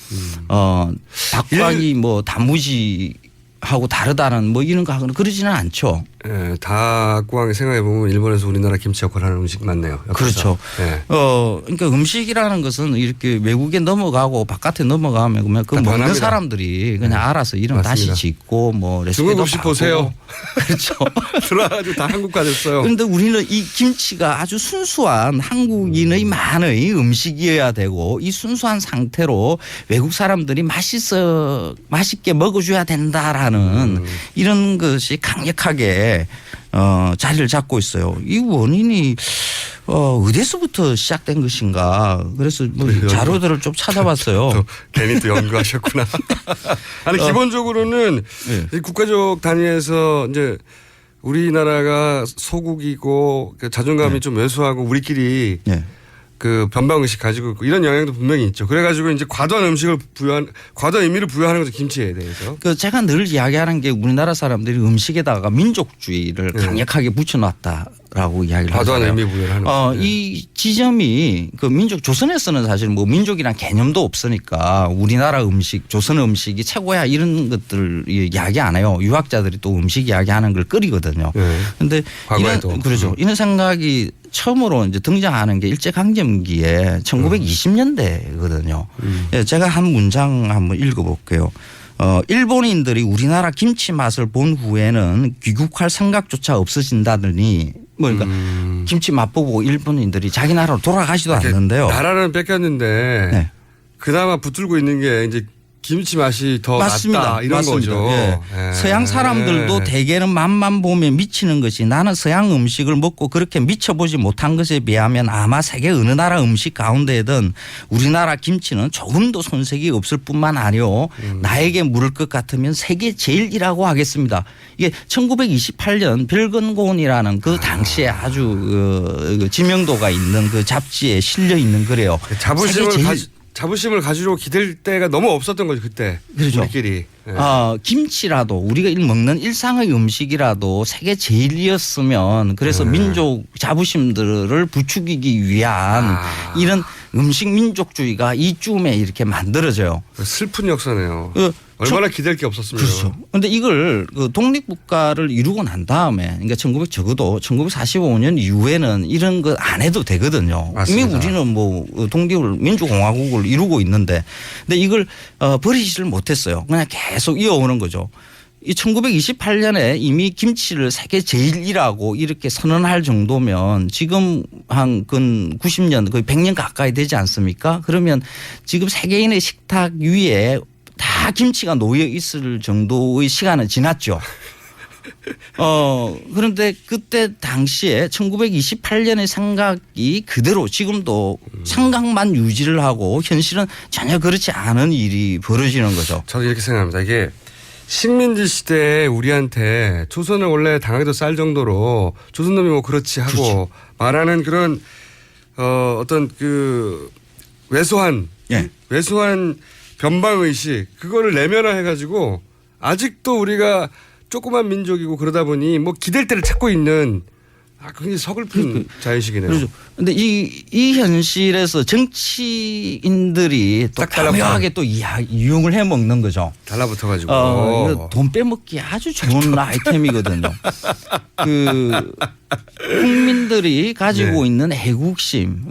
Speaker 4: 닭광이 뭐 단무지하고 다르다는 뭐 이런 거 하거나 그러지는 않죠.
Speaker 1: 예, 닭광 생각해 보면 일본에서 우리나라 김치 역할을 하는 음식 맞네요.
Speaker 4: 그렇죠. 그러니까 음식이라는 것은 이렇게 외국에 넘어가고 바깥에 넘어가면 그러면 그 먹는
Speaker 1: 변합니다.
Speaker 4: 사람들이 그냥 알아서 이름 다시 짓고 뭐 레시피도
Speaker 1: 중국 음식 보세요.
Speaker 4: 그렇죠.
Speaker 1: 들어와가지고 다 한국가 됐어요.
Speaker 4: 그런데 우리는 이 김치가 아주 순수한 한국인의 만의 음식이어야 되고 이 순수한 상태로 외국 사람들이 맛있게 먹어줘야 된다라는 이런 것이 강력하게 자리를 잡고 있어요. 이 원인이 어디서부터 시작된 것인가. 그래서 뭐 자료들을 좀 찾아봤어요.
Speaker 1: 또 괜히 또 연구하셨구나. 아니 기본적으로는 이 국가적 단위에서 이제 우리나라가 소국이고 자존감이 좀 왜소하고 우리끼리 그 변방 의식 가지고 있고 이런 영향도 분명히 있죠. 그래가지고 이제 과도한 의미를 부여하는 거죠. 김치에 대해서.
Speaker 4: 제가 늘 이야기하는 게 우리나라 사람들이 음식에다가 민족주의를 강력하게 붙여놨다라고 이야기를 하잖아요.
Speaker 1: 과도한 의미 부여를 하는 거죠.
Speaker 4: 이 지점이 그 민족 조선에서는 사실 뭐 민족이란 개념도 없으니까 우리나라 음식, 조선 음식이 최고야 이런 것들 이야기 안 해요. 유학자들이 또 음식 이야기하는 걸 꺼리거든요. 그런데 그렇죠. 이런 생각이 처음으로 이제 등장하는 게 일제강점기에 1920년대거든요. 제가 한 문장 한번 읽어볼게요. 일본인들이 우리나라 김치 맛을 본 후에는 귀국할 생각조차 없어진다더니 뭐 그러니까 김치 맛보고 일본인들이 자기 나라로 돌아가지도 않는데요.
Speaker 1: 나라는 뺏겼는데 그나마 붙들고 있는 게 이제 김치 맛이 더 낫다 이런 거죠.
Speaker 4: 서양 사람들도 대개는 맛만 보면 미치는 것이 나는 서양 음식을 먹고 그렇게 미쳐보지 못한 것에 비하면 아마 세계 어느 나라 음식 가운데든 우리나라 김치는 조금도 손색이 없을 뿐만 아니요 나에게 물을 것 같으면 세계 제일이라고 하겠습니다. 이게 1928년 별건곤이라는 그 당시에 아주 지명도가 있는 그 잡지에 실려 있는 거래요.
Speaker 1: 자부심을 가지고 기댈 때가 너무 없었던 거죠 그때.
Speaker 4: 그렇죠.
Speaker 1: 우리끼리.
Speaker 4: 김치라도 우리가 먹는 일상의 음식이라도 세계 제일이었으면 그래서 민족 자부심들을 부추기기 위한 이런 음식 민족주의가 이쯤에 이렇게 만들어져요.
Speaker 1: 슬픈 역사네요. 얼마나 기댈 게 없었으면.
Speaker 4: 그렇죠. 그런데 이걸 독립국가를 이루고 난 다음에 그러니까 적어도 1945년 이후에는 이런 거 안 해도 되거든요.
Speaker 1: 맞습니다.
Speaker 4: 이미 우리는 뭐 독립을 민주공화국을 이루고 있는데 근데 이걸 버리지를 못했어요. 그냥 계속 이어오는 거죠. 이 1928년에 이미 김치를 세계 제일이라고 이렇게 선언할 정도면 지금 한 90년 거의 100년 가까이 되지 않습니까? 그러면 지금 세계인의 식탁 위에 다 김치가 놓여 있을 정도의 시간은 지났죠. 그런데 그때 당시에 1928년의 생각이 그대로 지금도 생각만 유지를 하고 현실은 전혀 그렇지 않은 일이 벌어지는 거죠.
Speaker 1: 저는 이렇게 생각합니다. 이게 식민지 시대에 우리한테 조선을 원래 당하기도 쌀 정도로 조선놈이 뭐 그렇지 하고
Speaker 4: 그렇죠.
Speaker 1: 말하는 그런 어떤 그 왜소한 변방의식 그거를 내면화해가지고 아직도 우리가 조그만 민족이고 그러다 보니 뭐 기댈 데를 찾고 있는 굉장히 서글픈 자의식이네요.
Speaker 4: 그렇죠. 근데 이 현실에서 정치인들이 또 교묘하게 또 이용을 해 먹는 거죠.
Speaker 1: 달라붙어가지고.
Speaker 4: 돈 빼먹기 아주 좋은 아이템이거든요. 국민들이 가지고 있는 애국심,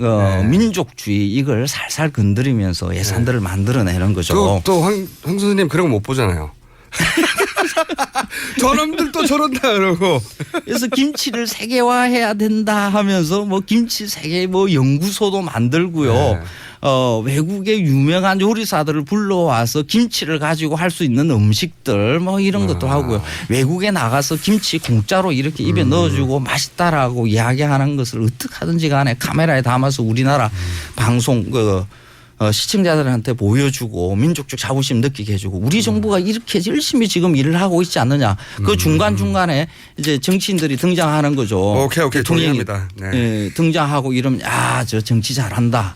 Speaker 4: 민족주의 이걸 살살 건드리면서 예산들을 만들어내는 거죠.
Speaker 1: 또 황 선생님 그런 거 못 보잖아요. 저놈들 또 저런다 그러고.
Speaker 4: 그래서 김치를 세계화해야 된다 하면서 뭐 김치 세계 뭐 연구소도 만들고요. 외국의 유명한 요리사들을 불러와서 김치를 가지고 할 수 있는 음식들 뭐 이런 것도 하고요. 외국에 나가서 김치 공짜로 이렇게 입에 넣어주고 맛있다라고 이야기하는 것을 어떻게 하든지 간에 카메라에 담아서 우리나라 방송 시청자들한테 보여주고 민족적 자부심 느끼게 해주고 우리 정부가 이렇게 열심히 지금 일을 하고 있지 않느냐. 그 중간중간에 이제 정치인들이 등장하는 거죠.
Speaker 1: 오케이.
Speaker 4: 대통령이
Speaker 1: 동의합니다.
Speaker 4: 등장하고 이러면 저 정치 잘한다.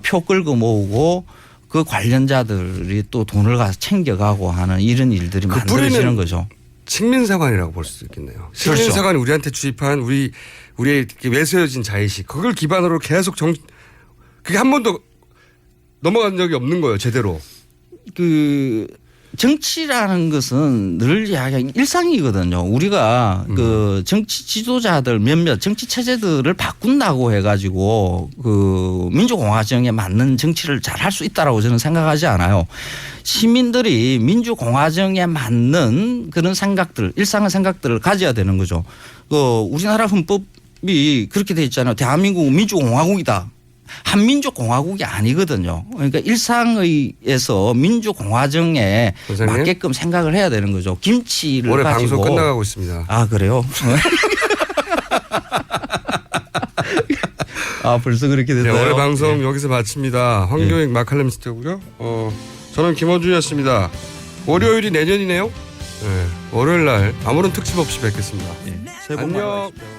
Speaker 4: 표 끌고 모으고 그 관련자들이 또 돈을 가서 챙겨가고 하는 이런 일들이 만들어지는 거죠.
Speaker 1: 식민사관이라고 볼 수 있겠네요. 식민사관이 우리한테 주입한 우리의 외세어진 자의식 그걸 기반으로 계속 그게 한 번도 넘어간 적이 없는 거예요, 제대로.
Speaker 4: 정치라는 것은 늘 이야기하는 일상이거든요. 우리가 그 정치 지도자들 몇몇 정치 체제들을 바꾼다고 해가지고 그 민주공화정에 맞는 정치를 잘 할 수 있다라고 저는 생각하지 않아요. 시민들이 민주공화정에 맞는 그런 생각들, 일상의 생각들을 가져야 되는 거죠. 우리나라 헌법이 그렇게 돼 있잖아요. 대한민국은 민주공화국이다. 한민족 공화국이 아니거든요. 그러니까 일상에서 민주공화정에
Speaker 1: 선생님?
Speaker 4: 맞게끔 생각을 해야 되는 거죠. 김치를
Speaker 1: 올해
Speaker 4: 가지고.
Speaker 1: 방송 끝나가고 있습니다.
Speaker 4: 아 그래요? 벌써 그렇게 됐어요.
Speaker 1: 네, 올해 방송 여기서 마칩니다. 황교익 마칼럼스트고요. 저는 김원준이었습니다. 월요일이 내년이네요. 네, 월요일 날 아무런 특집 없이 뵙겠습니다.
Speaker 4: 새해 복 많이
Speaker 1: 안녕.
Speaker 4: 받으십시오.